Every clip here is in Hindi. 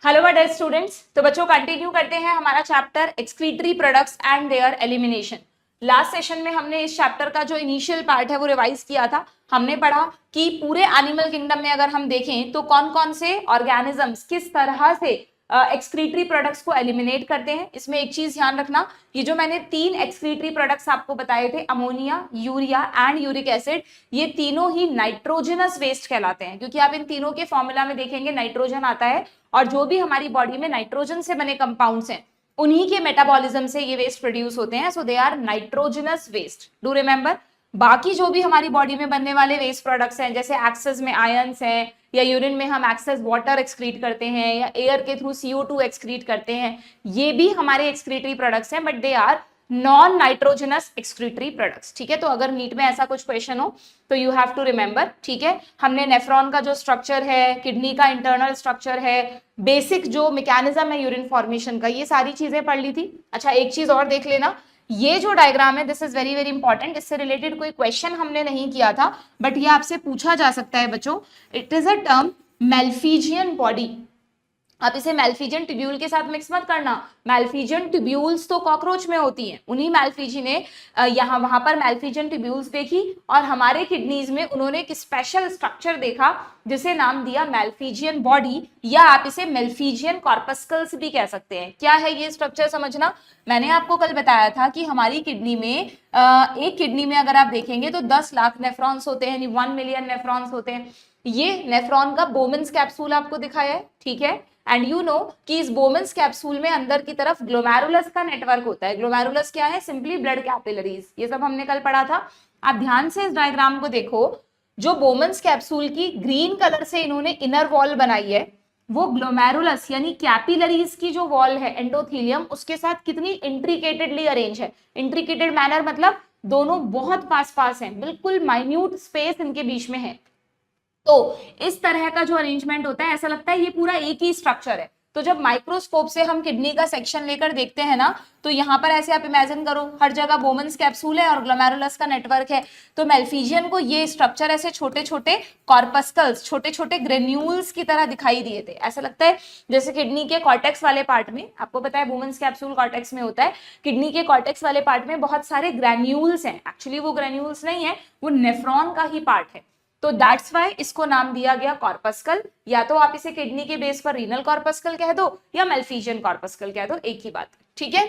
Hello my dear students. तो बच्चों कंटिन्यू करते हैं हमारा chapter excretory products and there elimination. Last session में हमने इस चैप्टर का जो इनिशियल पार्ट है वो रिवाइज किया था। हमने पढ़ा कि पूरे एनिमल किंगडम में अगर हम देखें तो कौन कौन से ऑर्गेनिजम्स किस तरह से एक्सक्रीटरी प्रोडक्ट्स को एलिमिनेट करते हैं। इसमें एक चीज ध्यान रखना, ये जो मैंने 3 एक्सक्रीटरी प्रोडक्ट्स आपको बताए थे, ammonia, urea and uric acid, ये तीनों ही नाइट्रोजनस वेस्ट कहलाते हैं, क्योंकि आप इन तीनों के फॉर्मूला में देखेंगे नाइट्रोजन आता है और जो भी हमारी बॉडी में नाइट्रोजन से बने कंपाउंड्स हैं उन्हीं के मेटाबॉलिज्म से ये वेस्ट प्रोड्यूस होते हैं। So they are nitrogenous waste, do remember. बाकी जो भी हमारी बॉडी में बनने वाले वेस्ट प्रोडक्ट्स हैं, जैसे एक्सेस में आयंस हैं, या यूरिन में हम एक्सेस वाटर एक्सक्रीट करते हैं, या एयर के थ्रू CO2 एक्सक्रीट करते हैं, ये भी हमारे एक्सक्रीटरी प्रोडक्ट्स हैं, but they are non nitrogenous excretory products. ठीक है, तो अगर नीट में ऐसा कुछ क्वेश्चन हो तो यू हैव टू रिमेंबर। ठीक है, हमने नेफ्रॉन का जो स्ट्रक्चर है, किडनी का इंटरनल स्ट्रक्चर है, बेसिक जो मैकेनिज्म है यूरिन फॉर्मेशन का, ये सारी चीजें पढ़ ली थी। अच्छा, एक चीज और देख लेना, ये जो डायग्राम है this is very very important. इससे रिलेटेड कोई क्वेश्चन हमने नहीं किया था, बट ये आपसे पूछा जा सकता है बच्चों। It is a term Malpighian body. आप इसे मैल्फिजियन ट्यूब्यूल के साथ मिक्स मत करना। मैल्फिजियन ट्यूब्यूल्स तो कॉकरोच में होती हैं, उन्हीं मैल्फिजी ने यहाँ वहां पर मैल्फिजियन ट्यूब्यूल्स देखी और हमारे किडनीज में उन्होंने एक स्पेशल स्ट्रक्चर देखा जिसे नाम दिया मैल्फिजियन बॉडी, या आप इसे मैल्फिजियन कॉर्पस्कल्स भी कह सकते हैं। क्या है ये स्ट्रक्चर समझना। मैंने आपको कल बताया था कि हमारी किडनी में एक किडनी में अगर आप देखेंगे तो 10 लाख नेफ्रॉन्स होते हैं, 1 मिलियन नेफ्रॉन्स होते हैं। ये नेफ्रॉन का बोमेंस कैप्सूल आपको दिखाया है, ठीक है। एंड यू नो कि इस बोमेंस कैप्सूल में अंदर की तरफ ग्लोमेरुलस का नेटवर्क होता है। ग्लोमेरुलस क्या है? Simply blood capillaries. ये सब हमने कल पढ़ा था। आप ध्यान से इस डायग्राम को देखो, जो बोमेंस कैप्सूल की ग्रीन कलर से इन्होंने इनर वॉल बनाई है, वो ग्लोमेरुलस यानी कैपिलरीज की जो वॉल है, एंडोथेलियम, उसके साथ कितनी इंट्रिकेटेडली अरेंज है। इंट्रिकेटेड मैनर मतलब दोनों बहुत पास पास हैं, बिल्कुल माइन्यूट स्पेस इनके बीच में है। तो इस तरह का जो अरेंजमेंट होता है, ऐसा लगता है ये पूरा एक ही स्ट्रक्चर है। तो जब माइक्रोस्कोप से हम किडनी का सेक्शन लेकर देखते हैं ना, तो यहाँ पर ऐसे आप इमेजिन करो, हर जगह बोमेंस कैप्सूल है और ग्लोमेरुलस का नेटवर्क है। तो मैल्फिजियन को ये स्ट्रक्चर ऐसे छोटे छोटे कॉर्पस्कल्स, छोटे छोटे ग्रेन्यूल्स की तरह दिखाई दिए थे। ऐसा लगता है जैसे किडनी के कॉर्टेक्स वाले पार्ट में, आपको पता है बोमेंस कैप्सूल कॉर्टेक्स में होता है, किडनी के कॉर्टेक्स वाले पार्ट में बहुत सारे ग्रेन्यूल्स हैं। एक्चुअली वो ग्रेन्यूल्स नहीं है, वो नेफ्रॉन का ही पार्ट है। तो दैट्स वाई इसको नाम दिया गया कॉर्पस्कल। या तो आप इसे किडनी के बेस पर रीनल कॉर्पस्कल कह दो या मैल्फिजियन कॉर्पस्कल कह दो, एक ही बात है। ठीक है,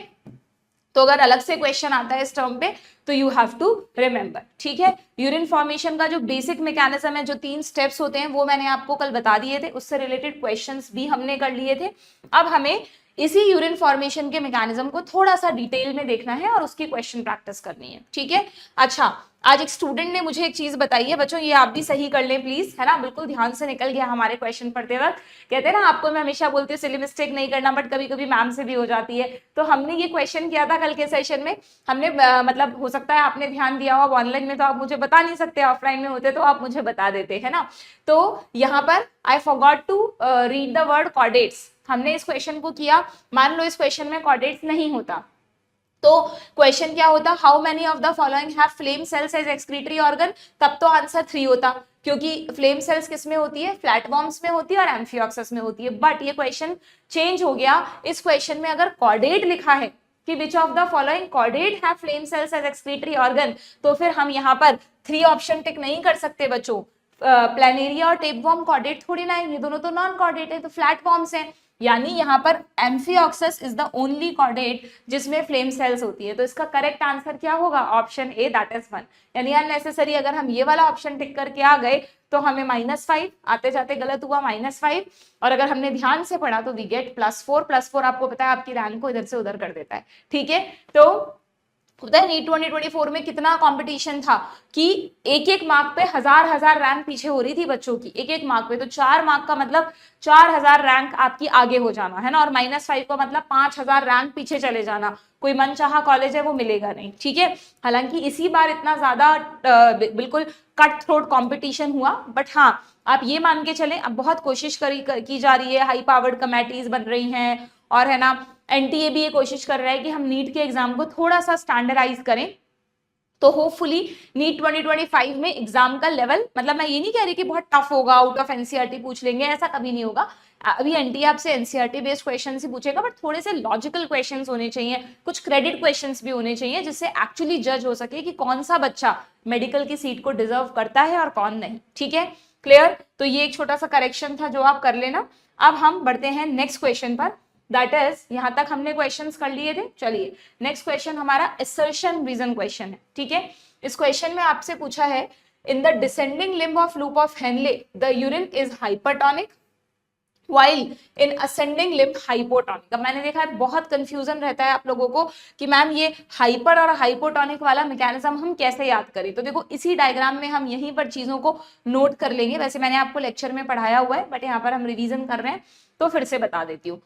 तो अगर अलग से क्वेश्चन आता है इस टर्म पे तो यू हैव टू रिमेंबर। ठीक है, यूरिन फॉर्मेशन का जो बेसिक मैकेनिज्म है, जो 3 स्टेप्स होते हैं, वो मैंने आपको कल बता दिए थे, उससे रिलेटेड क्वेश्चंस भी हमने कर लिए थे। अब हमें इसी यूरिन फॉर्मेशन के मैकेनिज्म को थोड़ा सा डिटेल में देखना है और उसकी क्वेश्चन प्रैक्टिस करनी है। ठीक है, अच्छा, आज एक स्टूडेंट ने मुझे एक चीज बताई है बच्चों, ये आप भी सही कर लें प्लीज, है ना, बिल्कुल ध्यान से निकल गया हमारे क्वेश्चन पढ़ते वक्त। कहते हैं ना, आपको मैं हमेशा बोलती हूँ सिली मिस्टेक नहीं करना, बट कभी कभी मैम से भी हो जाती है। तो हमने ये क्वेश्चन किया था कल के सेशन में। हमने मतलब हो सकता है आपने ध्यान दिया हो, ऑनलाइन में तो आप मुझे बता नहीं सकते, ऑफलाइन में होते तो आप मुझे बता देते, है ना। तो यहाँ पर I forgot to read the word chordates. हमने इस क्वेश्चन को किया, मान लो इस क्वेश्चन में कॉर्डेट्स नहीं होता तो क्वेश्चन क्या होता, how many of the following have flame cells as excretory organ, तब तो आंसर 3 होता, क्योंकि फ्लेम सेल्स किस में होती है? फ्लैटवॉर्म्स में होती है और एम्फिऑक्सस में होती है। बट ये क्वेश्चन चेंज हो गया। इस क्वेश्चन में अगर कॉर्डेट लिखा है कि which of the following chordate have flame cells as excretory organ, तो फिर हम यहाँ पर 3 ऑप्शन टिक नहीं कर सकते बच्चों। प्लेनेरिया और टेपवॉर्म कॉर्डेट थोड़ी ना है, ये दोनों तो नॉन कॉर्डेट है, तो फ्लैटवॉर्म्स हैं। यानी यहाँ पर एम्फिऑक्सस इज द ओनली कॉर्डेट जिसमें फ्लेम सेल्स होती है। तो इसका करेक्ट आंसर क्या होगा? Option A, that is 1। यानी अननेसेसरी अगर हम ये वाला ऑप्शन टिक करके आ गए तो हमें -5, आते जाते गलत हुआ -5, और अगर हमने ध्यान से पढ़ा तो वी गेट +4। +4 आपको पता है आपकी रैंक को इधर से उधर कर देता है। ठीक है, तो पता है नीट 2024 में कितना कंपटीशन था कि एक एक मार्क पे हजार रैंक पीछे हो रही थी बच्चों की, एक एक मार्क पे। तो 4 मार्क का मतलब 4000 रैंक आपकी आगे हो जाना, है ना, और -5 का मतलब 5000 रैंक पीछे चले जाना। कोई मनचाहा कॉलेज है वो मिलेगा नहीं। ठीक है, हालांकि इसी बार इतना ज्यादा बिल्कुल कट थ्रोट कॉम्पिटिशन हुआ, बट हाँ आप ये मान के चलें अब बहुत कोशिश की जा रही है, हाई पावर्ड कमेटीज बन रही हैं, और है ना एनटीए भी ये कोशिश कर रहा है कि हम नीट के एग्जाम को थोड़ा सा स्टैंडर्डाइज करें। तो होपफुली नीट 2025 में एग्जाम का लेवल, मतलब मैं ये नहीं कह रही कि बहुत टफ होगा, आउट ऑफ एनसीईआरटी पूछ लेंगे, ऐसा कभी नहीं होगा। अभी एनटीए आपसे एनसीईआरटी बेस्ड क्वेश्चन ही पूछेगा, बट थोड़े से लॉजिकल क्वेश्चंस होने चाहिए, कुछ क्रेडिट क्वेश्चंस भी होने चाहिए, जिससे एक्चुअली जज हो सके कि कौन सा बच्चा मेडिकल की सीट को डिजर्व करता है और कौन नहीं। ठीक है, क्लियर? तो ये एक छोटा सा करेक्शन था जो आप कर लेना। अब हम बढ़ते हैं नेक्स्ट क्वेश्चन पर, दैट इज, यहां तक हमने क्वेश्चंस कर लिए थे। चलिए नेक्स्ट क्वेश्चन हमारा असर्शन रीजन क्वेश्चन है। ठीक है, इस क्वेश्चन में आपसे पूछा है, in the descending limb of loop of Henley the urine is hypertonic while in ascending limb hypotonic। अब मैंने देखा है बहुत कंफ्यूजन रहता है आप लोगों को कि मैम ये हाइपर और हाइपोटोनिक वाला मैकेनिज्म हम कैसे याद करें। तो देखो इसी डायग्राम में हम यहीं पर चीजों को नोट कर लेंगे। वैसे मैंने आपको लेक्चर में पढ़ाया हुआ है, बट यहाँ पर हम रिवीजन कर रहे हैं तो फिर से बता देती हूँ।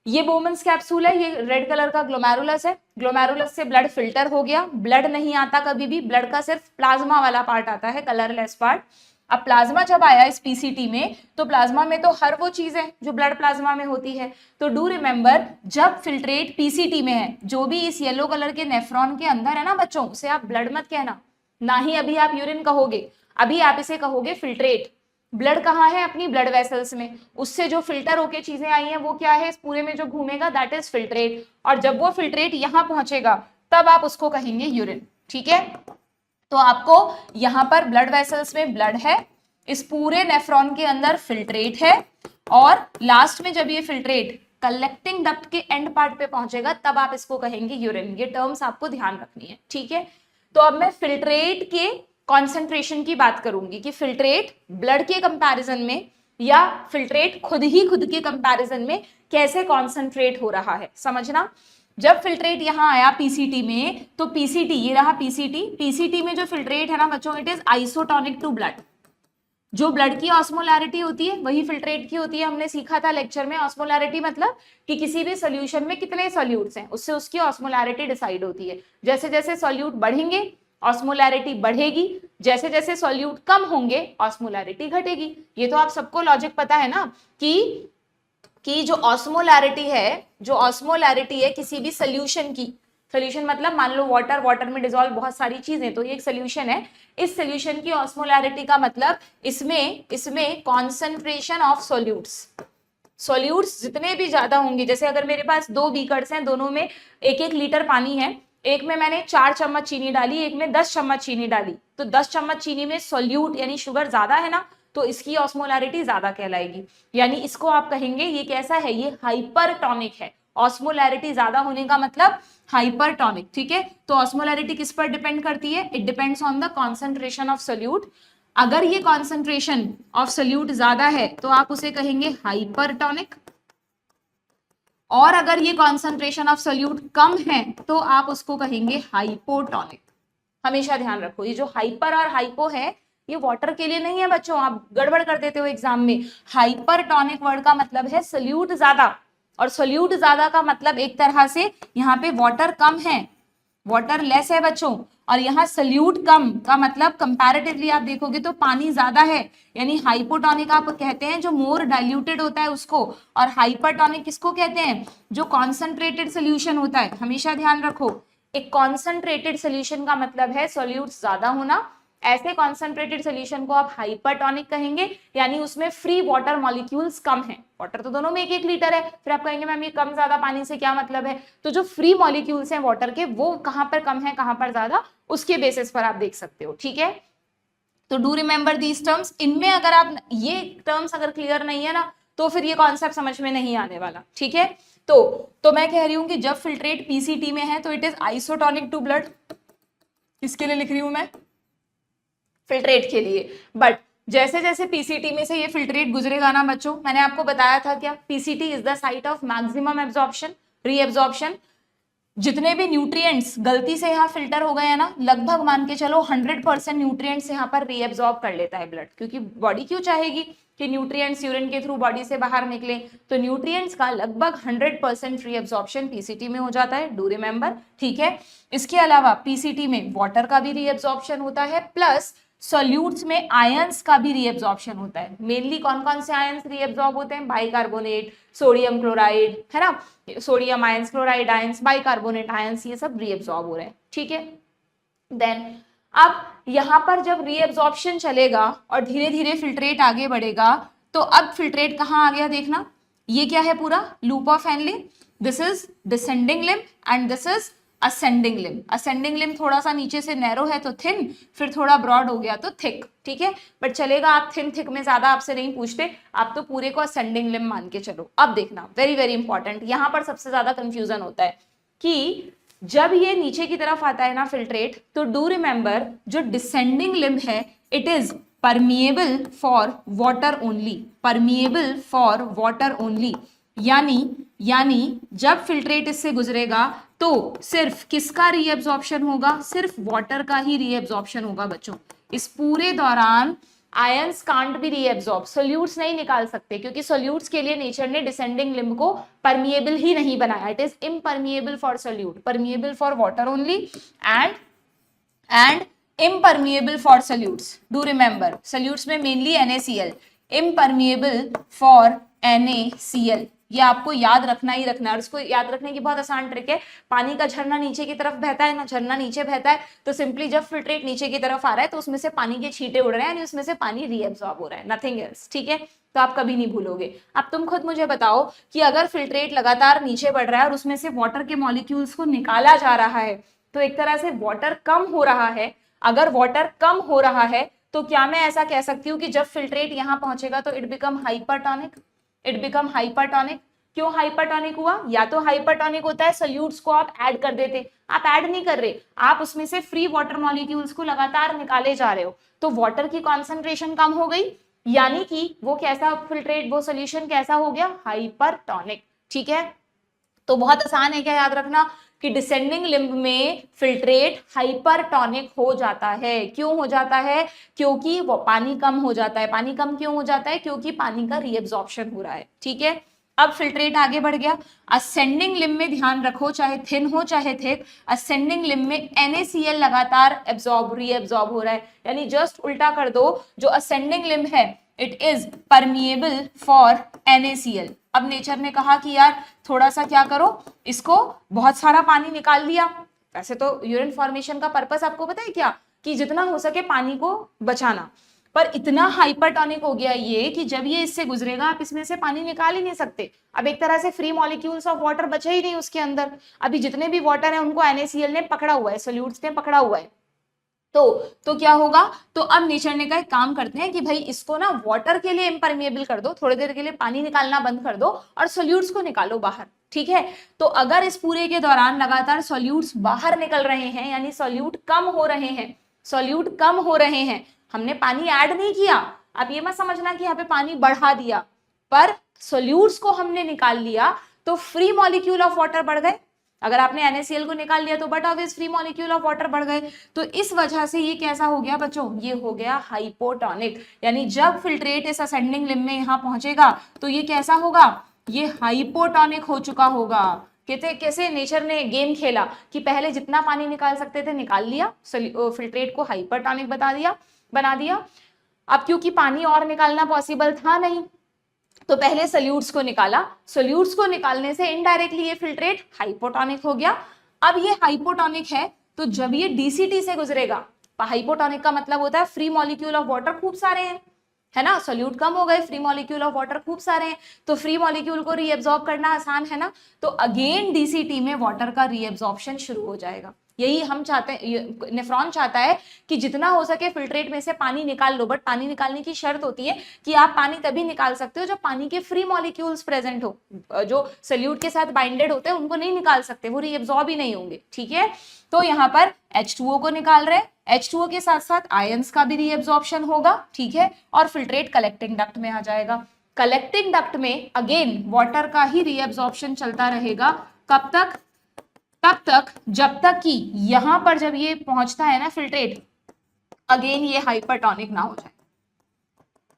ये बोमन्स कैप्सूल है, ये रेड कलर का ग्लोमेरुलस है, ग्लोमेरुलस से ब्लड फिल्टर हो गया, ब्लड नहीं आता कभी भी, ब्लड का सिर्फ प्लाज्मा वाला पार्ट आता है, कलरलेस पार्ट। अब प्लाज्मा जब आया इस पीसीटी में, तो प्लाज्मा में तो हर वो चीज है जो ब्लड प्लाज्मा में होती है। तो डू रिमेंबर, जब फिल्ट्रेट पीसीटी में है, जो भी इस येलो कलर के नेफ्रॉन के अंदर है ना बच्चों, उसे आप ब्लड मत कहना, ना ही अभी आप यूरिन कहोगे, अभी आप इसे कहोगे फिल्ट्रेट। ब्लड कहाँ है? अपनी ब्लड वेसल्स में, उससे जो फिल्टर होके चीजें आई हैं वो क्या है, इस पूरे में जो घूमेगा दैट इज फिल्ट्रेट। और जब वो फिल्ट्रेट यहाँ पहुंचेगा तब आप उसको कहेंगे यूरिन। ठीक है, तो आपको यहाँ पर ब्लड वेसल्स में ब्लड है, इस पूरे नेफ्रॉन के अंदर फिल्ट्रेट है, और लास्ट में जब ये फिल्ट्रेट कलेक्टिंग डक्ट के एंड पार्ट पे पहुंचेगा तब आप इसको कहेंगे यूरिन। ये टर्म्स आपको ध्यान रखनी है। ठीक है, तो अब मैं फिल्ट्रेट के कॉन्सेंट्रेशन की बात करूंगी कि फिल्ट्रेट ब्लड के कंपैरिजन में या फिल्ट्रेट खुद के कंपैरिजन में कैसे कॉन्सेंट्रेट हो रहा है, समझना। जब फिल्ट्रेट यहाँ आया पीसीटी में, तो पीसीटी, ये रहा पीसीटी, पीसीटी में जो फिल्ट्रेट है ना बच्चों, it is isotonic to blood. जो ब्लड की ऑस्मोलैरिटी होती है वही फिल्ट्रेट की होती है। हमने सीखा था लेक्चर में, ऑस्मोलैरिटी मतलब कि किसी भी सोल्यूशन में कितने सॉल्यूट्स हैं, उससे उसकी ऑस्मोलैरिटी डिसाइड होती है। जैसे जैसे सॉल्यूट बढ़ेंगे ऑस्मोलैरिटी बढ़ेगी, जैसे जैसे सॉल्यूट कम होंगे ऑस्मोलैरिटी घटेगी। ये तो आप सबको लॉजिक पता है ना कि जो ऑस्मोलैरिटी है किसी भी सोल्यूशन की, सोल्यूशन मतलब मान लो वाटर में डिसॉल्व बहुत सारी चीजें, तो ये एक सोल्यूशन है। इस सोल्यूशन की ऑस्मोलैरिटी का मतलब इसमें कॉन्सेंट्रेशन ऑफ सॉल्यूट्स जितने भी ज्यादा होंगे, जैसे अगर मेरे पास 2 बीकर्स हैं, दोनों में 1-1 लीटर पानी है, एक में मैंने 4 चम्मच चीनी डाली, एक में 10 चम्मच चीनी डाली, तो 10 चम्मच चीनी में सॉल्यूट यानी शुगर ज्यादा है ना, तो इसकी ऑस्मोलैरिटी ज्यादा कहलाएगी। यानी इसको आप कहेंगे ये कैसा है, ये हाइपरटोनिक है। ऑस्मोलैरिटी ज्यादा होने का मतलब हाइपरटोनिक। ठीक है, तो ऑस्मोलैरिटी किस पर डिपेंड करती है? It depends on the concentration of solute. अगर ये कॉन्सेंट्रेशन ऑफ सोल्यूट ज्यादा है तो आप उसे कहेंगे हाइपरटोनिक, और अगर ये कॉन्सेंट्रेशन ऑफ सोल्यूट कम है तो आप उसको कहेंगे हाइपोटोनिक। हमेशा ध्यान रखो, ये जो हाइपर और हाइपो है ये वाटर के लिए नहीं है बच्चों, आप गड़बड़ कर देते हो एग्जाम में। हाइपरटोनिक वर्ड का मतलब है सोल्यूट ज्यादा, और सोल्यूट ज्यादा का मतलब एक तरह से यहाँ पे वाटर कम है, वाटर लेस है बच्चों, और यहाँ सोल्यूट कम का मतलब कंपैरेटिवली आप देखोगे तो पानी ज्यादा है, यानी हाइपोटोनिक आप कहते हैं जो मोर डाइल्यूटेड होता है उसको, और हाइपरटोनिक किसको कहते हैं? जो कॉन्सेंट्रेटेड सोल्यूशन होता है। हमेशा ध्यान रखो, एक कॉन्सेंट्रेटेड सोल्यूशन का मतलब है सोल्यूट ज्यादा होना, ऐसे कॉन्सेंट्रेटेड सोल्यूशन को आप हाइपरटोनिक कहेंगे, यानी उसमें फ्री वाटर मॉलिक्यूल्स कम है। वाटर तो दोनों में 1-1 लीटर है, फिर आप कहेंगे मैम ये कम ज्यादा पानी से क्या मतलब है? तो जो फ्री मॉलिक्यूल्स हैं वाटर के, वो कहां पर कम है कहां पर ज्यादा, उसके बेसिस पर आप देख सकते हो। ठीक है, तो डू रिमेंबर दीज टर्म्स। इनमें अगर आप ये टर्म्स अगर क्लियर नहीं है ना, तो फिर ये कॉन्सेप्ट समझ में नहीं आने वाला। ठीक है, तो मैं कह रही हूं कि जब फिल्ट्रेट पीसीटी में है तो it is isotonic to blood. किसके लिए लिख रही हूं मैं? फिल्ट्रेट के लिए। बट जैसे जैसे पीसीटी में से ये फिल्ट्रेट गुजरेगा ना बच्चों, मैंने आपको बताया था क्या, PCT is the site of maximum absorption, reabsorption. जितने भी न्यूट्रिएंट्स गलती से यहाँ फिल्टर हो गए हैं ना, लगभग मान के चलो 100% न्यूट्रिएंट्स यहाँ पर रीएब्जॉर्ब कर लेता है ब्लड, क्योंकि बॉडी क्यों चाहेगी कि न्यूट्रिएंट्स यूरिन के थ्रू बॉडी से बाहर निकले, तो न्यूट्रिएंट्स का लगभग 100% रीएब्जॉर्प्शन पीसीटी में हो जाता है। डू रिमेंबर, ठीक है। इसके अलावा पीसीटी में वाटर का भी रीएब्जॉर्प्शन होता है, प्लस सॉल्यूट्स में आयंस का भी रीएब्जॉर्प्शन होता है। मेनली कौन कौन से आयंस रीएब्जॉर्ब होते हैं? बाइकार्बोनेट, सोडियम क्लोराइड, है ना, sodium ions, chloride ions, bicarbonate ions, ये सब रीएब्जॉर्ब हो रहे हैं। ठीक है, देन अब यहाँ पर जब रीएब्जॉर्प्शन चलेगा और धीरे धीरे फिल्ट्रेट आगे बढ़ेगा, तो अब फिल्ट्रेट कहाँ आ गया देखना, ये क्या है पूरा loop of Henley, this is descending limb and this is ascending limb. Ascending limb थोड़ा सा नीचे से नैरो है तो थिन, फिर थोड़ा ब्रॉड हो गया तो थिक, ठीक है, बट चलेगा, आप थिन थिक में ज्यादा आपसे नहीं पूछते, आप तो पूरे को असेंडिंग लिम्ब मान के चलो। अब देखना वेरी वेरी इंपॉर्टेंट, यहां पर सबसे ज्यादा कंफ्यूजन होता है कि जब ये नीचे की तरफ आता है ना फिल्ट्रेट, तो डू रिमेंबर जो डिसेंडिंग लिम्ब है it is permeable for water only, permeable for water only, यानी जब फिल्ट्रेट इससे गुजरेगा तो सिर्फ किसका रीएब्जॉर्प्शन होगा, सिर्फ वाटर का ही रीएब्जॉर्प्शन होगा बच्चों। इस पूरे दौरान ions can't be reabsorb, solutes नहीं निकाल सकते, क्योंकि सोल्यूट्स के लिए नेचर ने डिसेंडिंग लिम्ब को परमिएबल ही नहीं बनाया, it is impermeable for solute, permeable for water only and impermeable for solutes. Do remember, solutes में mainly NaCl, impermeable for NaCl, ये आपको याद रखना ही रखना है। और इसको याद रखने की बहुत आसान ट्रिक है, पानी का झरना नीचे की तरफ बहता है ना, झरना नीचे बहता है, तो सिंपली जब फिल्ट्रेट नीचे की तरफ आ रहा है तो उसमें से पानी के छींटे उड़ रहे हैं, यानी उसमें से पानी रीएब्सॉर्ब हो रहा है, नथिंग एल्स, ठीक है, तो आप कभी नहीं भूलोगे। अब तुम खुद मुझे बताओ कि अगर फिल्ट्रेट लगातार नीचे बढ़ रहा है और उसमें से वाटर के मॉलिक्यूल्स को निकाला जा रहा है, तो एक तरह से वाटर कम हो रहा है। अगर वाटर कम हो रहा है तो क्या मैं ऐसा कह सकती हूँ कि जब फिल्ट्रेट यहां पहुंचेगा तो it become hypertonic, it become hypertonic. क्यों हाइपरटोनिक हुआ, या तो हाइपरटोनिक होता है सोल्यूट्स को आप ऐड कर देते, आप ऐड नहीं कर रहे, आप उसमें से फ्री वाटर मॉलिक्यूल्स को लगातार निकाले जा रहे हो, तो वाटर की कॉन्सेंट्रेशन कम हो गई, यानी कि वो कैसा फिल्ट्रेट, वो सोल्यूशन कैसा हो गया, हाइपरटोनिक, ठीक है। तो बहुत आसान है क्या याद रखना कि डिसेंडिंग लिम्ब में फिल्ट्रेट हाइपरटोनिक हो जाता है। क्यों हो जाता है, क्योंकि वो पानी कम हो जाता है। पानी कम क्यों हो जाता है, क्योंकि पानी का रीएब्जॉर्प्शन हो रहा है, ठीक है। अब फिल्ट्रेट आगे बढ़ गया, असेंडिंग लिम्ब में ध्यान रखो, चाहे थिन हो चाहे थिक, असेंडिंग लिम्ब में NaCl लगातार रीएब्जॉर्ब हो रहा है, यानी जस्ट उल्टा कर दो, जो असेंडिंग लिम्ब है it is permeable for NaCl। अब नेचर ने कहा कि यार थोड़ा सा क्या करो, इसको बहुत सारा पानी निकाल लिया। वैसे तो यूरिन फॉर्मेशन का पर्पस आपको पता है क्या, कि जितना हो सके पानी को बचाना, पर इतना हाइपरटोनिक हो गया ये कि जब ये इससे गुजरेगा आप इसमें से पानी निकाल ही नहीं सकते। अब एक तरह से फ्री मॉलिक्यूल्स ऑफ वाटर बचे ही नहीं उसके अंदर, अभी जितने भी वाटर है उनको NaCl ने पकड़ा हुआ है, सोल्यूट्स ने पकड़ा हुआ है। तो क्या होगा, तो अब नेचर ने कहा एक काम करते हैं कि भाई इसको ना वाटर के लिए इम्परमिएबल कर दो, थोड़ी देर के लिए पानी निकालना बंद कर दो और सोल्यूट्स को निकालो बाहर, ठीक है। तो अगर इस पूरे के दौरान लगातार सोल्यूट्स बाहर निकल रहे हैं, यानी सोल्यूट कम हो रहे हैं, सोल्यूट कम हो रहे हैं, हमने पानी ऐड नहीं किया, अब ये मत समझना कि यहाँ पे पानी बढ़ा दिया, पर सोल्यूट्स को हमने निकाल लिया तो फ्री मॉलिक्यूल ऑफ वाटर बढ़ गए। अगर आपने NaCl को निकाल लिया तो but obvious free molecule of water बढ़ गए, तो इस वजह से ये कैसा हो गया बच्चों, ये हो गया हाइपोटोनिक। यानी जब फिल्ट्रेट इस असेंडिंग लिम्ब में यहाँ पहुंचेगा तो ये कैसा होगा, ये हाइपोटोनिक हो चुका होगा। कहते कैसे नेचर ने गेम खेला कि पहले जितना पानी निकाल सकते थे निकाल लिया, फिल्ट्रेट को हाइपरटोनिक बना दिया। अब क्योंकि पानी और निकालना पॉसिबल था नहीं, तो पहले सोल्यूट्स को निकाला, सोल्यूट्स को निकालने से इनडायरेक्टली ये फिल्ट्रेट हाइपोटोनिक हो गया। अब ये हाइपोटोनिक है तो जब ये DCT से गुजरेगा, हाइपोटोनिक का मतलब होता है फ्री मॉलिक्यूल ऑफ वाटर खूब सारे हैं, है ना, सोल्यूट कम हो गए, फ्री मॉलिक्यूल ऑफ वाटर खूब सारे हैं, तो फ्री मॉलिक्यूल को रीएब्जॉर्ब करना आसान है ना, तो अगेन DCT में वाटर का रीएब्जॉर्प्शन शुरू हो जाएगा। यही हम चाहते हैं, नेफ्रॉन चाहता है कि जितना हो सके फिल्ट्रेट में से पानी निकाल लो, बट पानी निकालने की शर्त होती है कि आप पानी तभी निकाल सकते हो जब पानी के फ्री मॉलिक्यूल्स प्रेजेंट हो, जो सोल्यूट के साथ बाइंडेड होते हैं उनको नहीं निकाल सकते, वो रीएब्जॉर्ब ही नहीं होंगे, ठीक है। तो यहाँ पर H2O को निकाल रहे, H2O के साथ साथ आयंस का भी रीएब्जॉर्प्शन होगा, ठीक है, और फिल्ट्रेट कलेक्टिंग डक्ट में आ जाएगा। कलेक्टिंग डक्ट में अगेन वाटर का ही रीएब्जॉर्प्शन चलता रहेगा, कब तक, तब तक जब तक कि यहां पर जब ये पहुंचता है ना फिल्ट्रेट, अगेन ये हाइपरटोनिक ना हो जाए,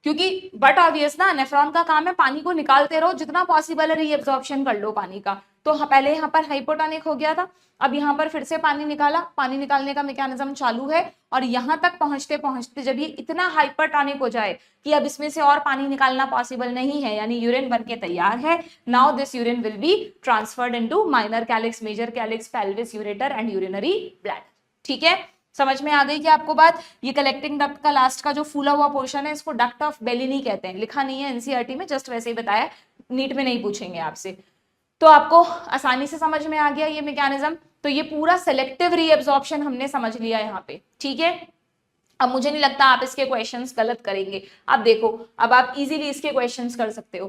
क्योंकि बट ऑब्वियस ना नेफ्रॉन का काम है पानी को निकालते रहो, जितना पॉसिबल है रीएब्जॉर्प्शन कर लो पानी का। तो पहले यहाँ पर हाइपोटोनिक हो गया था, अब यहाँ पर फिर से पानी निकाला, पानी निकालने का मैकेनिज्म चालू है, और यहाँ तक पहुंचते पहुंचते जब ये इतना हाइपरटोनिक हो जाए कि अब इसमें से और पानी निकालना पॉसिबल नहीं है, यानी यूरिन बन के तैयार है, now this urine will be transferred into minor calyx, major calyx, pelvis, ureter and urinary bladder, ठीक है। समझ में आ गई क्या आपको बात? ये कलेक्टिंग डक्ट का लास्ट का जो फूला हुआ पोर्शन है इसको डक्ट ऑफ बेलिनी कहते हैं, लिखा नहीं है एनसीईआरटी में, जस्ट वैसे ही बताया, नीट में नहीं पूछेंगे आपसे। तो आपको आसानी से समझ में आ गया ये मैकेनिज्म। तो ये पूरा सेलेक्टिव रीएब्जॉर्प्शन हमने समझ लिया यहाँ पे, ठीक है। अब मुझे नहीं लगता आप इसके क्वेश्चंस गलत करेंगे। अब देखो, अब आप इजीली इसके क्वेश्चंस कर सकते हो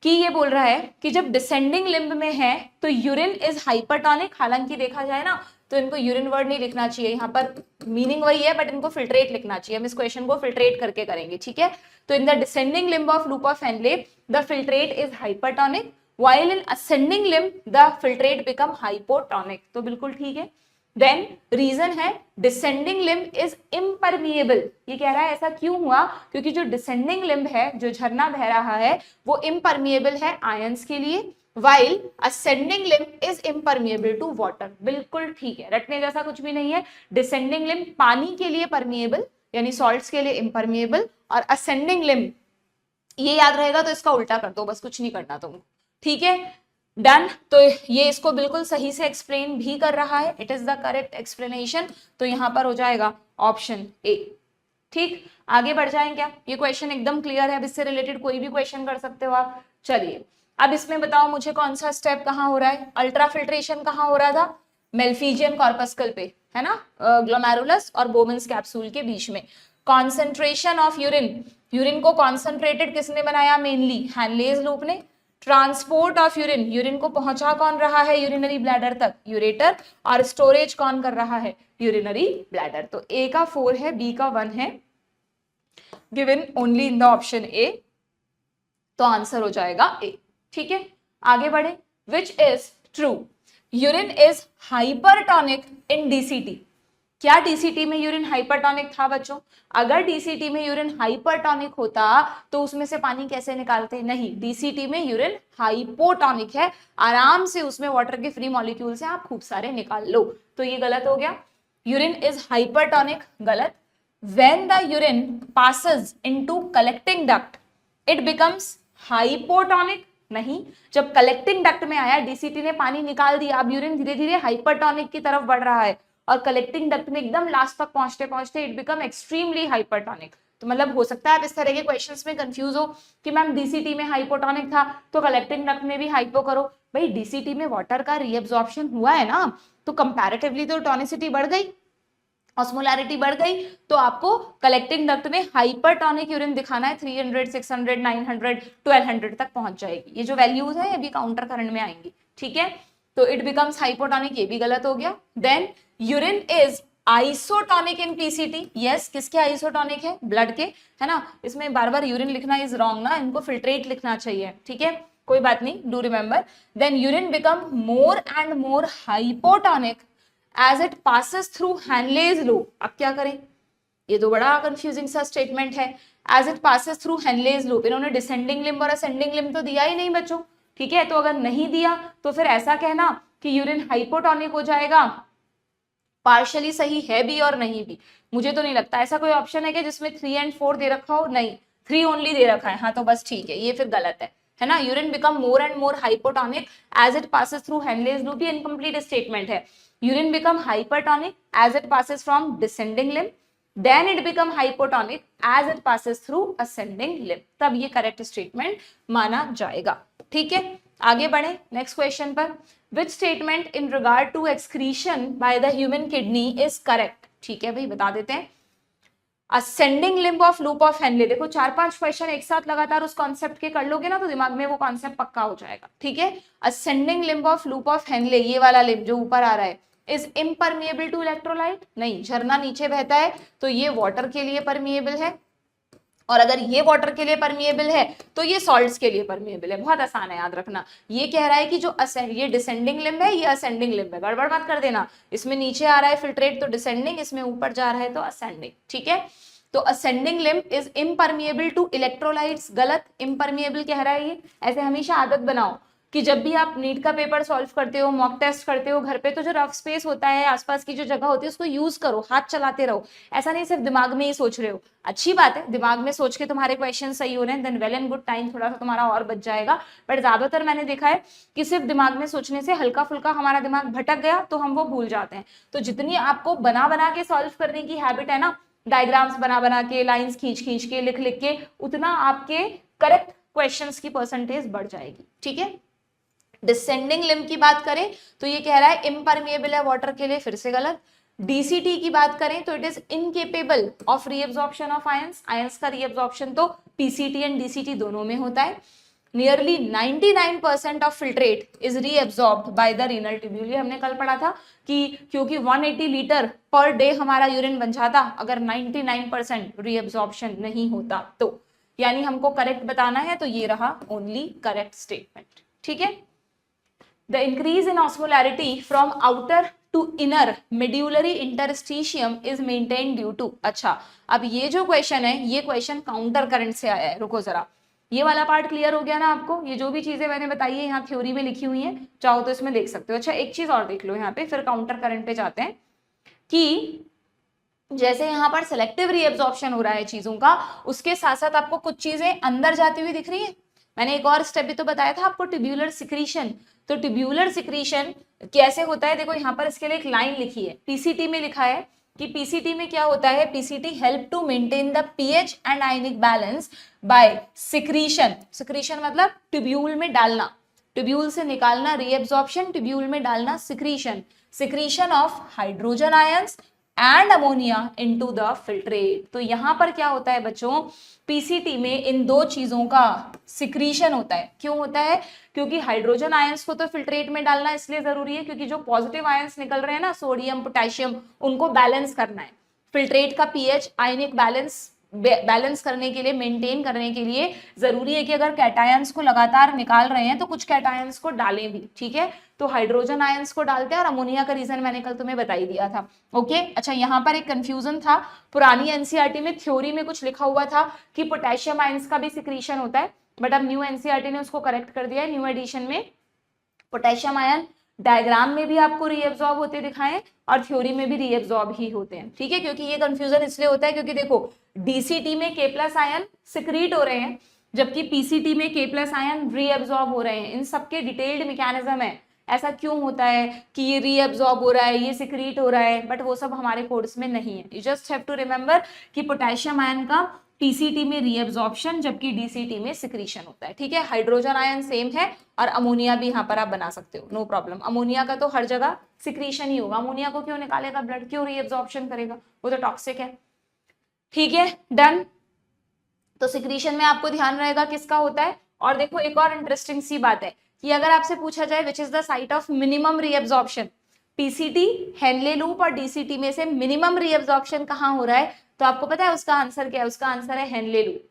कि ये बोल रहा है कि जब डिसेंडिंग लिम्ब में है तो यूरिन इज हाइपरटोनिक। हालांकि देखा जाए ना तो इनको यूरिन वर्ड नहीं लिखना चाहिए, यहाँ पर मीनिंग वही है, बट इनको फिल्ट्रेट लिखना चाहिए। हम इस क्वेश्चन को फिल्ट्रेट करके करेंगे, ठीक है। तो in the descending limb of loop of Henley the filtrate is hypertonic, while in ascending limb the filtrate become hypotonic। तो बिल्कुल ठीक है। देन रीजन है डिसेंडिंग लिम्ब इज इम्परमिएबल। ये कह रहा है ऐसा क्यों हुआ, क्योंकि जो डिसेंडिंग लिम्ब है, जो झरना बह रहा है, वो इम्परमिएबल है आयंस के लिए, while ascending limb is impermeable to water। बिल्कुल ठीक है, रटने जैसा कुछ भी नहीं है। डिसेंडिंग लिम्ब पानी के लिए परमिएबल यानी सॉल्ट्स के लिए इम्परमिएबल, और असेंडिंग लिम्ब, ये याद रहेगा तो इसका उल्टा कर दो, बस कुछ नहीं करना तुमको, ठीक है। डन। तो ये इसको बिल्कुल सही से एक्सप्लेन भी कर रहा है, it is the correct explanation. तो यहां पर हो जाएगा ऑप्शन ए, ठीक। आगे बढ़ जाएं क्या? ये क्वेश्चन एकदम क्लियर है, अब इससे रिलेटेड कोई भी क्वेश्चन कर सकते हो आप। चलिए अब इसमें बताओ मुझे कौन सा स्टेप कहाँ हो रहा है? अल्ट्रा फिल्ट्रेशन कहाँ हो रहा था? मेल्फिजियन कॉर्पस्कल पे, है ना, ग्लोमेरुलस और बोमेंस कैप्सूल के बीच में। कॉन्सेंट्रेशन ऑफ यूरिन, यूरिन को कॉन्सेंट्रेटेड किसने बनाया? मेनली हैनलेज लूप ने। ट्रांसपोर्ट ऑफ यूरिन, यूरिन को पहुंचा कौन रहा है यूरिनरी ब्लैडर तक? यूरेटर। और स्टोरेज कौन कर रहा है? Urinary bladder. तो ए का 4 है, बी का 1 है, given only in the option A. तो आंसर हो जाएगा ए, ठीक है। आगे बढ़े, which is true, urine is hypertonic in DCT. क्या डीसीटी में यूरिन हाइपरटोनिक था बच्चों? अगर डीसीटी में यूरिन हाइपरटोनिक होता तो उसमें से पानी कैसे निकालते? नहीं, डीसीटी में यूरिन हाइपोटोनिक है, आराम से उसमें वाटर के फ्री मॉलिक्यूल से आप खूब सारे निकाल लो। तो ये गलत हो गया, यूरिन इज हाइपरटोनिक, गलत। When the urine passes into collecting duct it becomes hypotonic, नहीं। जब कलेक्टिंग डक्ट में आया, डीसीटी ने पानी निकाल दिया, अब यूरिन धीरे धीरे हाइपरटोनिक की तरफ बढ़ रहा है, और कलेक्टिंग डक्ट में एकदम लास्ट तक पहुंचते पहुंचते इट बिकम एक्सट्रीमली हाइपरटोनिक। तो मतलब हो सकता है आप इस तरह के क्वेश्चंस में कंफ्यूज हो कि मैम डीसीटी में हाइपोटोनिक था तो कलेक्टिंग डक्ट में भी हाइपो करो। भाई डीसीटी में वाटर का रीअब्जॉर्प्शन हुआ है ना, तो कंपैरेटिवली तो टोनिसिटी बढ़ गई, ऑस्मोलैरिटी बढ़ गई, तो आपको कलेक्टिंग डक्ट में हाइपरटोनिक यूरिन दिखाना है। 300, 600, 900, 1200 तक पहुंच जाएगी। ये जो वैल्यूज है ये भी काउंटर करंट में आएंगी, ठीक है। तो इट बिकम्स हाइपोटोनिक, ये भी गलत हो गया। Then urine is isotonic in PCT, yes. किसके आइसोटोनिक है? ब्लड के, है ना। इसमें बार बार यूरिन लिखना इज रॉन्ग ना, इनको फिल्ट्रेट लिखना चाहिए, ठीक है, कोई बात नहीं, do remember. Then urine become more and more hypotonic as it passes through Henle's loop. अब क्या करें? ये तो बड़ा कंफ्यूजिंग सा स्टेटमेंट है, as it passes through Henle's loop. इन्होंने डिसेंडिंग लिम्ब और असेंडिंग लिम्ब तो दिया ही नहीं बच्चों, ठीक है। तो अगर नहीं दिया तो फिर ऐसा कहना कि यूरिन हाइपोटोनिक हो जाएगा, पार्शियली सही है भी और नहीं भी। मुझे तो नहीं लगता ऐसा कोई ऑप्शन है कि जिसमें 3 and 4 दे रखा हो, नहीं 3 ओनली दे रखा है, हाँ तो बस ठीक है, ये फिर गलत है ना। Urine become more and more hypotonic as it passes through Henle's loop, ये इनकम्प्लीट स्टेटमेंट है। Urine become hypertonic as it passes from descending limb, then it become hypotonic as it passes through ascending limb, तब ये करेक्ट स्टेटमेंट माना जाएगा, ठीक है। आगे बढ़े नेक्स्ट क्वेश्चन पर। Which statement in regard to excretion by the human kidney is correct? ठीक है भाई, बता देते हैं। Ascending limb of loop of Henle, देखो 4-5 क्वेश्चन एक साथ लगातार उस कॉन्सेप्ट के कर लोगे ना तो दिमाग में वो कॉन्सेप्ट पक्का हो जाएगा, ठीक है। Ascending limb of loop of Henle, ये वाला लिम्ब जो ऊपर आ रहा है, is impermeable to electrolyte, नहीं, झरना नीचे बहता है तो ये वाटर के लिए परमिएबल है, और अगर ये वाटर के लिए परमिएबल है तो ये सॉल्ट्स के लिए परमिएबल है। बहुत आसान है, याद रखना। ये कह रहा है कि जो ये डिसेंडिंग लिम्ब है, ये असेंडिंग लिम्ब है, गड़बड़ मत कर देना। इसमें नीचे आ रहा है फिल्ट्रेट तो डिसेंडिंग, इसमें ऊपर जा रहा है तो असेंडिंग, ठीक है। तो ascending limb is impermeable to electrolytes, गलत। इम्परमिएबल कह रहा है ये, ऐसे हमेशा आदत बनाओ कि जब भी आप नीट का पेपर सॉल्व करते हो, मॉक टेस्ट करते हो घर पे, तो जो रफ स्पेस होता है, आसपास की जो जगह होती है, उसको यूज करो, हाथ चलाते रहो। ऐसा नहीं सिर्फ दिमाग में ही सोच रहे हो। अच्छी बात है, दिमाग में सोच के तुम्हारे क्वेश्चन सही हो रहे हैं, then well and good, time थोड़ा सा तुम्हारा और बच जाएगा। बट ज्यादातर मैंने देखा है कि सिर्फ दिमाग में सोचने से हल्का फुल्का हमारा दिमाग भटक गया तो हम वो भूल जाते हैं। तो जितनी आपको बना बना के सॉल्व करने की हैबिट है ना, डायग्राम्स बना बना के, लाइंस खींच खींच के, लिख लिख के, उतना आपके करेक्ट क्वेश्चंस की परसेंटेज बढ़ जाएगी। ठीक है। डिसेंडिंग लिम्ब की बात करें तो ये कह रहा है इम्परमिएबल है वाटर के लिए, फिर से गलत। डीसीटी की बात करें तो it is incapable of reabsorption of ions. Ions का रीअब्जॉर्प्शन तो पीसीटी एंड डीसीटी दोनों में होता है। Nearly 99% of filtrate is reabsorbed by the renal tubule. ये हमने कल पढ़ा था कि क्योंकि 180 लीटर पर डे हमारा यूरिन बन जाता अगर 99% रीअब्सॉर्प्शन नहीं होता तो, यानी हमको करेक्ट बताना है, तो ये रहा ओनली करेक्ट स्टेटमेंट। ठीक है। The increase in osmolarity from outer to inner medullary interstitium is maintain due to. अच्छा, अब ये जो क्वेश्चन है, ये क्वेश्चन काउंटर करंट से आया है। रुको जरा, ये वाला पार्ट क्लियर हो गया ना आपको? ये जो भी चीजें मैंने बताई है यहाँ थ्योरी में लिखी हुई है, चाहो तो इसमें देख सकते हो। अच्छा, एक चीज और देख लो यहाँ पे, फिर काउंटर करंट पे जाते हैं। कि जैसे यहाँ पर सिलेक्टिव रीअब्जॉर्प्शन हो रहा है चीजों का, उसके साथ साथ आपको कुछ चीजें अंदर जाती हुई दिख रही है। मैंने एक और स्टेप भी तो बताया था आपको, ट्यूब्यूलर सिक्रीशन। तो ट्यूब्यूलर सिक्रीशन कैसे होता है, देखो यहाँ पर इसके लिए एक लाइन लिखी है, पीसीटी में लिखा है कि पीसीटी में क्या होता है, PCT help to maintain the pH and ionic balance by secretion. Secretion मतलब ट्यूब्यूल में डालना, ट्यूब्यूल से निकालना रीअब्जॉर्प्शन, ट्यूब्यूल में डालना secretion. Secretion of hydrogen ions and ammonia into the filtrate. तो यहां पर क्या होता है बच्चों, पीसीटी में इन दो चीजों का सिक्रीशन होता है। क्यों होता है? क्योंकि हाइड्रोजन आयंस को तो फिल्ट्रेट में डालना इसलिए जरूरी है क्योंकि जो पॉजिटिव आयंस निकल रहे हैं ना, सोडियम पोटेशियम, उनको बैलेंस करना है। फिल्ट्रेट का पीएच आयनिक बैलेंस करने के लिए, मेंटेन करने के लिए जरूरी है कि अगर कैटायंस को लगातार निकाल रहे हैं तो कुछ कैटायंस को डालें भी। ठीक है, तो हाइड्रोजन आयंस को डालते हैं, और अमोनिया का रीजन मैंने कल तुम्हें बता ही दिया था। ओके। अच्छा, यहाँ पर एक कंफ्यूजन था, पुरानी एनसीईआरटी में थ्योरी में कुछ लिखा हुआ था कि पोटेशियम आयंस का भी सिक्रीशन होता है, बट अब न्यू एनसीईआरटी ने उसको करेक्ट कर दिया है। न्यू एडिशन में पोटेशियम आयन डायग्राम में भी आपको रीअब्सॉर्ब होते दिखाएं और थ्योरी में भी रीअब्सॉर्ब ही होते हैं। ठीक है, क्योंकि ये कंफ्यूजन इसलिए होता है क्योंकि देखो डीसीटी में के प्लस आयन सिक्रीट हो रहे हैं, जबकि पीसीटी में के प्लस आयन रीअब्सॉर्ब हो रहे हैं। इन सबके डिटेल्ड मैकेनिज्म है, ऐसा क्यों होता है कि ये रीअब्सॉर्ब हो रहा है, ये सिक्रीट हो रहा है, बट वो सब हमारे कोर्स में नहीं है। You just have to remember कि पोटेशियम आयन का पीसीटी में रीअब्सॉर्प्शन जबकि डीसीटी में सिक्रीशन होता है। ठीक है, हाइड्रोजन आयन सेम है और अमोनिया भी यहाँ पर आप बना सकते हो, नो प्रॉब्लम। अमोनिया का तो हर जगह सिक्रीशन ही होगा, अमोनिया को क्यों निकालेगा ब्लड, क्यों रीअब्सॉर्प्शन करेगा, वो तो टॉक्सिक है। ठीक है, डन। तो सिक्रीशन में आपको ध्यान रहेगा किसका होता है। और देखो एक और इंटरेस्टिंग सी बात है कि अगर आपसे पूछा जाए which is the site of minimum reabsorption, PCT, Henle loop और डीसीटी में से मिनिमम रीअब्सॉर्प्शन कहाँ हो रहा है, तो आपको पता है उसका आंसर क्या है? उसका आंसर है हेनले लूप।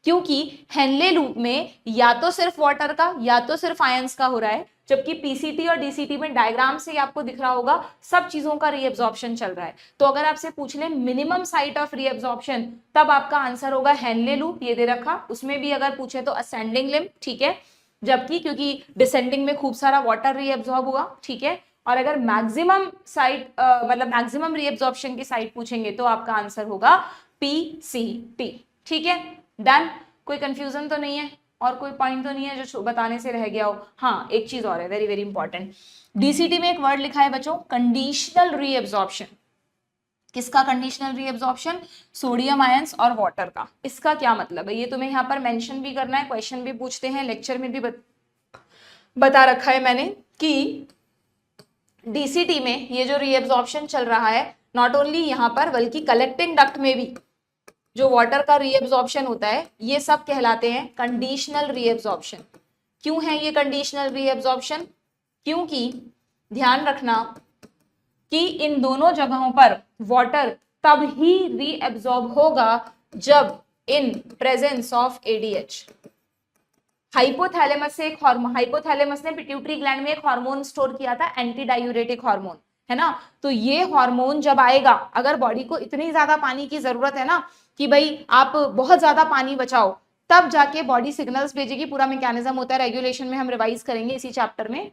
क्योंकि हेनले लूप में या तो सिर्फ वाटर का या तो सिर्फ आयंस का हो रहा है, जबकि पीसीटी और डीसीटी में डायग्राम से आपको दिख रहा होगा सब चीजों का रीअब्सॉर्प्शन चल रहा है। तो अगर आपसे पूछ ले मिनिमम साइट ऑफ रीअब्सॉर्प्शन, तब आपका आंसर होगा हेनले लूप, ये दे रखा। उसमें भी अगर पूछे तो असेंडिंग लिम्ब। ठीक है, जबकि क्योंकि डिसेंडिंग में खूब सारा वाटर रीअब्सॉर्ब हुआ। ठीक है, और अगर मैक्सिमम साइट मतलब मैक्सिमम रीअब्सॉर्प्शन की साइट पूछेंगे तो आपका आंसर होगा पीसीटी। ठीक है, डन। कोई कंफ्यूजन तो नहीं है और कोई पॉइंट तो नहीं है जो बताने से रह गया हो? हाँ, एक चीज और है, वेरी वेरी इंपॉर्टेंट। डीसीटी में एक वर्ड लिखा है बच्चों, कंडीशनल रीअब्सॉर्प्शन। किसका कंडीशनल रीअब्सॉर्प्शन? सोडियम आयंस और वाटर का। इसका क्या मतलब है ये तुम्हें यहाँ पर मेंशन भी करना है, क्वेश्चन भी पूछते हैं, लेक्चर में भी बता रखा है मैंने कि डीसीटी में ये जो रीअब्सॉर्प्शन चल रहा है, नॉट ओनली यहाँ पर बल्कि कलेक्टिंग डक्ट में भी जो वाटर का रीअब्सॉर्प्शन होता है, ये सब कहलाते हैं कंडीशनल रीअब्सॉर्प्शन। क्यों है ये कंडीशनल रीअब्सॉर्प्शन? क्योंकि ध्यान रखना कि इन दोनों जगहों पर वाटर तब ही रीअब्सॉर्ब होगा जब in presence of ADH. Hypothalamus से एक हार्मोन, हाइपोथैलेमस ने पिट्यूटरी ग्लैंड में एक हार्मोन स्टोर किया था, एंटी डायूरेटिक हार्मोन, है ना। तो ये हार्मोन जब आएगा, अगर बॉडी को इतनी ज्यादा पानी की जरूरत है ना कि भाई आप बहुत ज्यादा पानी बचाओ, तब जाके बॉडी सिग्नल्स भेजेगी। पूरा मैकेनिज्म होता है, रेगुलेशन में हम रिवाइज करेंगे इसी चैप्टर में।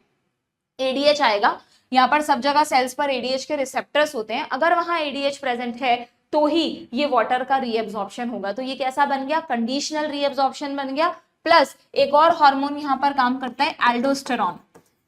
एडीएच आएगा, यहाँ पर सब जगह सेल्स पर एडीएच के रिसेप्टर्स होते हैं, अगर वहां एडीएच प्रेजेंट है तो ही ये वाटर का रीएब्जॉर्प्शन होगा। तो ये कैसा बन गया, कंडीशनल रीएब्जॉर्प्शन बन गया। प्लस एक और हार्मोन यहाँ पर काम करता है, एल्डोस्टेरॉन।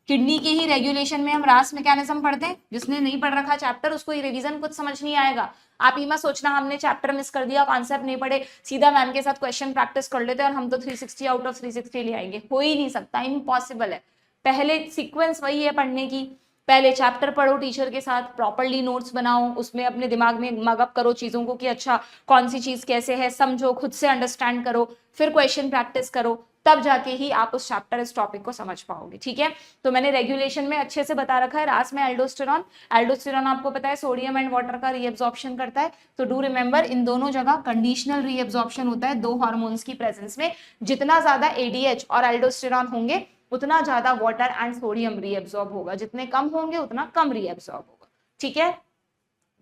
किडनी के ही रेगुलेशन में हम रास मैकेनिज्म पढ़ते हैं, जिसने नहीं पढ़ रखा चैप्टर उसको ये रिवीजन कुछ समझ नहीं आएगा। आप ये मत सोचना हमने चैप्टर मिस कर दिया, कॉन्सेप्ट नहीं पढ़े, सीधा मैम के साथ क्वेश्चन प्रैक्टिस कर लेते हैं और हम तो 360 आउट ऑफ 360 ले आएंगे। हो ही नहीं सकता, इम्पॉसिबल है। पहले सीक्वेंस वही है पढ़ने की, पहले चैप्टर पढ़ो टीचर के साथ, प्रॉपर्ली नोट्स बनाओ, उसमें अपने दिमाग में मगअप करो चीजों को कि अच्छा कौन सी चीज कैसे है, समझो, खुद से अंडरस्टैंड करो, फिर क्वेश्चन प्रैक्टिस करो, तब जाके ही आप उस चैप्टर इस टॉपिक को समझ पाओगे। ठीक है, तो मैंने रेगुलेशन में अच्छे से बता रखा है। रास में एल्डोस्टेरॉन, एल्डोस्टेरॉन आपको पता है सोडियम एंड वाटर का रीएब्जॉर्प्शन करता है। तो डू रिमेंबर, इन दोनों जगह कंडीशनल रीएब्जॉर्प्शन होता है दो हार्मोन्स की प्रेजेंस में। जितना ज्यादा एडीएच और एल्डोस्टेरॉन होंगे उतना ज्यादा वाटर एंड सोडियम रीएब्सॉर्ब होगा, जितने कम होंगे उतना कम रीएब्सॉर्ब होगा। ठीक है,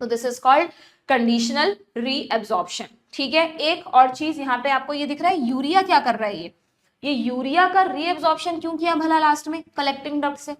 तो this is called conditional reabsorption. ठीक है, एक और चीज यहाँ पे आपको ये दिख रहा है, यूरिया क्या कर रहा है, ये यूरिया का रीएब्सॉर्प्शन क्यों किया भला लास्ट में, कलेक्टिंग डक्ट से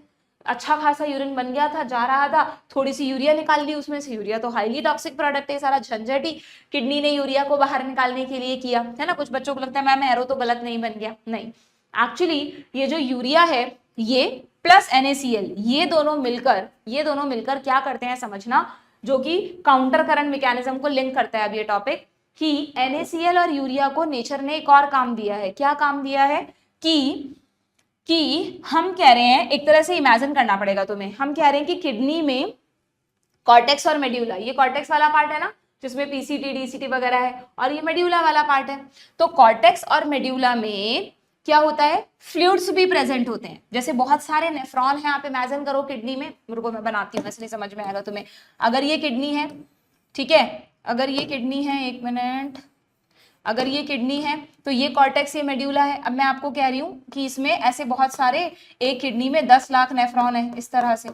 अच्छा खासा यूरिन बन गया था, जा रहा था, थोड़ी सी यूरिया निकाल ली उसमें से। यूरिया तो हाईली टॉक्सिक प्रोडक्ट है, सारा झंझट ही किडनी ने यूरिया को बाहर निकालने के लिए किया है ना। कुछ बच्चों को लगता है मैम एरो तो गलत नहीं बन गया, नहीं, एक्चुअली ये जो यूरिया है ये प्लस NaCl ये दोनों मिलकर क्या करते हैं समझना, जो कि काउंटर करंट मैकेनिज्म को लिंक करता है अब ये टॉपिक, कि NaCl और यूरिया को नेचर ने एक और काम दिया है। क्या काम दिया है कि हम कह रहे हैं, एक तरह से इमेजिन करना पड़ेगा तुम्हें, हम कह रहे हैं कि किडनी में कॉर्टेक्स और मेड्यूला, ये कॉर्टेक्स वाला पार्ट है ना जिसमें पीसीटी डीसीटी वगैरह है, और ये मेड्यूला वाला पार्ट है। तो कॉर्टेक्स और मेड्यूला में क्या होता है, फ्लूइड्स भी प्रेजेंट होते हैं। जैसे बहुत सारे नेफ्रॉन हैं, आप इमेजिन करो किडनी में, मेरे को मैं बनाती हूँ इसलिए समझ में आएगा तुम्हें। अगर ये किडनी है, ठीक है, अगर ये किडनी है, एक मिनट, अगर ये किडनी है तो ये कॉर्टेक्स, ये मेड्यूला है। अब मैं आपको कह रही हूँ कि इसमें ऐसे बहुत सारे, एक किडनी में 10 लाख नेफ्रॉन है इस तरह से।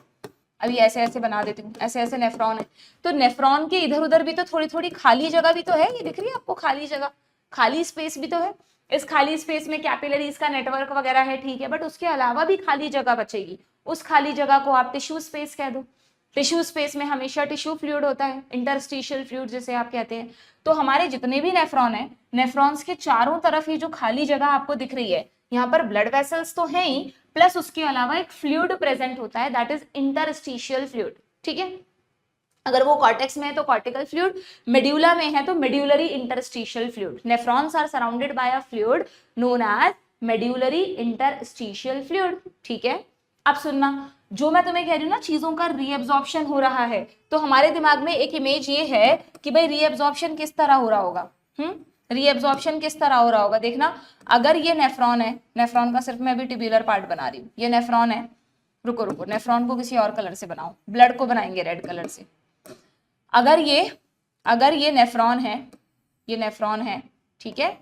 अभी ऐसे ऐसे बना देती हूँ, ऐसे ऐसे नेफ्रॉन है। तो नेफ्रॉन के इधर उधर भी तो थोड़ी थोड़ी खाली जगह भी तो है, ये दिख रही है आपको खाली जगह, खाली स्पेस भी तो है। इस खाली स्पेस में कैपिलरीज का नेटवर्क वगैरह है, ठीक है, बट उसके अलावा भी खाली जगह बचेगी। उस खाली जगह को आप टिश्यू स्पेस कह दो। टिश्यू स्पेस में हमेशा टिश्यू फ्लूइड होता है, इंटरस्टिशियल फ्लूइड जिसे आप कहते हैं। तो हमारे जितने भी नेफ्रॉन है, नेफ्रॉन्स के चारों तरफ ये जो खाली जगह आपको दिख रही है, यहाँ पर ब्लड वेसल्स तो हैं ही, प्लस उसके अलावा एक फ्लूइड प्रेजेंट होता है, दैट इज इंटरस्टिशियल फ्लूइड। ठीक है, अगर वो कॉर्टेक्स में है तो कॉर्टिकल फ्लूइड, मेड्यूला में है तो medullary interstitial fluid. Nephrons are surrounded by a fluid known as medullary interstitial fluid. ठीक है, अब सुनना, जो मैं तुम्हें कह रही हूँ ना, चीजों का रीएब्जॉर्प्शन हो रहा है, तो हमारे दिमाग में एक इमेज ये है कि भाई रीएब्जॉर्प्शन किस तरह हो रहा होगा। रीएब्जॉर्प्शन किस तरह हो रहा होगा, देखना, अगर ये नेफ्रॉन है, नेफ्रॉन का सिर्फ मैं अभी ट्यूब्यूलर पार्ट बना रही हूँ, ये नेफ्रॉन है, रुको रुको, नेफ्रॉन को किसी और कलर से बनाओ, ब्लड को बनाएंगे रेड कलर से। अगर ये नेफ्रॉन है, ये नेफ्रॉन है, ठीक है,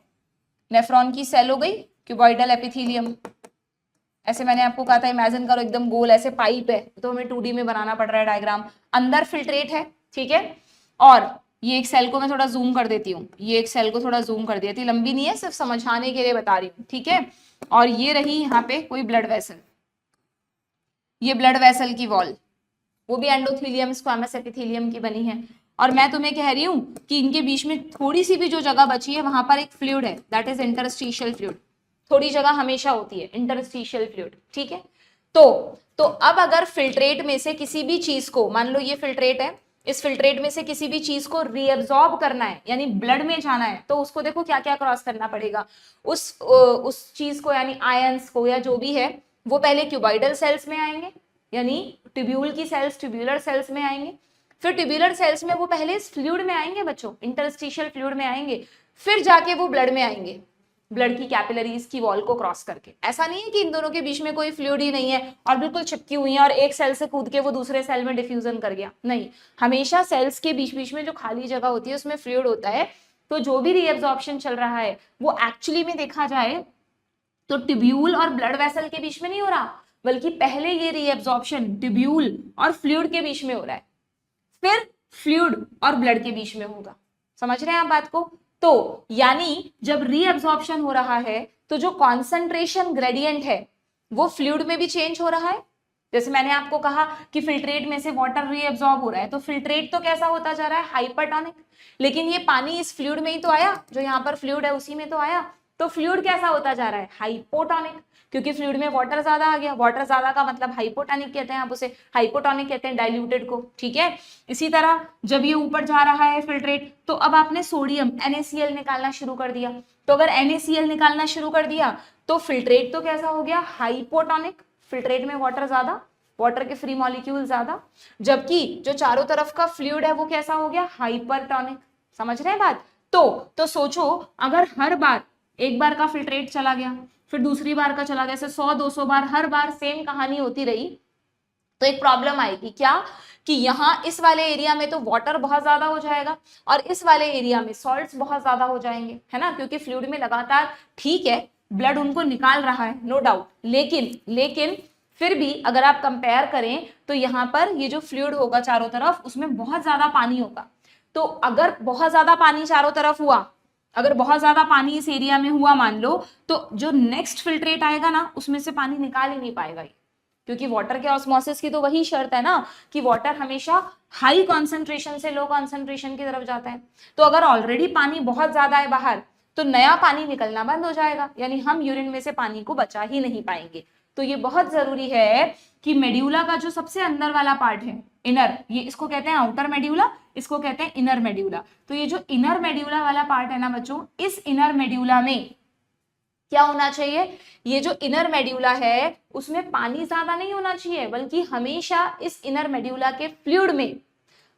नेफ्रॉन की सेल हो गई क्यूबॉइडल एपिथेलियम, ऐसे मैंने आपको कहा था इमेजिन करो एकदम गोल ऐसे पाइप है, तो हमें 2D में बनाना पड़ रहा है डायग्राम। अंदर फिल्ट्रेट है, ठीक है, और ये एक सेल को मैं थोड़ा जूम कर देती हूँ, ये एक सेल को थोड़ा जूम कर देती, लंबी नहीं है, सिर्फ समझाने के लिए बता रही हूँ। ठीक है, और ये रही यहाँ पे कोई ब्लड वेसल, ये ब्लड वेसल की वॉल, वो भी एंडोथेलियम स्क्वामस एपिथेलियम की बनी है। और मैं तुम्हें कह रही हूँ कि इनके बीच में थोड़ी सी भी जो जगह बची है वहां पर एक फ्लूइड है, दैट इज इंटरस्टिशियल फ्लूइड। थोड़ी जगह हमेशा होती है इंटरस्टिशियल फ्लूइड। ठीक है, तो अब अगर फिल्ट्रेट में से किसी भी चीज को, मान लो ये फिल्ट्रेट है, इस फिल्ट्रेट में से किसी भी चीज को रीअब्सॉर्ब करना है, यानी ब्लड में जाना है, तो उसको देखो क्या क्या क्रॉस करना पड़ेगा। उस चीज को, यानी आयंस को या जो भी है, वो पहले क्यूबॉइडल सेल्स में आएंगे, यानी ट्यूब्यूल की सेल्स ट्यूब्यूलर सेल्स में आएंगे, फिर ट्यूब्यूलर सेल्स में वो पहले इस फ्लूइड में आएंगे बच्चों, इंटरस्टिशियल फ्लूइड में आएंगे, फिर जाके वो ब्लड में आएंगे, ब्लड की कैपिलरीज की वॉल को क्रॉस करके। ऐसा नहीं है कि इन दोनों के बीच में कोई फ्लूइड ही नहीं है और बिल्कुल चिपकी हुई है और एक सेल से कूद के वो दूसरे सेल में डिफ्यूजन कर गया, नहीं, हमेशा सेल्स के बीच बीच में जो खाली जगह होती है उसमें फ्लूइड होता है। तो जो भी रीअब्सॉर्प्शन चल रहा है वो एक्चुअली में देखा जाए तो ट्यूब्यूल और ब्लड वेसल के बीच में नहीं हो रहा, बल्कि पहले ये रीअब्सॉर्प्शन ट्यूब्यूल और फ्लूइड के बीच में हो रहा है, फिर फ्लूइड और ब्लड के बीच में होगा। समझ रहे हैं आप बात को? तो यानी जब रीअब्जॉर्प्शन हो रहा है तो जो कॉन्सेंट्रेशन ग्रेडियंट है वो फ्लूइड में भी चेंज हो रहा है। जैसे मैंने आपको कहा कि फिल्ट्रेट में से वाटर रीअब्सॉर्ब हो रहा है, तो फिल्ट्रेट तो कैसा होता जा रहा है, हाइपरटोनिक। लेकिन ये पानी इस फ्लूइड में ही तो आया, जो यहाँ पर फ्लूइड है उसी में तो आया, तो फ्लूइड कैसा होता जा रहा है, हाइपोटोनिक, क्योंकि फ्लूइड में वाटर ज्यादा आ गया। वाटर ज्यादा का मतलब हाइपोटोनिक कहते हैं, आप उसे हाइपोटोनिक कहते हैं डाइल्यूटेड को, ठीक है। इसी तरह जब ये ऊपर जा रहा है फिल्ट्रेट, तो अब आपने सोडियम NaCl निकालना शुरू कर दिया, तो अगर NaCl निकालना शुरू कर दिया तो फिल्ट्रेट तो कैसा हो गया, हाइपोटोनिक, फिल्ट्रेट में वाटर ज्यादा, वाटर के फ्री मॉलिक्यूल ज्यादा, जबकि जो चारों तरफ का फ्लूइड है वो कैसा हो गया, हाइपरटोनिक। समझ रहे हैं बात। तो सोचो अगर हर बार एक बार का फिल्ट्रेट चला गया, फिर दूसरी बार का चला गया, ऐसे 100-200 बार हर बार सेम कहानी होती रही, तो एक प्रॉब्लम आएगी क्या, कि यहाँ इस वाले एरिया में तो वाटर बहुत ज्यादा हो जाएगा और इस वाले एरिया में सॉल्ट्स बहुत ज्यादा हो जाएंगे, है ना, क्योंकि फ्लूइड में लगातार, ठीक है ब्लड उनको निकाल रहा है, नो डाउट, लेकिन फिर भी अगर आप कंपेयर करें तो यहाँ पर ये जो फ्लूइड होगा चारों तरफ उसमें बहुत ज्यादा पानी होगा। तो अगर बहुत ज्यादा पानी चारों तरफ हुआ, अगर बहुत ज्यादा पानी इस एरिया में हुआ मान लो, तो जो नेक्स्ट फिल्ट्रेट आएगा ना उसमें से पानी निकाल ही नहीं पाएगा, क्योंकि वाटर के ऑस्मोसिस की तो वही शर्त है ना कि वाटर हमेशा हाई कॉन्सेंट्रेशन से लो कॉन्सेंट्रेशन की तरफ जाता है। तो अगर ऑलरेडी पानी बहुत ज्यादा है बाहर, तो नया पानी निकलना बंद हो जाएगा, यानी हम यूरिन में से पानी को बचा ही नहीं पाएंगे। तो ये बहुत जरूरी है कि मेड्यूला का जो सबसे अंदर वाला पार्ट है, इनर, ये इसको कहते हैं आउटर मेड्यूला, इसको कहते हैं इनर मेड्यूला। तो ये जो इनर मेड्यूला वाला पार्ट है ना बच्चों, इस इनर मेड्यूला में क्या होना चाहिए, ये जो इनर मेड्यूला है उसमें पानी ज्यादा नहीं होना चाहिए, बल्कि हमेशा इस इनर मेड्यूला के फ्लूइड में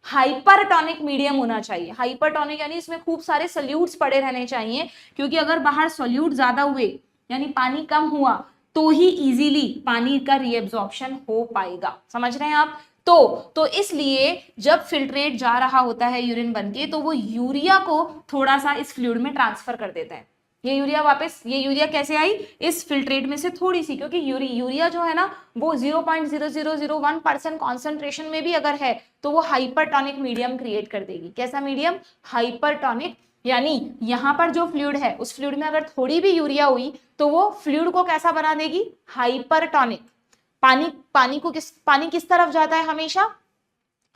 हाइपरटोनिक मीडियम होना चाहिए। हाइपरटोनिक यानी इसमें खूब सारे सॉल्यूट्स पड़े रहने चाहिए, क्योंकि अगर बाहर सॉल्यूट ज्यादा हुए यानी पानी कम हुआ तो ही इजीली पानी का रीएब्जॉर्प्शन हो पाएगा। समझ रहे हैं आप। तो इसलिए जब फिल्ट्रेट जा रहा होता है यूरिन बनके, तो वो यूरिया को थोड़ा सा इस फ्लूइड में ट्रांसफर कर देता है। ये यूरिया वापस, ये यूरिया कैसे आई, इस फिल्ट्रेट में से थोड़ी सी, क्योंकि यूरिया जो है ना वो 0.0001% कॉन्सेंट्रेशन में भी अगर है तो वो हाइपरटोनिक मीडियम क्रिएट कर देगी। कैसा मीडियम, हाइपरटोनिक, यानी यहाँ पर जो फ्लूइड है उस फ्लूइड में अगर थोड़ी भी यूरिया हुई तो वो फ्लूइड को कैसा बना देगी, हाइपरटोनिक। पानी किस तरफ जाता है हमेशा,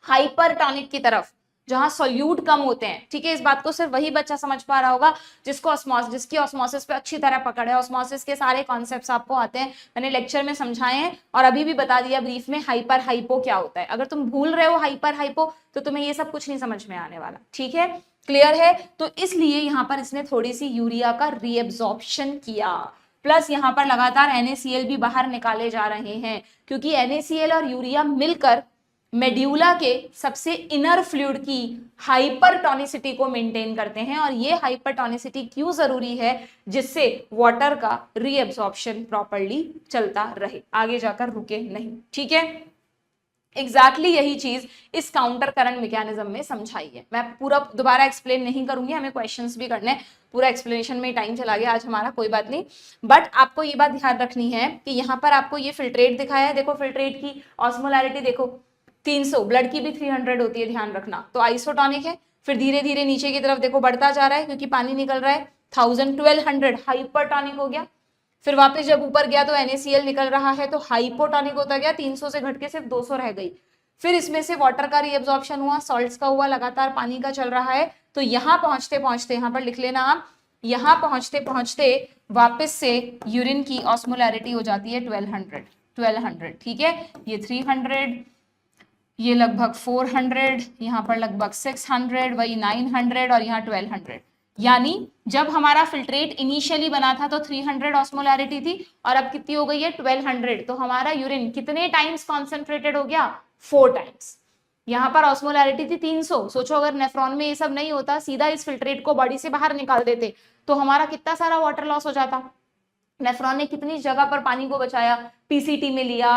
हाइपरटोनिक की तरफ, जहां सोल्यूट कम होते हैं। ठीक है, इस बात को सिर्फ वही बच्चा समझ पा रहा होगा जिसकी ऑस्मोसिस पे अच्छी तरह पकड़ है। ऑस्मोसिस के सारे कॉन्सेप्ट्स आपको आते हैं, मैंने लेक्चर में समझाए हैं और अभी भी बता दिया ब्रीफ में हाइपर हाइपो क्या होता है। अगर तुम भूल रहे हो हाइपर हाइपो तो तुम्हें ये सब कुछ नहीं समझ में आने वाला। ठीक है, क्लियर है। तो इसलिए यहाँ पर इसने थोड़ी सी यूरिया का रीएब्जॉर्प्शन किया, प्लस यहाँ पर लगातार NaCl भी बाहर निकाले जा रहे हैं, क्योंकि NaCl और यूरिया मिलकर मेड्यूला के सबसे इनर फ्लूइड की हाइपरटोनिसिटी को मेंटेन करते हैं। और ये हाइपरटोनिसिटी क्यों जरूरी है, जिससे वाटर का रीएब्जॉर्प्शन प्रॉपर्ली चलता रहे, आगे जाकर रुके नहीं। ठीक है, एग्जैक्टली यही चीज इस काउंटर करंट मैकेनिज्म में समझाई है। मैं पूरा दोबारा एक्सप्लेन नहीं करूंगी, हमें क्वेश्चंस भी करने, पूरा एक्सप्लेनेशन में टाइम चला गया आज हमारा, कोई बात नहीं। बट आपको ये बात ध्यान रखनी है कि यहाँ पर आपको ये फिल्ट्रेट दिखाया है, देखो फिल्ट्रेट की ऑस्मोलैरिटी देखो 300, ब्लड की भी 300 होती है, ध्यान रखना। तो आइसोटोनिक है, फिर धीरे धीरे नीचे की तरफ देखो बढ़ता जा रहा है क्योंकि पानी निकल रहा है, 1000 1200 हाइपरटोनिक हो गया। फिर वापस जब ऊपर गया तो NaCl निकल रहा है तो हाइपोटोनिक होता गया, 300 से घट के सिर्फ 200 रह गई। फिर इसमें से वाटर का रीअब्जॉर्प्शन हुआ, सॉल्ट्स का हुआ, लगातार पानी का चल रहा है। तो यहाँ पहुंचते पहुंचते, यहाँ पर लिख लेना आप, यहाँ पहुंचते पहुंचते वापस से यूरिन की ऑस्मोलैरिटी हो जाती है 1200। ठीक है, ये 300, ये लगभग 400, यहाँ पर लगभग 600, वही 900 और यहाँ 1200। यानी जब हमारा फिल्ट्रेट इनिशियली बना था तो 300 ऑस्मोलैरिटी थी और अब कितनी हो गई है 1200। तो हमारा यूरिन कितने टाइम्स कॉन्सेंट्रेटेड हो गया, 4 टाइम्स। यहाँ पर ऑस्मोलैरिटी थी 300। सोचो अगर नेफ्रॉन में ये सब नहीं होता, सीधा इस फिल्ट्रेट को बॉडी से बाहर निकाल देते तो हमारा कितना सारा वाटर लॉस हो जाता। नेफ्रॉन ने कितनी जगह पर पानी को बचाया, PCT में लिया,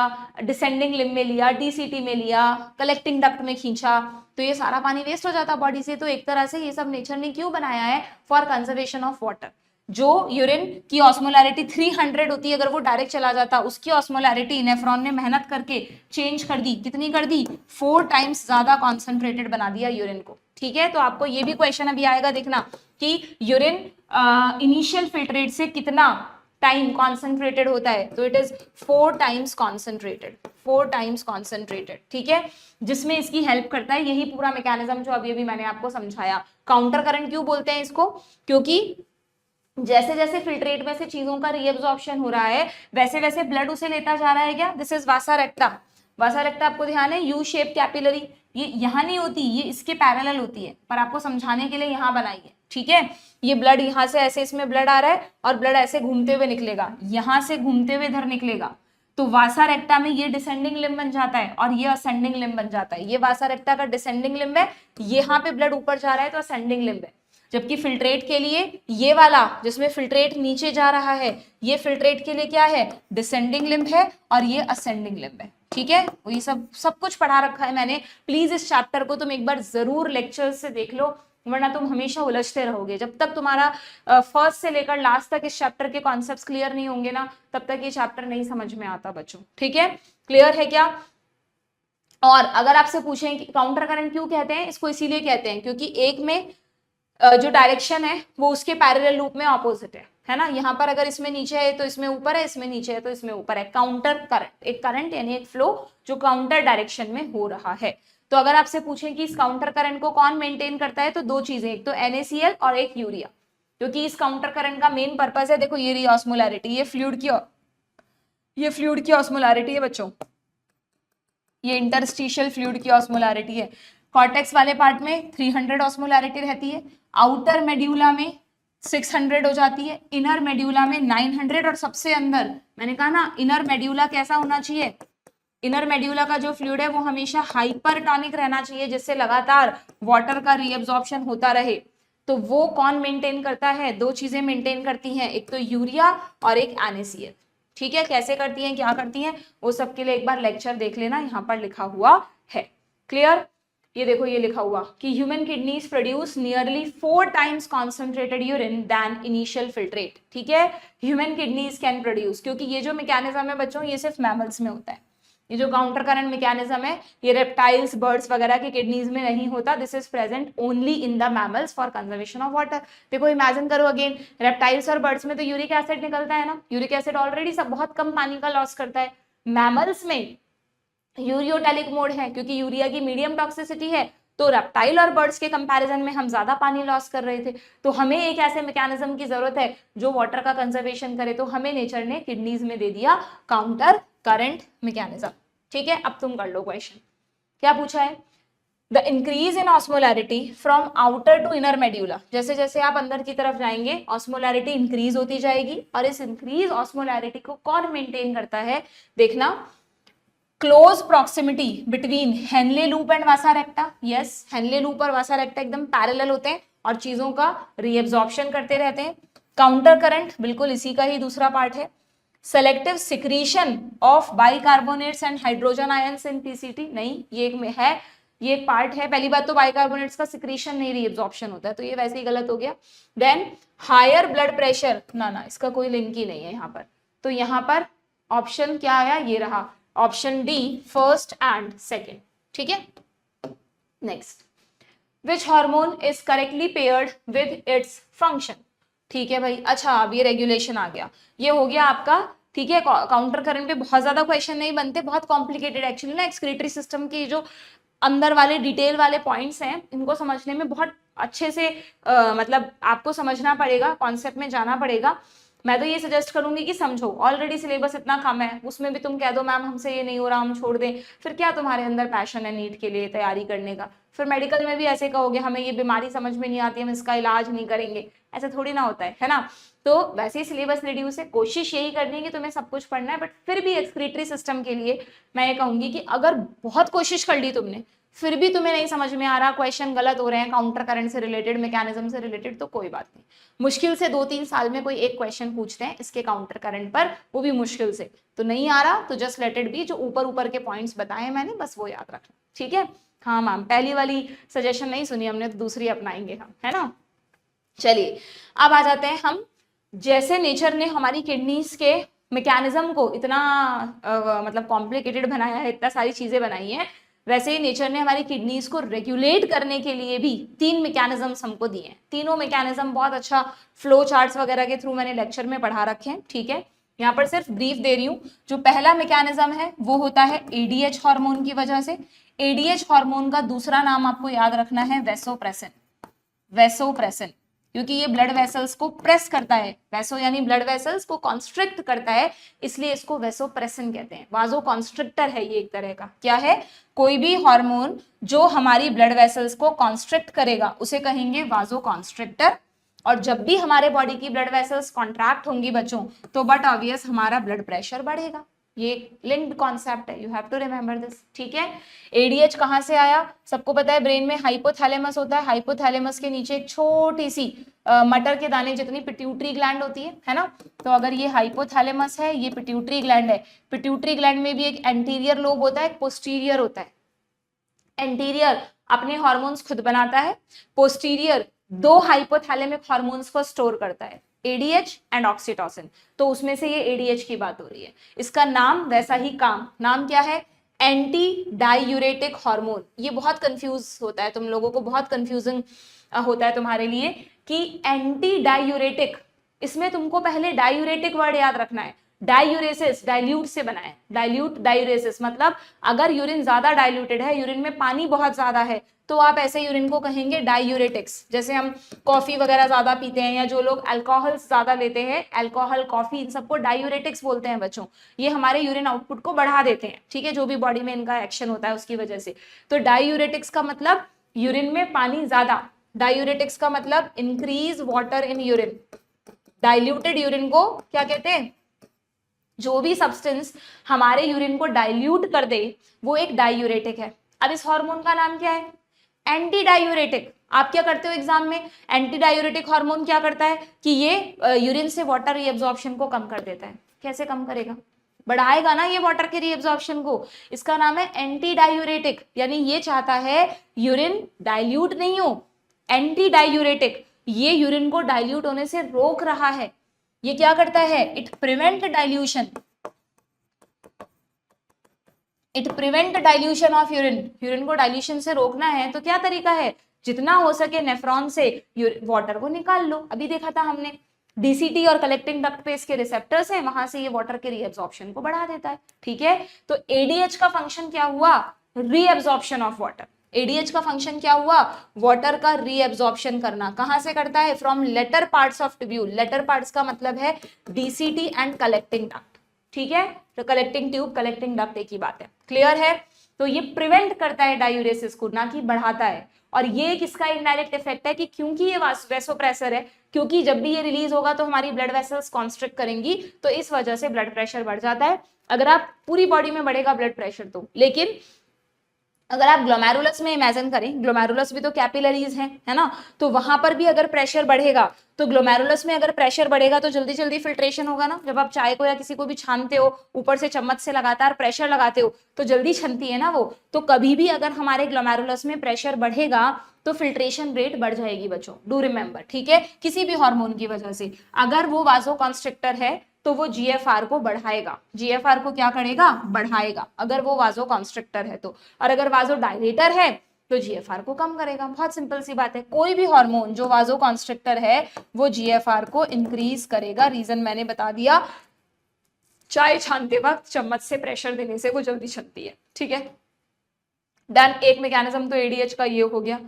डिसेंडिंग लिम्ब में लिया, DCT में लिया, कलेक्टिंग डक्ट में खींचा, तो ये सारा पानी वेस्ट हो जाता बॉडी से। तो एक तरह से ये सब नेचर ने क्यों बनाया है, फॉर कंजर्वेशन ऑफ वाटर। जो यूरिन की ऑस्मोलैरिटी 300 होती है, अगर वो डायरेक्ट चला जाता, उसकी ऑस्मोलैरिटी नेफ्रॉन ने मेहनत करके चेंज कर दी, कितनी कर दी, 4 टाइम्स ज्यादा कॉन्सेंट्रेटेड बना दिया यूरिन को। ठीक है, तो आपको ये भी क्वेश्चन अभी आएगा, देखना कि यूरिन इनिशियल फिल्ट्रेट से कितना टाइम कॉन्सेंट्रेटेड होता है, तो it is 4 times concentrated, 4 times concentrated, ठीक है, जिसमें इसकी हेल्प करता है यही पूरा मैकेनिज्म जो अभी अभी मैंने आपको समझाया। काउंटर करंट क्यों बोलते हैं इसको, क्योंकि जैसे जैसे फिल्ट्रेट में से चीजों का रीअब्जॉर्प्शन हो रहा है वैसे वैसे ब्लड उसे लेता जा रहा है क्या, दिस इज वासा रेक्टा। वासा रेक्टा आपको ध्यान है, यू शेप कैपिलरी, ये यहाँ नहीं होती, ये इसके पैरेलल होती है, पर आपको समझाने के लिए यहाँ बनाई है, ठीक है। ये ब्लड यहाँ से ऐसे इसमें ब्लड आ रहा है और ब्लड ऐसे घूमते हुए निकलेगा, यहाँ से घूमते हुए इधर निकलेगा, तो वासा रेक्टा में ये डिसेंडिंग लिम्ब बन जाता है और ये असेंडिंग लिम्ब बन जाता है। ये वासा रेक्टा का डिसेंडिंग लिम्ब है, यहाँ पे ब्लड ऊपर जा रहा है तो असेंडिंग लिम्ब है। जबकि फिल्ट्रेट के लिए ये वाला जिसमें फिल्ट्रेट नीचे जा रहा है, ये फिल्ट्रेट के लिए क्या है, डिसेंडिंग लिम्ब है और ये असेंडिंग लिम्ब है, ठीक है। वही सब कुछ पढ़ा रखा है मैंने। प्लीज इस चैप्टर को तुम एक बार जरूर लेक्चर से देख लो, वरना तुम हमेशा उलझते रहोगे। जब तक तुम्हारा फर्स्ट से लेकर लास्ट तक इस चैप्टर के कॉन्सेप्ट्स क्लियर नहीं होंगे ना, तब तक ये चैप्टर नहीं समझ में आता बच्चों, ठीक है। क्लियर है क्या। और अगर आपसे पूछें कि काउंटर करंट क्यों कहते हैं, इसको इसीलिए कहते हैं क्योंकि एक में जो डायरेक्शन है वो उसके पैरेलल लूप में ऑपोजिट है ना। यहाँ पर अगर इसमें नीचे है तो इसमें ऊपर है, इसमें नीचे है तो इसमें ऊपर है। काउंटर करंट, एक करंट यानी एक फ्लो जो काउंटर डायरेक्शन में हो रहा है। तो अगर आपसे पूछें कि इस काउंटर करंट को कौन मेंटेन करता है, तो दो चीजें, एक तो NaCl और एक यूरिया, क्योंकि इस काउंटर करंट का मेन पर्पज है, देखो ये रही ऑस्मोलैरिटी, ये फ्लूइड की ऑस्मोलैरिटी है बच्चों, ये इंटरस्टिशियल फ्लूइड की ऑस्मोलैरिटी है। कॉर्टेक्स वाले पार्ट में 300 ऑस्मोलैरिटी रहती है, आउटर मेड्यूला में 600 हो जाती है, इनर मेड्यूला में 900, और सबसे अंदर मैंने कहा ना इनर मेड्यूला कैसा होना चाहिए, इनर मेड्यूला का जो फ्लूइड है वो हमेशा हाइपरटोनिक रहना चाहिए, जिससे लगातार वाटर का रीअब्जॉर्प्शन होता रहे। तो वो कौन मेंटेन करता है, दो चीजें मेंटेन करती हैं, एक तो यूरिया और एक NaCl, ठीक है। कैसे करती हैं, क्या करती हैं, वो सबके लिए एक बार लेक्चर देख लेना, यहाँ पर लिखा हुआ है। क्लियर। ये देखो ये लिखा हुआ कि human kidneys produce nearly 4 times concentrated urine than initial filtrate, ठीक है। ह्यूमन किडनीज कैन प्रोड्यूस, क्योंकि ये जो मैकेनिज्म है बच्चों ये सिर्फ मैमल्स में होता है। ये जो काउंटर करंट मैकेनिज्म है ये रेप्टाइल्स, बर्ड्स वगैरह के किडनीज में नहीं होता, this is present only in the mammals for conservation of water. देखो इमेजिन करो अगेन, रेप्टाइल्स और बर्ड्स में तो यूरिक एसिड निकलता है ना, यूरिक एसिड ऑलरेडी सब बहुत कम पानी का लॉस करता है। मैमल्स में यूरियोटेलिक मोड है, क्योंकि यूरिया की मीडियम टॉक्सिसिटी है, तो रेप्टाइल और बर्ड्स के कंपैरिजन में हम ज्यादा पानी लॉस कर रहे थे। तो हमें एक ऐसे मैकेनिज्म की जरूरत है जो वाटर का कंजर्वेशन करे, तो हमें नेचर ने किडनीज में दे दिया काउंटर करंट मैकेनिज्म, ठीक है। अब तुम कर लो क्वेश्चन, क्या पूछा है, the increase in osmolarity from outer to inner medulla, जैसे जैसे आप अंदर की तरफ जाएंगे ऑस्मोलैरिटी इंक्रीज होती जाएगी, और इस इंक्रीज ऑस्मोलैरिटी को कौन मेंटेन करता है, देखना, close proximity between Henle loop and Vasa रेक्टा। Yes, Henle loop और वासा रेक्टा एकदम पैरेलल होते हैं और चीजों का रीअब्जॉर्प्शन करते रहते हैं। काउंटर करंट बिल्कुल इसी का ही दूसरा पार्ट है। Selective secretion of bicarbonates and hydrogen ions in PCT, नहीं ये एक में है, ये एक पार्ट है। पहली बात तो बाइकार्बोनेट्स का सिक्रीशन नहीं रीअब्जॉर्प्शन होता है, तो ये वैसे ही गलत हो गया। देन हायर ब्लड प्रेशर, ना इसका कोई लिंक ही नहीं है यहाँ पर, तो यहाँ पर ऑप्शन क्या आया, ये रहा option D, first and second, ठीक है। Next, which hormone is correctly paired with its function, ठीक है भाई। अच्छा अब ये रेगुलेशन आ गया, ये हो गया आपका, ठीक है। काउंटर करंट पे बहुत ज्यादा क्वेश्चन नहीं बनते, बहुत कॉम्प्लिकेटेड एक्चुअली ना, एक्सक्रीटरी सिस्टम की जो अंदर वाले डिटेल वाले पॉइंट्स हैं इनको समझने में बहुत अच्छे से मतलब आपको समझना पड़ेगा, कॉन्सेप्ट में जाना पड़ेगा। मैं तो ये सजेस्ट करूंगी कि समझो, ऑलरेडी सिलेबस इतना कम है, उसमें भी तुम कह दो मैम हमसे ये नहीं हो रहा हम छोड़ दें, फिर क्या तुम्हारे अंदर पैशन है नीट के लिए तैयारी करने का, फिर मेडिकल में भी ऐसे कहोगे हमें ये बीमारी समझ में नहीं आती हम इसका इलाज नहीं करेंगे, ऐसा थोड़ी ना होता है ना। तो वैसे ही सिलेबस रिड्यूस है, कोशिश यही करनी है कि तुम्हें सब कुछ पढ़ना है, बट फिर भी एक्सक्रीटरी सिस्टम के लिए मैं ये कहूंगी कि अगर बहुत कोशिश कर ली तुमने फिर भी तुम्हें नहीं समझ में आ रहा, क्वेश्चन गलत हो रहे हैं काउंटर करंट से रिलेटेड, मैकेनिज्म से रिलेटेड, तो कोई बात नहीं, मुश्किल से 2-3 साल में कोई एक क्वेश्चन पूछते हैं इसके काउंटर करंट पर, वो भी मुश्किल से, तो नहीं आ रहा तो जस्ट लेट इट बी, जो ऊपर ऊपर के पॉइंट्स बताए मैंने बस वो याद रखना, ठीक है। हाँ मैम पहली वाली सजेशन नहीं सुनी हमने, तो दूसरी अपनाएंगे हम, है ना। चलिए अब आ जाते हैं हम, जैसे नेचर ने हमारी किडनीज के मैकेनिज्म को इतना मतलब कॉम्प्लिकेटेड बनाया है, इतना सारी चीजें बनाई हैं, वैसे ही नेचर ने हमारी किडनीज को रेगुलेट करने के लिए भी 3 मैकेनिज्म्स हमको दिए हैं। तीनों मैकेनिज्म बहुत अच्छा फ्लो चार्ट्स वगैरह के थ्रू मैंने लेक्चर में पढ़ा रखे हैं, ठीक है। यहाँ पर सिर्फ ब्रीफ दे रही हूँ। जो पहला मैकेनिज्म है वो होता है एडीएच हार्मोन की वजह से। एडीएच हार्मोन का दूसरा नाम आपको याद रखना है वैसोप्रेसिन। वैसोप्रेसिन क्योंकि ये ब्लड वेसल्स को प्रेस करता है, वैसो यानी ब्लड वेसल्स को कॉन्स्ट्रिक्ट करता है, इसलिए इसको वैसोप्रेसिन कहते हैं। वाजो कॉन्स्ट्रिक्टर है ये एक तरह का। क्या है? कोई भी हार्मोन जो हमारी ब्लड वेसल्स को कॉन्स्ट्रिक्ट करेगा उसे कहेंगे वाजो कॉन्स्ट्रिक्टर। और जब भी हमारे बॉडी की ब्लड वेसल्स कॉन्ट्रैक्ट होंगी बच्चों, तो बट ऑब्वियस हमारा ब्लड प्रेशर बढ़ेगा। ये लिंक्ड कॉन्सेप्ट है, you have to remember this, ठीक है। एडीएच कहाँ से आया? सबको पता है ब्रेन में हाइपोथैलेमस होता है, हाइपोथैलेमस के नीचे एक छोटी सी मटर के दाने जितनी पिट्यूटरी ग्लैंड होती है ना। तो अगर ये हाइपोथैलेमस है, ये पिट्यूटरी ग्लैंड है। पिट्यूटरी ग्लैंड में भी एक एंटीरियर लोब होता है, एक पोस्टीरियर होता है। एंटीरियर अपने हार्मोन्स खुद बनाता है, पोस्टीरियर 2 हाइपोथैलेमिक हार्मोन्स को स्टोर करता है, एडीएच एंड ऑक्सीटोसिन। तो उसमें से ये एडीएच की बात हो रही है। इसका नाम वैसा ही काम, नाम क्या है? Anti diuretic hormone. ये बहुत कंफ्यूज होता है, तुम लोगों को बहुत कंफ्यूजिंग होता है तुम्हारे लिए कि एंटी डायूरेटिक, इसमें तुमको पहले डायूरेटिक वर्ड याद रखना है। डायूरेसिस डाइल्यूट से बना है, डाइल्यूट डायूरेसिस मतलब अगर यूरिन ज्यादा डाइल्यूटेड है, यूरिन में पानी बहुत ज्यादा है, तो आप ऐसे यूरिन को कहेंगे डायूरेटिक्स। जैसे हम कॉफी वगैरह ज्यादा पीते हैं या जो लोग अल्कोहल ज्यादा लेते हैं, अल्कोहल, कॉफी, इन सबको डायूरेटिक्स बोलते हैं बच्चों। ये हमारे यूरिन आउटपुट को बढ़ा देते हैं, ठीक है, जो भी बॉडी में इनका एक्शन होता है उसकी वजह से। तो डायूरेटिक्स का मतलब यूरिन में पानी ज्यादा, डायूरेटिक्स का मतलब increase water in urine. Diluted urine को क्या कहते हैं? जो भी सब्सटेंस हमारे यूरिन को डाइल्यूट कर दे वो एक डायूरेटिक है। अब इस हार्मोन का नाम क्या है? Anti diuretic. आप क्या करते हो एग्जाम में? एंटी डायूरेटिक हार्मोन क्या करता है कि ये यूरिन से वाटर रीअब्जॉर्प्शन को कम कर देता है। कैसे कम करेगा? बढ़ाएगा ना ये वाटर के रीअब्जॉर्प्शन को। इसका नाम है एंटी डायूरेटिक, यानी ये चाहता है यूरिन डाइल्यूट नहीं हो, एंटी डायूरेटिक। ये यूरिन को डाइल्यूट होने से रोक रहा है। ये क्या करता है? It prevent dilution, it prevent dilution of urine. Urine को डाइल्यूशन से रोकना है तो क्या तरीका है? जितना हो सके नेफ्रॉन से वाटर को निकाल लो। अभी देखा था हमने, डीसीटी और कलेक्टिंग डक्ट पे इसके रिसेप्टर्स हैं, वहां से ये वाटर के रीअब्जॉर्प्शन को बढ़ा देता है, ठीक है। तो एडीएच का फंक्शन क्या हुआ? Reabsorption of water. एडीएच का फंक्शन क्या हुआ? वाटर का रीअब्जॉर्प्शन करना। कहां से करता है? From latter parts of tubule. Latter parts का मतलब है डीसीटी एंड कलेक्टिंग डक्ट, ठीक है। तो कलेक्टिंग ट्यूब, कलेक्टिंग डक्ट एक ही बात है, क्लियर है। तो ये प्रिवेंट करता है डायूरेसिस को, ना कि बढ़ाता है। और ये किसका इनडायरेक्ट इफेक्ट है कि क्योंकि ये वैसोप्रेसर है, क्योंकि जब भी ये रिलीज होगा तो हमारी ब्लड वेसल्स कॉन्स्ट्रिक्ट करेंगी, तो इस वजह से ब्लड प्रेशर बढ़ जाता है। अगर आप पूरी बॉडी में बढ़ेगा ब्लड प्रेशर तो, लेकिन अगर आप ग्लोमेरुलस में इमेजिन करें, ग्लोमेरुलस भी तो कैपिलरीज हैं, है ना, तो वहां पर भी अगर प्रेशर बढ़ेगा, तो ग्लोमेरुलस में अगर प्रेशर बढ़ेगा तो जल्दी जल्दी फिल्ट्रेशन होगा ना। जब आप चाय को या किसी को भी छानते हो, ऊपर से चम्मच से लगातार प्रेशर लगाते हो तो जल्दी छनती है ना वो। तो कभी भी अगर हमारे ग्लोमेरुलस में प्रेशर बढ़ेगा तो फिल्ट्रेशन रेट बढ़ जाएगी बच्चों, डू रिमेंबर, ठीक है। किसी भी हार्मोन की वजह से अगर वो वासोकॉन्स्ट्रिक्टर है तो वो जीएफआर को बढ़ाएगा। जीएफआर को क्या करेगा? बढ़ाएगा, अगर वो वासोकॉन्स्ट्रिक्टर है तो। और अगर वासोडायलेटर है तो जीएफआर को कम करेगा। बहुत सिंपल सी बात है। कोई भी हार्मोन जो वासोकॉन्स्ट्रिक्टर है वो जीएफआर को इंक्रीज करेगा। रीजन मैंने बता दिया, चाय छानते वक्त चम्मच से प्रेशर देने से वो जल्दी छनती है, ठीक है। डन। एक मैकेनिज्म तो एडीएच का ये हो गया।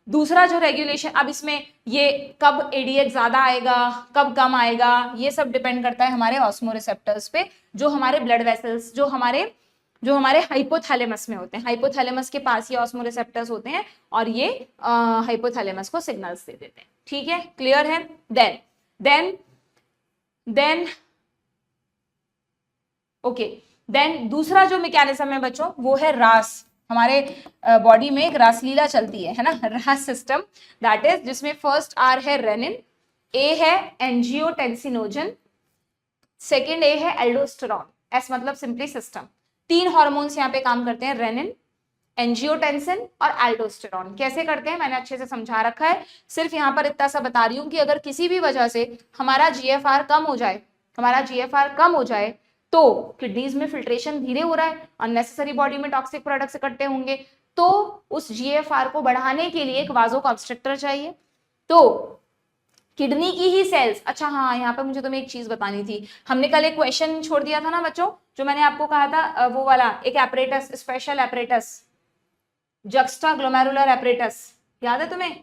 दूसरा जो रेगुलेशन, अब इसमें ये कब एडीएच ज्यादा आएगा कब कम आएगा ये सब डिपेंड करता है हमारे ऑस्मोरिसेप्टर्स पे, जो हमारे ब्लड वेसल्स जो हमारे हाइपोथैलेमस में होते हैं। हाइपोथैलेमस के पास ये ऑस्मोरिसेप्टर्स होते हैं और ये हाइपोथैलेमस को सिग्नल्स दे देते हैं, ठीक है, क्लियर है। देन ओके, देन दूसरा जो मैकेनिज्म है बच्चों वो है रास। हमारे बॉडी में एक रासलीला चलती है ना, रास सिस्टम, दैट इज जिसमें फर्स्ट आर है रेनिन, ए है एंजियोटेंसिनोजन, सेकंड ए है एल्डोस्टेरॉन, एस मतलब सिंपली सिस्टम। 3 हार्मोन्स यहाँ पे काम करते हैं, रेनिन, एंजियोटेंसिन और एल्डोस्टेरॉन। कैसे करते हैं मैंने अच्छे से समझा रखा है, सिर्फ यहाँ पर इतना सा बता रही हूँ कि अगर किसी भी वजह से हमारा जीएफआर कम हो जाए, तो किडनीज में फिल्ट्रेशन धीरे हो रहा है, अननेसेसरी बॉडी में टॉक्सिक प्रोडक्ट्स इकट्ठे होंगे, तो उस जीएफआर को बढ़ाने के लिए एक वाजोकंस्ट्रिक्टर चाहिए। तो किडनी की ही सेल्स, अच्छा हाँ यहाँ पे मुझे तुम्हें एक चीज बतानी थी, हमने कल एक क्वेश्चन छोड़ दिया था ना बच्चों, जो मैंने आपको कहा था वो वाला एक apparatus, special apparatus, juxta glomerular apparatus, याद है तुम्हें?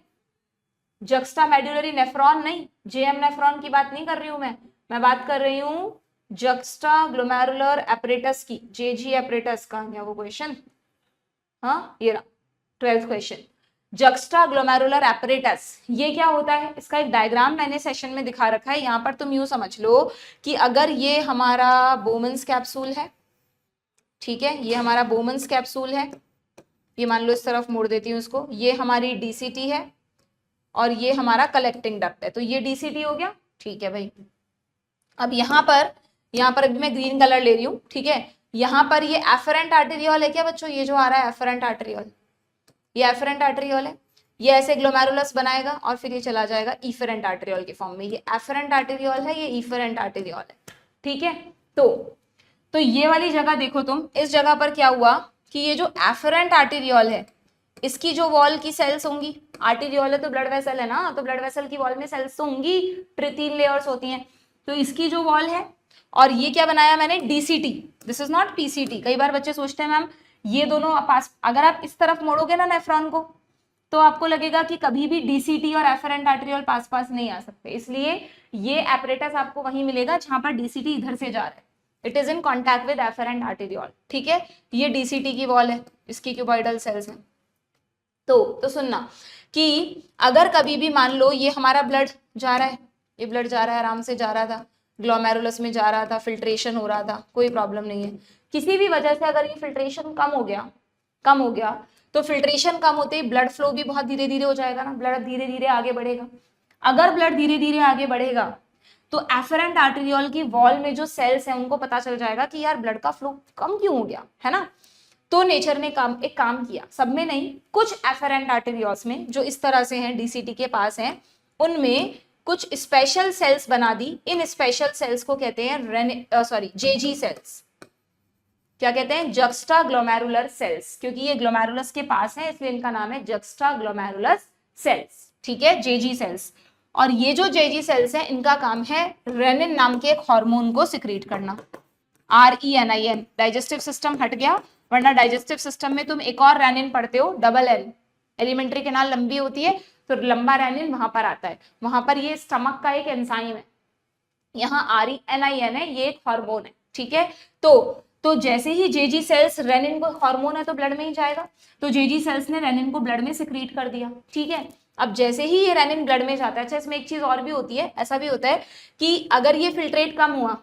जक्स्टा मेडुलरी नेफ्रॉन नहीं, जेएम नेफ्रॉन की बात नहीं कर रही हूं मैं बात कर रही हूं जक्स्टा ग्लोमेरुलर एपरेटस की, जेजी एपरेटस का क्या वो क्वेश्चन, हाँ ये रहा 12th question, juxta glomerular apparatus, ये क्या होता है? इसका एक डायग्राम मैंने सेशन में दिखा रखा है। यहाँ पर तुम यूं समझ लो कि अगर ये हमारा बोमन्स कैप्सूल है, ठीक है, ये हमारा बोमन्स कैप्सूल है, ये मान लो इस तरफ मोड़ देती हूँ इसको, ये हमारी डीसीटी है और ये हमारा कलेक्टिंग डक्ट है, तो ये डीसीटी हो गया, ठीक है भाई। अब यहाँ पर अभी मैं ग्रीन कलर ले रही हूँ, ठीक है, यहाँ पर ये एफरेंट आर्टेरियोल है क्या बच्चों? ये जो आ रहा है एफरेंट आर्टेरियोल, ये एफरेंट आर्टेरियोल है, ये ऐसे ग्लोमेरुलस बनाएगा और फिर ये चला जाएगा इफरेंट आर्टेरियोल के फॉर्म में, ये एफरेंट आर्टेरियोल है, ये इफरेंट आर्टेरियोल है, ठीक है। तो ये वाली जगह देखो तुम, इस जगह पर क्या हुआ कि ये जो एफरेंट आर्टेरियोल है, इसकी जो वॉल की सेल्स होंगी, आर्टेरियोल है तो ब्लड वेसल है ना, तो ब्लड वेसल की वॉल में सेल्स तो होंगी, 3 लेयर्स होती हैं, तो इसकी जो वॉल है, और ये क्या बनाया मैंने? DCT, this is not PCT. कई बार बच्चे सोचते हैं मैम ये दोनों पास, अगर आप इस तरफ मोड़ोगे ना नेफ्रॉन को, तो आपको लगेगा कि कभी भी डीसीटी और एफरेंट आर्टेरियोल पास पास नहीं आ सकते, इसलिए ये एपरेटस आपको वहीं मिलेगा जहां पर डीसीटी इधर से जा रहा है, it is in contact with efferent arteriole, ठीक है। ये डीसीटी की वॉल है, इसकी क्यूबॉइडल सेल्स हैं। तो सुनना कि अगर कभी भी मान लो ये हमारा ब्लड जा रहा है, ये ब्लड जा रहा है, आराम से जा रहा था, ग्लोमेरुलस में जा रहा था, फिल्ट्रेशन हो रहा था, कोई प्रॉब्लम नहीं है, किसी भी वजह से अगर ये फिल्ट्रेशन कम हो गया तो फिल्ट्रेशन कम होते ही ब्लड फ्लो भी बहुत धीरे धीरे हो जाएगा ना, ब्लड धीरे धीरे आगे बढ़ेगा। अगर ब्लड धीरे धीरे आगे बढ़ेगा तो एफरेंट आर्टेरियोल की वॉल में जो सेल्स हैं उनको पता चल जाएगा कि यार ब्लड का फ्लो कम क्यों हो गया है ना। तो नेचर ने एक काम किया, सब में नहीं, कुछ एफरेंट आर्टेरियोल्स में जो इस तरह से हैं, डीसीटी के पास हैं, उनमें कुछ स्पेशल सेल्स बना दी। इन स्पेशल सेल्स को कहते हैं जेजी सेल्स। क्या कहते हैं? जक्स्टा ग्लोमेरुलर सेल्स, क्योंकि ये ग्लोमेरुलस के पास है इसलिए इनका नाम है जक्स्टा ग्लोमेरुलस सेल्स, ठीक है, जेजी सेल्स। और ये जो जेजी सेल्स हैं इनका काम है रेनिन नाम के एक हार्मोन को सिक्रीट करना, RENIN। डाइजेस्टिव सिस्टम हट गया, वरना डाइजेस्टिव सिस्टम में तुम एक और रेनिन पढ़ते हो, डबल एन, एलिमेंट्री कैनाल लंबी होती है तो लंबा रेनिन वहां पर आता है, वहां पर ये स्टमक का एक एंजाइम है, यहाँ RENIN है, ये एक हार्मोन है, ठीक है। तो जैसे ही जेजी सेल्स, रेनिन को हार्मोन है तो ब्लड में ही जाएगा, तो जेजी सेल्स ने रेनिन को ब्लड में सिक्रीट कर दिया, ठीक है। अब जैसे ही ये रेनिन ब्लड में जाता है, अच्छा इसमें एक चीज और भी होती है, ऐसा भी होता है कि अगर ये फिल्ट्रेट कम हुआ,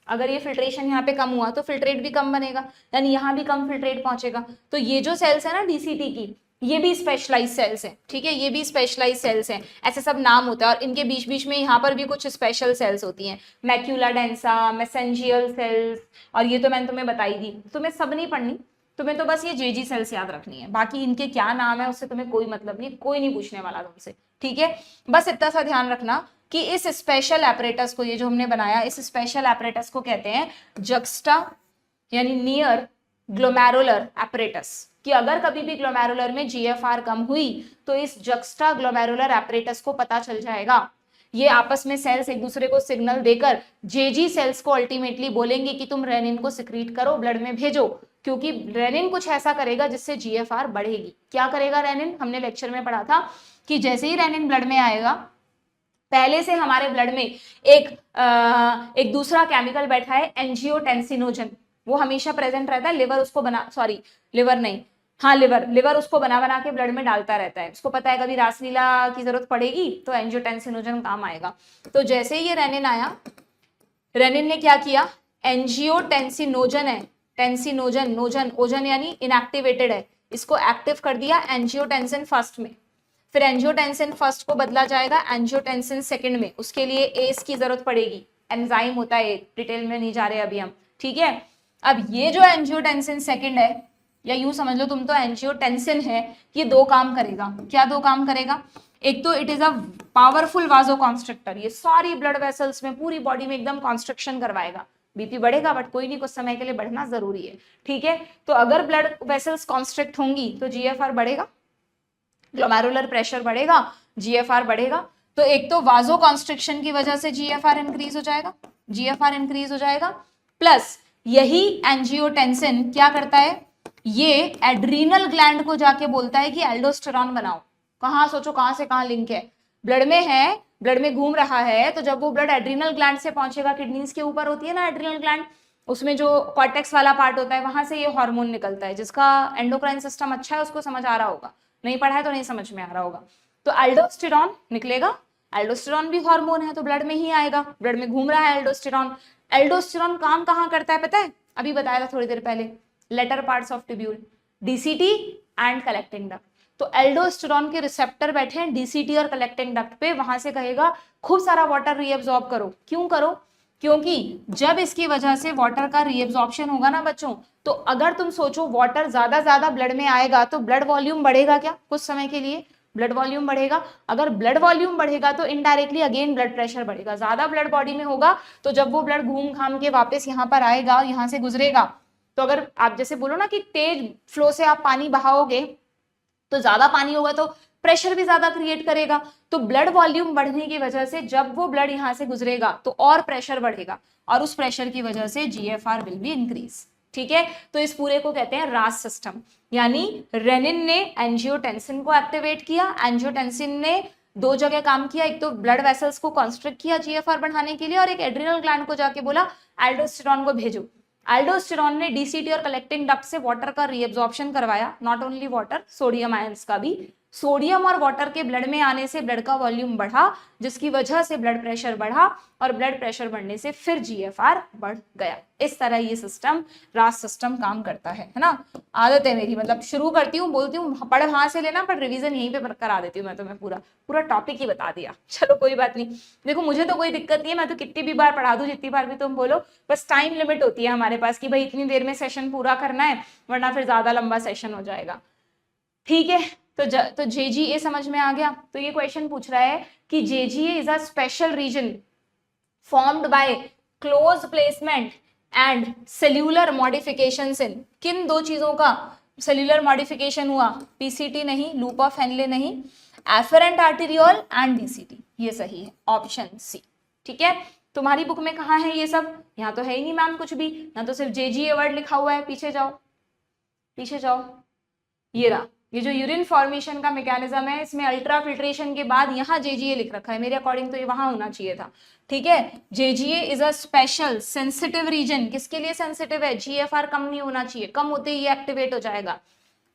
अगर ये फिल्ट्रेशन यहाँ पे कम हुआ तो फिल्ट्रेट भी कम बनेगा, यानी यहाँ भी कम फिल्ट्रेट पहुंचेगा। तो ये जो सेल्स है ना डीसीटी की, ये भी स्पेशलाइज सेल्स हैं, ठीक है, ये भी स्पेशलाइज सेल्स हैं, ऐसे सब नाम होता है। और इनके बीच बीच में यहाँ पर भी कुछ स्पेशल सेल्स होती हैं, मैक्यूला डेंसा, मेसेंजियल सेल्स, और ये तो मैंने तुम्हें बताई दी, तुम्हें सब नहीं पढ़नी, तुम्हें तो बस ये जेजी सेल्स याद रखनी है, बाकी इनके क्या नाम है उससे तुम्हें कोई मतलब नहीं, कोई नहीं पूछने वाला तुमसे, ठीक है। बस इतना सा ध्यान रखना कि इस स्पेशल एपरेटस को, ये जो हमने बनाया, इस स्पेशल एपरेटस को कहते हैं जक्स्टा यानी नियर ग्लोमेरुलर एपरेटस, कि अगर कभी भी ग्लोमेरुलर में जीएफआर कम हुई तो इस जक्स्टा ग्लोमेरुलर एपरेटस को पता चल जाएगा। ये आपस में सेल्स एक दूसरे को सिग्नल देकर जेजी सेल्स को अल्टीमेटली बोलेंगे कि तुम रेनिन को सिक्रीट करो, ब्लड में भेजो, क्योंकि रेनिन कुछ ऐसा करेगा जिससे जीएफआर बढ़ेगी। क्या करेगा रेनिन? हमने लेक्चर में पढ़ा था कि जैसे ही रेनिन ब्लड में आएगा, पहले से हमारे ब्लड में एक दूसरा केमिकल बैठा है एंजियोटेंसिनोजन, वो हमेशा प्रेजेंट रहता है, लिवर उसको बना के ब्लड में डालता रहता है, उसको पता है कभी रासलीला की जरूरत पड़ेगी तो एंजियोटेंसिनोजन काम आएगा। तो जैसे ही ये रेनिन आया, रेनिन ने क्या किया, एंजियोटेंसिनोजन है, टेंसिनोजन, ओजन यानी इनएक्टिवेटेड है, इसको एक्टिव कर दिया एंजियोटेंसिन फर्स्ट में, फिर एंजियोटेंसिन फर्स्ट को बदला जाएगा एंजियोटेंसिन सेकंड में, उसके लिए एस की जरूरत पड़ेगी, एंजाइम होता है, डिटेल में नहीं जा रहे अभी हम, ठीक है। अब ये जो एंजियोटेंसिन सेकंड है, या यूं समझ लो तुम तो एंजियोटेंसिन है, ये दो काम करेगा। क्या दो काम करेगा? एक तो इट इज अ पावरफुल वाजोकॉन्स्ट्रिक्टर, ये सारी ब्लड वेसल्स में, पूरी बॉडी में एकदम कॉन्स्ट्रिक्शन करवाएगा, बीपी बढ़ेगा बट कोई नहीं, कुछ समय के लिए बढ़ना जरूरी है, ठीक है। तो अगर ब्लड वेसल्स कॉन्स्ट्रिक्ट होंगी तो जीएफआर बढ़ेगा, ग्लोमेरुलर प्रेशर बढ़ेगा, जीएफआर बढ़ेगा। तो एक तो वाजो कॉन्स्ट्रिक्शन की वजह से जीएफआर इंक्रीज हो जाएगा, जीएफआर इंक्रीज हो जाएगा, प्लस यही एंजियोटेंसिन क्या करता है, ये एड्रीनल ग्लैंड को जाके बोलता है कि एल्डोस्टेरॉन बनाओ। कहाँ, सोचो कहां से कहां लिंक है, ब्लड में है, ब्लड में घूम रहा है, तो जब वो ब्लड एड्रीनल ग्लैंड से पहुंचेगा, किडनीज के ऊपर होती है ना एड्रीनल ग्लैंड, उसमें जो कॉर्टेक्स वाला पार्ट होता है, वहां से ये हार्मोन निकलता है। जिसका एंडोक्राइन सिस्टम अच्छा है उसको समझ आ रहा होगा, नहीं पढ़ा है तो नहीं समझ में आ रहा होगा। तो एल्डोस्टेरॉन निकलेगा, एल्डोस्टेरॉन भी हार्मोन है तो ब्लड में ही आएगा, ब्लड में घूम रहा है एल्डोस्टेरॉन। एल्डोस्टेरॉन काम कहाँ करता है पता है, अभी बताया था थोड़ी देर पहले, latter parts of tubule, DCT and collecting duct. तो एल्डोस्टेरॉन के रिसेप्टर बैठे हैं डीसीटी और कलेक्टिंग डक्ट पे, वहां से कहेगा खूब सारा वाटर रीएब्सॉर्ब करो। क्यों करो, क्योंकि जब इसकी वजह से वाटर का रीएब्सॉर्प्शन होगा ना बच्चों, तो अगर तुम सोचो वाटर ज्यादा ब्लड में आएगा तो ब्लड वॉल्यूम बढ़ेगा क्या, कुछ समय के लिए ब्लड वॉल्यूम बढ़ेगा। अगर ब्लड वॉल्यूम बढ़ेगा तो इनडायरेक्टली अगेन ब्लड प्रेशर बढ़ेगा, ज्यादा ब्लड बॉडी में होगा तो जब वो ब्लड घूम घाम के वापस यहाँ पर आएगा और यहाँ से गुजरेगा, तो अगर आप जैसे बोलो ना कि तेज फ्लो से आप पानी बहाओगे तो ज्यादा पानी होगा तो प्रेशर भी ज्यादा क्रिएट करेगा। तो ब्लड वॉल्यूम बढ़ने की वजह से जब वो ब्लड यहाँ से गुजरेगा तो और प्रेशर बढ़ेगा, और उस प्रेशर की वजह से जीएफआर विल बी इंक्रीज, ठीक है। तो इस पूरे को कहते हैं रास सिस्टम, यानी रेनिन ने एंजियोटेंसिन को एक्टिवेट किया, एंजियोटेंसिन ने दो जगह काम किया, एक तो ब्लड वेसल्स को कॉन्स्ट्रिक्ट किया जीएफआर बढ़ाने के लिए, और एक एड्रिनल ग्लैंड को जाके बोला एल्डोस्टेरॉन को भेजो। एल्डोस्टेरॉन ने डीसीटी और कलेक्टिंग डक्ट से वाटर का रीएब्जॉर्प्शन करवाया, not only water, sodium ions का भी। सोडियम और वाटर के ब्लड में आने से ब्लड का वॉल्यूम बढ़ा, जिसकी वजह से ब्लड प्रेशर बढ़ा, और ब्लड प्रेशर बढ़ने से फिर जीएफआर बढ़ गया। इस तरह ये सिस्टम, रास सिस्टम काम करता है ना। आदत है मेरी, मतलब शुरू करती हूँ, बोलती हूँ पढ़ वहां से लेना, पर रिवीजन यहीं पे करा देती हूँ मैं तुम्हें, पूरा टॉपिक ही बता दिया। चलो कोई बात नहीं, देखो मुझे तो कोई दिक्कत नहीं है, मैं तो कितनी भी बार पढ़ा दूं, जितनी बार भी तुम बोलो, बस टाइम लिमिट होती है हमारे पास कि भाई इतनी देर में सेशन पूरा करना है, वरना फिर ज्यादा लंबा सेशन हो जाएगा, ठीक है। तो जेजीए समझ में आ गया। तो ये क्वेश्चन पूछ रहा है कि JGA is a special region formed by close placement and cellular modifications in, किन दो चीजों का सेल्यूलर मॉडिफिकेशन हुआ, पीसीटी नहीं, लूप ऑफ हेनले नहीं, एफरेंट आर्टेरियोल एंड डीसीटी, ये सही है ऑप्शन सी, ठीक है। तुम्हारी बुक में कहाँ है ये सब, यहाँ तो है ही नहीं मैम कुछ भी, ना तो सिर्फ जेजीए वर्ड लिखा हुआ है, पीछे जाओ पीछे जाओ, ये रहा, ये जो यूरिन फॉर्मेशन का मैकेनिज्म है, इसमें अल्ट्रा फिल्ट्रेशन के बाद यहाँ जेजीए लिख रखा है, मेरे अकॉर्डिंग तो ये वहां होना चाहिए था, ठीक है। JGA is a special sensitive region, किसके लिए सेंसिटिव है, जीएफआर कम नहीं होना चाहिए, कम होते ही ये एक्टिवेट हो जाएगा।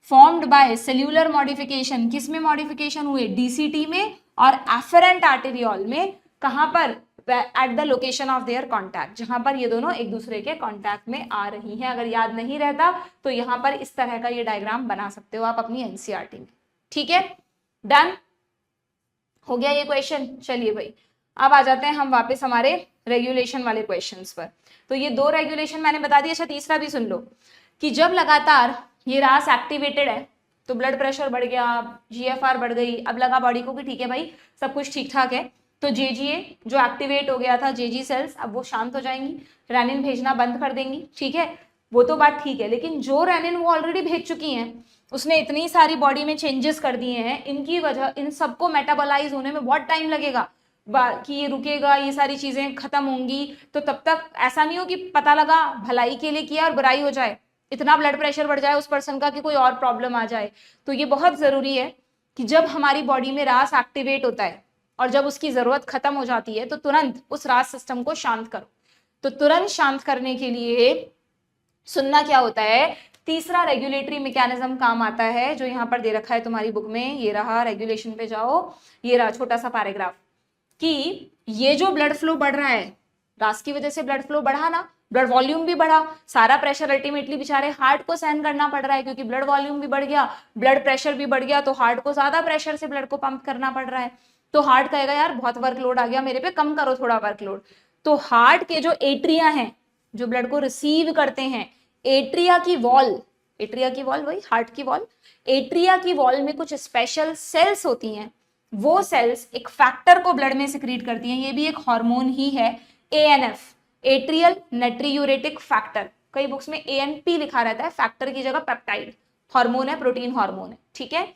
फॉर्म्ड बाय सेल्यूलर मॉडिफिकेशन, किसमें मॉडिफिकेशन हुए, डीसीटी में और एफरेंट आर्टेरियोल में, कहां पर, at the location of their contact, जहां पर ये दोनों एक दूसरे के कॉन्टैक्ट में आ रही हैं। अगर याद नहीं रहता तो यहां पर इस तरह का ये डायग्राम बना सकते हो आप अपनी एनसीईआरटी में, ठीक है। डन हो गया ये क्वेश्चन। चलिए भाई अब आ जाते हैं हम वापस हमारे रेगुलेशन वाले क्वेश्चंस पर। तो ये दो रेगुलेशन मैंने बता दिया, अच्छा तीसरा भी सुन लो कि जब लगातार ये रास एक्टिवेटेड है तो ब्लड प्रेशर बढ़ गया, जीएफआर बढ़ गई, अब लगा बॉडी को कि ठीक है भाई सब कुछ ठीक ठाक है, तो जेजीए जो एक्टिवेट हो गया था, जेजी सेल्स अब वो शांत हो जाएंगी, रेनिन भेजना बंद कर देंगी, ठीक है, वो तो बात ठीक है। लेकिन जो रेनिन वो ऑलरेडी भेज चुकी हैं, उसने इतनी सारी बॉडी में चेंजेस कर दिए हैं, इनकी वजह, इन सबको मेटाबोलाइज होने में बहुत टाइम लगेगा कि ये रुकेगा, ये सारी चीजें खत्म होंगी, तो तब तक ऐसा नहीं हो कि पता लगा भलाई के लिए किया और बुराई हो जाए, इतना ब्लड प्रेशर बढ़ जाए उस पर्सन का कि कोई और प्रॉब्लम आ जाए। तो ये बहुत जरूरी है कि जब हमारी बॉडी में रास एक्टिवेट होता है और जब उसकी जरूरत खत्म हो जाती है तो तुरंत उस रास सिस्टम को शांत करो। तो तुरंत शांत करने के लिए सुनना क्या होता है, तीसरा रेगुलेटरी मैकेनिज्म काम आता है, जो यहाँ पर दे रखा है तुम्हारी बुक में, ये रहा, रेगुलेशन पे जाओ, ये रहा छोटा सा पैराग्राफ, कि ये जो ब्लड फ्लो बढ़ रहा है, रास की वजह से ब्लड फ्लो बढ़ा ना, ब्लड वॉल्यूम भी बढ़ा, सारा प्रेशर अल्टीमेटली बेचारे हार्ट को सहन करना पड़ रहा है, क्योंकि ब्लड वॉल्यूम भी बढ़ गया, ब्लड प्रेशर भी बढ़ गया, तो हार्ट को ज्यादा प्रेशर से ब्लड को पंप करना पड़ रहा है। तो हार्ट कहेगा यार बहुत वर्कलोड आ गया मेरे पे, कम करो थोड़ा वर्कलोड। तो हार्ट के जो एट्रिया हैं, जो ब्लड को रिसीव करते हैं, एट्रिया की वॉल वही हार्ट की वॉल, एट्रिया की वॉल में कुछ स्पेशल सेल्स होती हैं, वो सेल्स एक फैक्टर को ब्लड में सिक्रीट करती हैं, ये भी एक हार्मोन ही है, एएनएफ। एट्रियल नेट्रीयूरेटिक फैक्टर, कई बुक्स में ANP लिखा रहता है, फैक्टर की जगह पेप्टाइड, हार्मोन है, प्रोटीन हार्मोन है, ठीक है।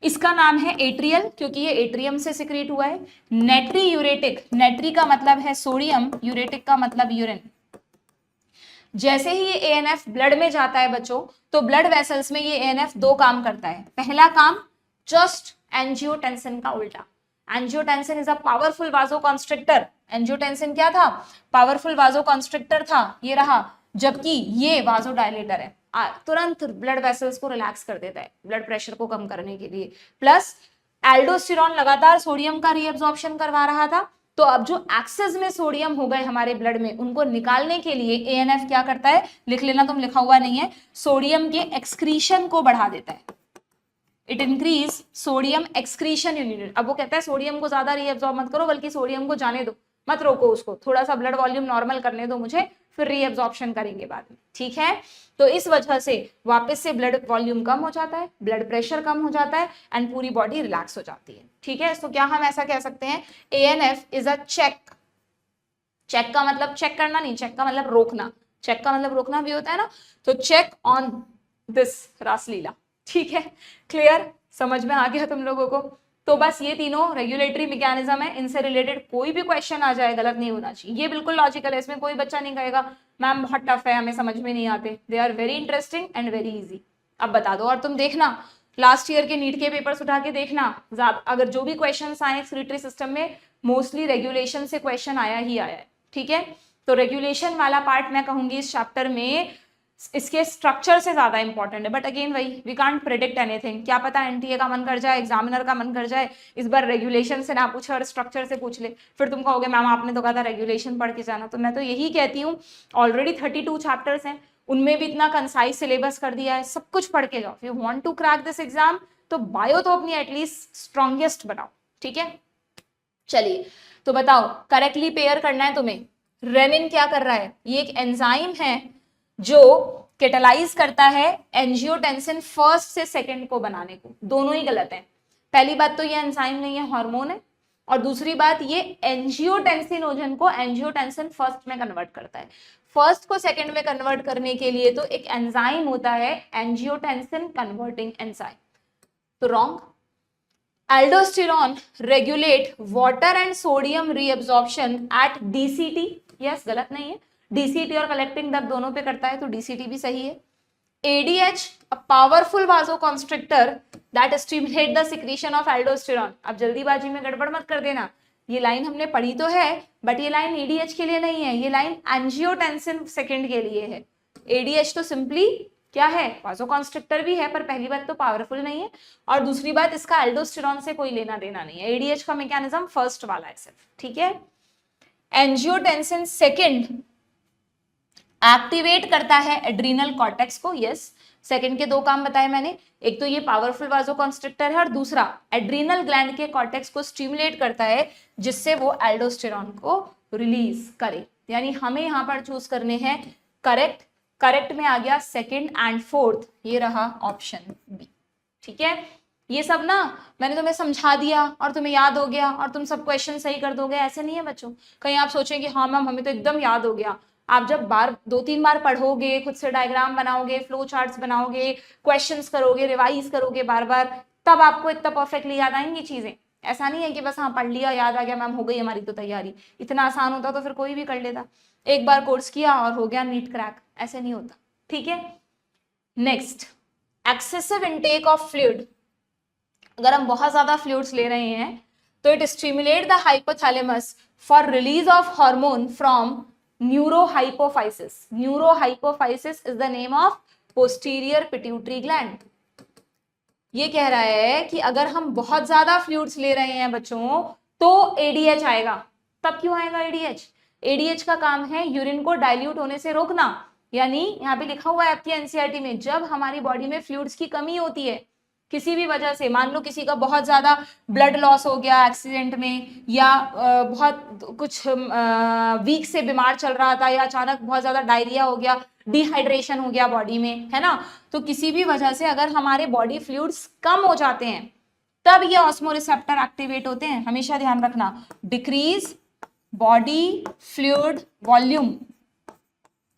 इसका नाम है एट्रियल क्योंकि ये एट्रियम से सिक्रीट हुआ है। नेट्रीयूरेटिक, नेट्री का मतलब है सोडियम, यूरेटिक का मतलब यूरिन। जैसे ही ये ANF ब्लड में जाता है बच्चों, तो ब्लड वेसल्स में ये ANF दो काम करता है। पहला काम जस्ट एंजियोटेंसिन का उल्टा। Angiotensin is a powerful vasoconstrictor. Angiotensin क्या था? पावरफुल वाजोकॉन्स्ट्रिक्टर था, ये रहा, जबकि ये वाजोडायलेटर है, तुरंत ब्लड वेसल्स को रिलैक्स कर देता है ब्लड प्रेशर को कम करने के लिए। प्लस एल्डोस्टेरॉन लगातार सोडियम का रीअब्जॉर्प्शन करवा रहा था, तो अब जो एक्सेस में सोडियम हो गए हमारे ब्लड में, उनको निकालने के लिए ANF क्या करता है, लिख लेना, तुम लिखा हुआ नहीं है, सोडियम के एक्सक्रीशन को बढ़ा देता है। It increase sodium excretion unit. अब वो कहता है सोडियम को ज्यादा रीअब्सॉर्ब मत करो, बल्कि सोडियम को जाने दो, मत रोको उसको, थोड़ा सा ब्लड वॉल्यूम नॉर्मल करने दो मुझे, फिर रीअब्सॉर्प्शन करेंगे बाद में, ठीक है। तो इस वजह से वापस से ब्लड वॉल्यूम कम हो जाता है, ब्लड प्रेशर कम हो जाता है एंड पूरी बॉडी रिलैक्स हो जाती है, ठीक है। तो क्या हम ऐसा कह सकते हैं, ANF is a check. Check का मतलब चेक करना नहीं, चेक का मतलब रोकना, चेक का मतलब रोकना भी होता है ना, तो चेक ऑन दिस रासलीला, ठीक है। क्लियर, समझ में आ गया तुम लोगों को? तो बस ये तीनों रेगुलेटरी मैकेनिज्म है, इनसे रिलेटेड कोई भी क्वेश्चन आ जाए गलत नहीं होना चाहिए, ये बिल्कुल लॉजिकल है, इसमें कोई बच्चा नहीं कहेगा मैम बहुत टफ है, हमें समझ में नहीं आते। They are very interesting and very easy. अब बता दो, और तुम देखना लास्ट ईयर के नीट के पेपर्स उठा के देखना, अगर जो भी क्वेश्चन आए एक्सक्रीटरी सिस्टम में, मोस्टली रेगुलेशन से क्वेश्चन आया ही आया है, ठीक है। तो रेगुलेशन वाला पार्ट मैं कहूंगी इस चैप्टर में इसके स्ट्रक्चर से ज्यादा इंपॉर्टेंट है, बट अगेन वही, वी कांट प्रेडिक्ट एनीथिंग, क्या पता NTA का मन कर जाए, एग्जामिनर का मन कर जाए इस बार रेगुलेशन से ना पूछे और स्ट्रक्चर से पूछ ले, फिर तुम कहोगे मैम आपने तो कहा था रेगुलेशन पढ़ के जाना। तो मैं तो यही कहती हूँ, ऑलरेडी 32 चैप्टर्स हैं, उनमें भी इतना कंसाइज सिलेबस कर दिया है, सब कुछ पढ़ के जाओ। You want to crack this exam, तो बायो तो अपनी एटलीस्ट स्ट्रॉन्गेस्ट बनाओ, ठीक है। चलिए, तो बताओ, करेक्टली पेयर करना है तुम्हें। रेनिन क्या कर रहा है, ये एक एंजाइम है जो कैटालाइज करता है एंजियोटेंसिन फर्स्ट से सेकंड को बनाने को। दोनों ही गलत है। पहली बात तो ये एंजाइम नहीं है, हार्मोन है, और दूसरी बात ये एंजियोटेंसिनोजन को एंजियोटेंसिन फर्स्ट में कन्वर्ट करता है। फर्स्ट को सेकंड में कन्वर्ट करने के लिए तो एक एंजाइम होता है, एंजियोटेंसिन कन्वर्टिंग एंजाइम। तो wrong. Aldosterone regulate water and sodium reabsorption at DCT, yes, गलत नहीं है, DCT और कलेक्टिंग डक्ट दोनों पे करता है, तो DCT भी सही है। ADH, a powerful vasoconstrictor that stimulate the secretion of aldosterone। अब जल्दीबाजी में गड़बड़ मत कर देना, ये लाइन हमने पढ़ी तो है, बट ये लाइन ADH के लिए नहीं है, ये लाइन एंजियोटेंसिन सेकंड के लिए है। ADH तो सिंपली क्या है, वासोकॉन्स्ट्रिक्टर भी है, पर पहली बात तो पावरफुल नहीं है, और दूसरी बात इसका एल्डोस्टेरॉन से कोई लेना देना नहीं है। ADH का मैकेनिज्म फर्स्ट वाला है सिर्फ, ठीक है। एंजियोटेंसिन सेकंड एक्टिवेट करता है एड्रीनल कॉर्टेक्स को, यस। सेकंड के दो काम बताए मैंने, एक तो ये पावरफुल वासोकॉन्स्ट्रिक्टर है, और दूसरा एड्रीनल ग्लैंड के कॉर्टेक्स को स्टिमुलेट करता है, जिससे वो एल्डोस्टेरॉन को रिलीज करे। यानी हमें यहाँ पर चूज करने हैं करेक्ट। करेक्ट में आ गया सेकंड एंड फोर्थ, ये रहा ऑप्शन बी, ठीक है। ये सब ना मैंने तुम्हें समझा दिया और तुम्हें याद हो गया और तुम सब क्वेश्चन सही कर दोगे, ऐसे नहीं है बच्चों। कहीं आप सोचेंगे हाँ मैम हमें तो एकदम याद हो गया, आप जब बार 2-3 बार पढ़ोगे, खुद से डायग्राम बनाओगे, फ्लो चार्ट्स बनाओगे, क्वेश्चंस करोगे, रिवाइज करोगे बार बार, तब आपको इतना परफेक्टली याद आएंगी चीजें। ऐसा नहीं है कि बस हाँ पढ़ लिया याद आ गया मैम हो गई हमारी तो तैयारी। इतना आसान होता तो फिर कोई भी कर लेता, एक बार कोर्स किया और हो गया नीट क्रैक, ऐसे नहीं होता, ठीक है। Next, excessive intake of fluid. अगर हम बहुत ज्यादा फ्लूइड्स ले रहे हैं तो it stimulate the hypothalamus for release of hormone from neurohypophysis. Neurohypophysis is the name of posterior pituitary gland. ये कह रहा है कि अगर हम बहुत ज्यादा फ्लूइड्स ले रहे हैं बच्चों तो ADH आएगा। तब क्यों आएगा ADH? ADH का काम है यूरिन को डाइल्यूट होने से रोकना। यानी यहाँ पे लिखा हुआ है आपकी NCERT में, जब हमारी बॉडी में फ्लूइड्स की कमी होती है किसी भी वजह से, मान लो किसी का बहुत ज्यादा ब्लड लॉस हो गया एक्सीडेंट में, या बहुत कुछ वीक से बीमार चल रहा था, या अचानक बहुत ज्यादा डायरिया हो गया, डिहाइड्रेशन हो गया बॉडी में, है ना, तो किसी भी वजह से अगर हमारे बॉडी फ्लूइड्स कम हो जाते हैं तब ये ऑस्मोरिसेप्टर एक्टिवेट होते हैं। हमेशा ध्यान रखना, decrease body fluid volume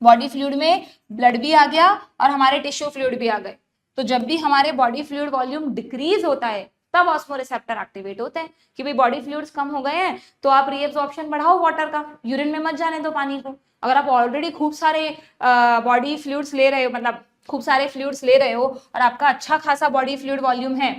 body fluid में ब्लड भी आ गया और हमारे टिश्यू फ्लूइड भी आ गए। तो जब भी हमारे बॉडी फ्लूइड वॉल्यूम डिक्रीज होता है तब ऑस्मोरिसेप्टर एक्टिवेट होते हैं कि भाई बॉडी फ्लूइड्स कम हो गए हैं तो आप रीएब्जॉर्प्शन बढ़ाओ वाटर का, यूरिन में मत जाने दो पानी को। अगर आप ऑलरेडी खूब सारे बॉडी फ्लूइड्स ले रहे हो, मतलब खूब सारे फ्लूइड्स ले रहे हो और आपका अच्छा खासा बॉडी फ्लूइड वॉल्यूम है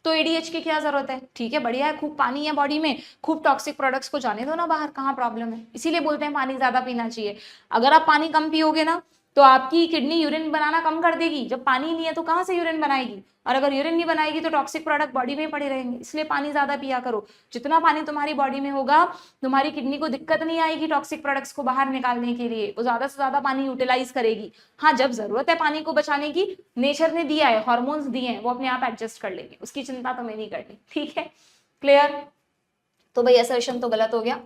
तो एडीएच की क्या जरूरत है। ठीक है, बढ़िया है, खूब पानी है बॉडी में, खूब टॉक्सिक प्रोडक्ट्स को जाने दो ना बाहर, कहाँ प्रॉब्लम है। इसीलिए बोलते हैं पानी ज्यादा पीना चाहिए। अगर आप पानी कम पियोगे ना तो आपकी किडनी यूरिन बनाना कम कर देगी। जब पानी नहीं है तो कहाँ से यूरिन बनाएगी, और अगर यूरिन नहीं बनाएगी तो टॉक्सिक प्रोडक्ट बॉडी में पड़े रहेंगे। इसलिए पानी ज्यादा पिया करो। जितना पानी तुम्हारी बॉडी में होगा तुम्हारी किडनी को दिक्कत नहीं आएगी टॉक्सिक प्रोडक्ट्स को बाहर निकालने के लिए, वो ज्यादा से ज्यादा पानी यूटिलाइज करेगी। हाँ, जब जरूरत है पानी को बचाने की, नेचर ने दिया है, हॉर्मोन्स दिए हैं, वो अपने आप एडजस्ट कर लेंगे, उसकी चिंता तुम्हें नहीं करनी। ठीक है, क्लियर। तो भाई असर्शन तो गलत हो गया।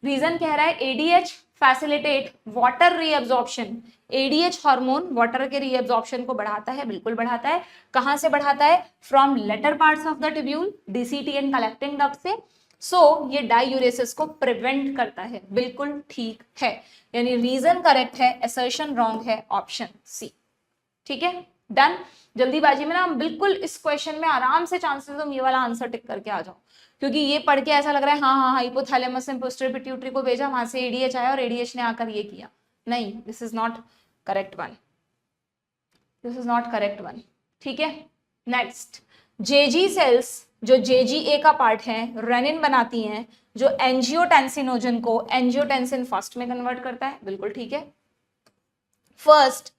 रीजन कह रहा है ADH facilitate water reabsorption. ADH hormone water के रीअब्जॉर्प्शन को बढ़ाता है, बिल्कुल बढ़ाता है। कहां से बढ़ाता है? From latter parts of the tubule, DCT and collecting duct से। सो ये डायूरेसिस को प्रिवेंट करता है, बिल्कुल ठीक है। यानी रीजन करेक्ट है, असर्शन रॉन्ग है, ऑप्शन सी। ठीक है, डन। जल्दीबाजी में ना हम बिल्कुल इस क्वेश्चन में आराम से चांसेस तुम ये वाला आंसर टिक करके आ जाओ, क्योंकि ये पढ़ के ऐसा लग रहा है हाँ हाइपोथैलेमस एंड पोस्टीरियर पिट्यूटरी को भेजा, वहां से एडीएच आया और एडीएच ने आकर ये किया। नहीं, this is not correct one, this is not correct one. ठीक है, नेक्स्ट। जेजी सेल्स जो जेजीए का पार्ट है, रेनिन बनाती हैं जो एंजियोटेंसिनोजन को एंजियोटेंसिन फर्स्ट में कन्वर्ट करता है, बिल्कुल ठीक है। First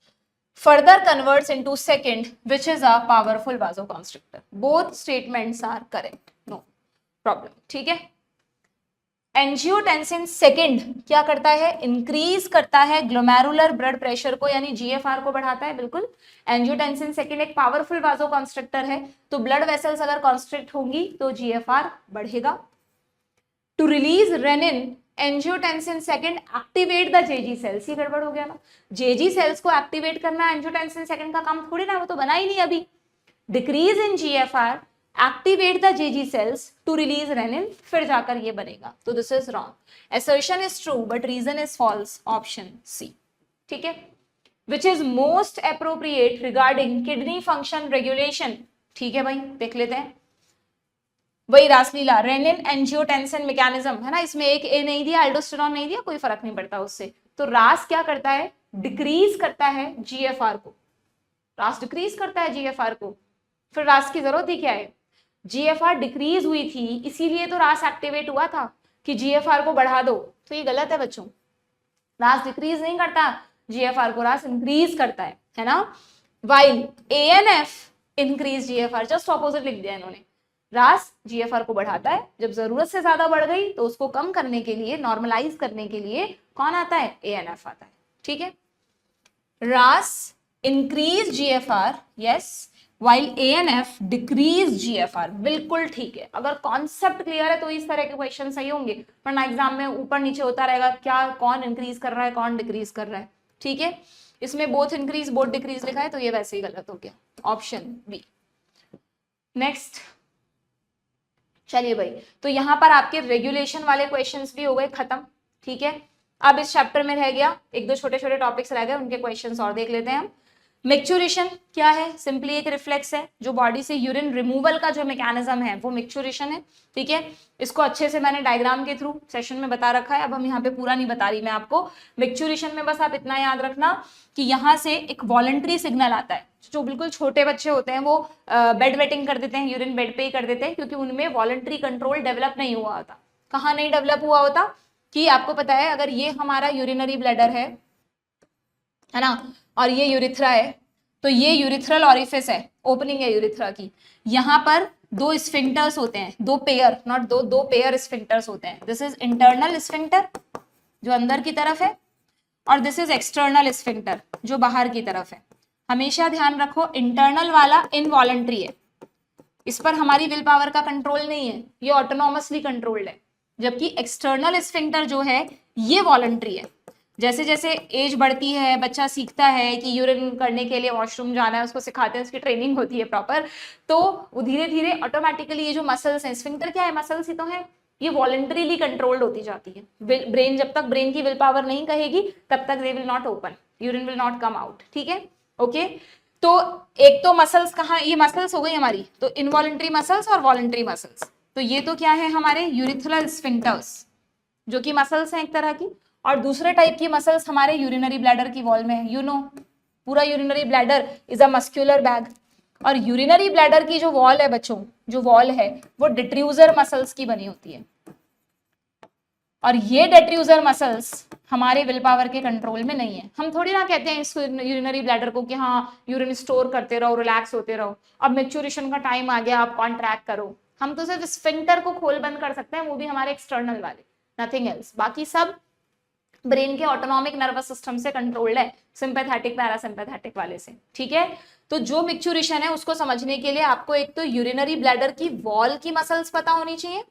further converts into second, which is a powerful vasoconstrictor. Both statements are correct, no problem. ठीक है, एंजियोटेंसिन सेकेंड क्या करता है? इंक्रीज करता है ग्लोमेरुलर ब्लड प्रेशर को, यानी जीएफआर को बढ़ाता है, बिल्कुल। एंजियोटेंसिन सेकेंड एक पावरफुल वासोकॉन्स्ट्रिक्टर है, तो ब्लड वेसल्स अगर कॉन्स्ट्रिक्ट होंगी तो जीएफआर बढ़ेगा। To release renin angiotensin second activate the JG cells. ये गड़बड़ हो गया ना, जेजी सेल्स को एक्टिवेट करना एंजियोटेंसिन सेकेंड का काम थोड़ी ना, वो तो बना ही नहीं अभी। Decrease in GFR activate the JG cells to release renin, फिर जाकर ये बनेगा। तो this is wrong. Assertion is true but reason is false, option C. ठीक है, which is most appropriate regarding kidney function regulation. ठीक है भाई, देख लेते हैं। वही रासलीला, रेनिन एंजियोटेंसिन मैकेनिज्म है ना, इसमें एक ए नहीं दिया, एल्डोस्टेरॉन नहीं दिया, कोई फर्क नहीं पड़ता उससे। तो रास क्या करता है? डिक्रीज करता है जीएफआर को। रास डिक्रीज करता है जीएफआर को, फिर रास की जरूरत ही क्या है? जीएफआर डिक्रीज हुई थी इसीलिए तो रास एक्टिवेट हुआ था कि जीएफआर को बढ़ा दो। तो ये गलत है बच्चों, रास डिक्रीज नहीं करता जीएफआर को, रास इंक्रीज करता है ना। While ANF increase GFR, just opposite लिख दिया इन्होंने। रास जीएफआर को बढ़ाता है, जब जरूरत से ज्यादा बढ़ गई तो उसको कम करने के लिए, नॉर्मलाइज करने के लिए कौन आता है? एएनएफ आता है। ठीक है, रास increase GFR, yes, while ANF decrease GFR, बिल्कुल ठीक है। अगर कॉन्सेप्ट क्लियर है तो इस तरह के क्वेश्चन सही होंगे, वरना एग्जाम में ऊपर नीचे होता रहेगा, क्या कौन इंक्रीज कर रहा है कौन डिक्रीज कर रहा है। ठीक है, इसमें बोथ इंक्रीज बोथ डिक्रीज लिखा है तो ये वैसे ही गलत हो गया, ऑप्शन बी। नेक्स्ट, चलिए भाई, तो यहां पर आपके रेगुलेशन वाले क्वेश्चंस भी हो गए खत्म। ठीक है, अब इस चैप्टर में रह गया एक दो छोटे छोटे टॉपिक्स रह गए, उनके क्वेश्चंस और देख लेते हैं हम। मिक्चुरेशन क्या है? सिंपली एक रिफ्लेक्स है जो बॉडी से यूरिन रिमूवल का जो मैकेनिज्म है वो मिक्चुरेशन है। ठीक है, इसको अच्छे से मैंने डायग्राम के थ्रू सेशन में बता रखा है, अब हम यहाँ पे पूरा नहीं बता रही मैं आपको। मिक्चुरेशन में बस आप इतना याद रखना कि यहाँ से एक वॉलंटरी सिग्नल आता है। जो बिल्कुल छोटे बच्चे होते हैं वो बेड वेटिंग कर देते हैं, यूरिन बेड पे ही कर देते हैं, क्योंकि उनमें वॉलंटरी कंट्रोल डेवलप नहीं हुआ होता। कहाँ नहीं डेवलप हुआ होता? कि आपको पता है, अगर ये हमारा यूरिनरी ब्लैडर है ना, और ये यूरिथ्रा है, तो ये यूरिथ्रल ऑरिफिस है, ओपनिंग है यूरिथ्रा की। यहाँ पर दो स्फिंक्टर्स होते हैं, दो पेयर, नॉट दो पेयर स्फिंक्टर्स होते हैं। दिस इज इंटरनल स्फिंक्टर जो अंदर की तरफ है, और दिस इज एक्सटर्नल स्फिंक्टर जो बाहर की तरफ है। हमेशा ध्यान रखो, इंटरनल वाला इनवॉलंटरी है, इस पर हमारी विल पावर का कंट्रोल नहीं है, ये ऑटोनॉमसली कंट्रोल्ड है। जबकि एक्सटर्नल स्फिंक्टर जो है ये वॉलंटरी है। जैसे जैसे एज बढ़ती है, बच्चा सीखता है कि यूरिन करने के लिए वॉशरूम जाना है, उसको सिखाते हैं, उसकी ट्रेनिंग होती है प्रॉपर, तो वो धीरे धीरे ऑटोमेटिकली ये जो मसल्स हैं, स्फिंक्टर क्या है? मसल्स ही तो है, ये वॉलंटरीली कंट्रोल्ड होती जाती है। ब्रेन जब तक ब्रेन की विल पावर नहीं कहेगी तब तक they will not open, urine will not come out. ठीक है, ओके। तो एक तो मसल्स कहाँ, ये मसल्स हो गई हमारी, तो इनवॉलंटरी मसल्स और वॉलंटरी मसल्स। तो ये तो क्या है हमारे यूरिथ्रल स्फिंक्टर्स, जो कि मसल्स हैं एक तरह की। और दूसरे टाइप की मसल्स हमारे यूरिनरी ब्लैडर की वॉल में है। यू नो, पूरा urinary bladder is a muscular bag. और यूरिनरी ब्लैडर की जो वॉल है बच्चों, जो वॉल है वो डिट्रूजर मसल्स की बनी होती है। और ये डिट्रूजर मसल्स हमारे विल पावर के कंट्रोल में नहीं है। हम थोड़ी ना कहते हैं इस यूरिनरी ब्लैडर को कि हाँ यूरिन स्टोर करते रहो, रिलैक्स होते रहो, अब मैच्योरेशन का टाइम आ गया, आप कॉन्ट्रैक्ट करो। हम तो सिर्फ स्फिंक्टर को खोल बंद कर सकते हैं, वो भी हमारे एक्सटर्नल वाले, नथिंग एल्स। बाकी सब ब्रेन के ऑटोनॉमिक नर्वस सिस्टम से कंट्रोल्ड है, सिंपैथेटिक पैरासिम्पैथेटिक वाले से। ठीक है, तो जो मैच्योरेशन है उसको समझने के लिए आपको एक तो यूरिनरी ब्लैडर की वॉल की मसल्स पता होनी चाहिए,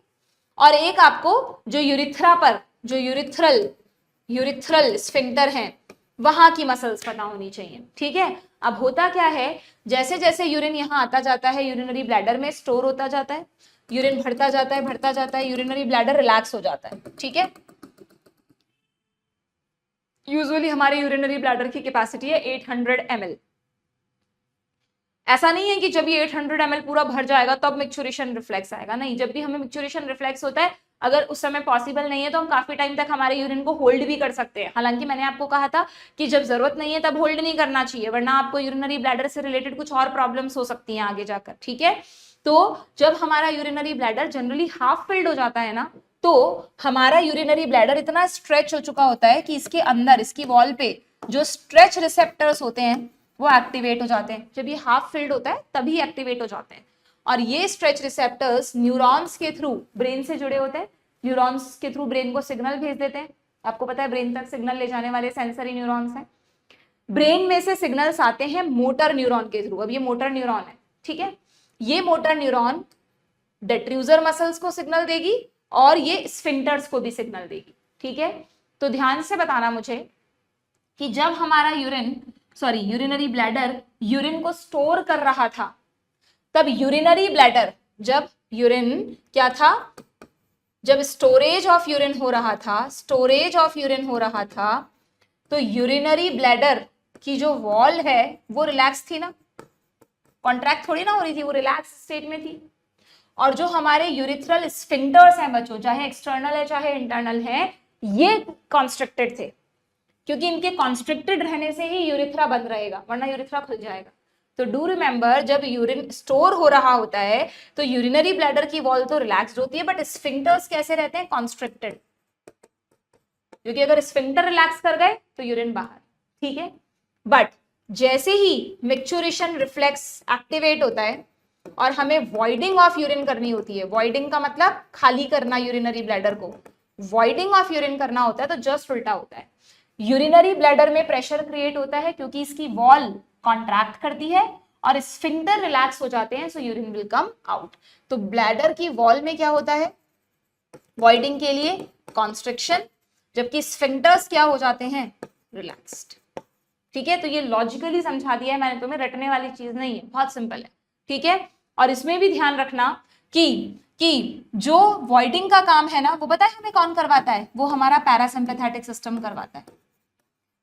और एक आपको जो यूरिथ्रा पर जो यूरिथ्रल स्फिंक्टर है वहां की मसल्स पता होनी चाहिए। ठीक है, अब होता क्या है, जैसे जैसे यूरिन यहाँ आता जाता है यूरिनरी ब्लैडर में स्टोर होता जाता है, यूरिन भरता जाता है, यूरिनरी ब्लैडर रिलैक्स हो जाता है। ठीक है, यूजुअली हमारे यूरिनरी ब्लैडर की कैपेसिटी है 800 ml। ऐसा नहीं है कि जब ये 800 ml पूरा भर जाएगा तब मैच्योरेशन रिफ्लेक्स आएगा, नहीं, जब भी हमें मैच्योरेशन रिफ्लेक्स होता है, अगर उस समय पॉसिबल नहीं है तो हम काफी टाइम तक हमारे यूरिन को होल्ड भी कर सकते हैं। हालांकि मैंने आपको कहा था कि जब जरूरत नहीं है तब होल्ड नहीं करना चाहिए, वरना आपको यूरिनरी ब्लैडर से रिलेटेड कुछ और प्रॉब्लम्स हो सकती हैं आगे जाकर। ठीक है, तो जब हमारा urinary bladder generally half filled हो जाता है ना, तो हमारा यूरिनरी ब्लैडर इतना स्ट्रेच हो चुका होता है कि इसके अंदर, इसकी वॉल पे जो स्ट्रेच रिसेप्टर्स होते हैं वो एक्टिवेट हो जाते हैं। जब ये हाफ फिल्ड होता है तभी एक्टिवेट हो जाते हैं। और ये स्ट्रेच रिसेप्टर्स न्यूरॉन्स के थ्रू ब्रेन से जुड़े होते हैं, न्यूरॉन्स के थ्रू ब्रेन को सिग्नल भेज देते हैं। आपको पता है ब्रेन तक सिग्नल ले जाने वाले सेंसरी न्यूरॉन्स हैं। ब्रेन में से सिग्नल्स आते हैं मोटर न्यूरॉन के थ्रू। अब ये मोटर न्यूरॉन है, ठीक है, ये मोटर न्यूरॉन डिट्रूजर मसल्स को सिग्नल देगी और ये स्फिंक्टर्स को भी सिग्नल देगी। ठीक है, तो ध्यान से बताना मुझे कि जब हमारा यूरिनरी ब्लैडर यूरिन को स्टोर कर रहा था, तब यूरिनरी ब्लैडर, जब यूरिन क्या था, जब स्टोरेज ऑफ यूरिन हो रहा था, तो यूरिनरी ब्लैडर की जो वॉल है वो रिलैक्स थी ना, कॉन्ट्रैक्ट थोड़ी ना हो रही थी, वो रिलैक्स स्टेट में थी। और जो हमारे यूरिथ्रल स्फिंक्टर्स हैं बच्चों, चाहे एक्सटर्नल है चाहे इंटरनल है, ये कॉन्स्ट्रिक्टेड थे, क्योंकि इनके कॉन्स्ट्रिक्टेड रहने से ही यूरिथ्रा बंद रहेगा, वरना यूरिथ्रा खुल जाएगा। तो डू रिमेंबर, जब यूरिन स्टोर हो रहा होता है तो यूरिनरी ब्लैडर की वॉल तो रिलैक्स्ड होती है, बट स्फिंक्टर्स कैसे रहते हैं, कॉन्स्ट्रिक्टेड, क्योंकि अगर स्फिंक्टर रिलैक्स कर गए तो यूरिन बाहर। ठीक है, बट जैसे ही मैच्योरेशन रिफ्लेक्स एक्टिवेट होता है और हमें वॉइडिंग ऑफ यूरिन करनी होती है, वॉइडिंग का मतलब खाली करना, यूरिनरी ब्लैडर को वॉइडिंग ऑफ यूरिन करना होता है, तो जस्ट उल्टा होता है। यूरिनरी ब्लैडर में प्रेशर क्रिएट होता है क्योंकि इसकी वॉल कॉन्ट्रैक्ट करती है और स्फिंक्टर रिलैक्स हो जाते हैं, सो यूरिन विल कम आउट। तो ब्लैडर की वॉल में क्या होता है, वॉइडिंग के लिए कॉन्स्ट्रिक्शन, जबकि स्फिंक्टर्स क्या हो जाते हैं, रिलैक्स्ड। ठीक है, तो ये लॉजिकली समझा दिया है मैंने, तुम्हें रटने वाली चीज नहीं है, बहुत सिंपल है। ठीक है, और इसमें भी ध्यान रखना कि जो वॉइडिंग का काम है ना, वो पता है हमें कौन करवाता है, वो हमारा पैरासिम्पैथेटिक सिस्टम करवाता है।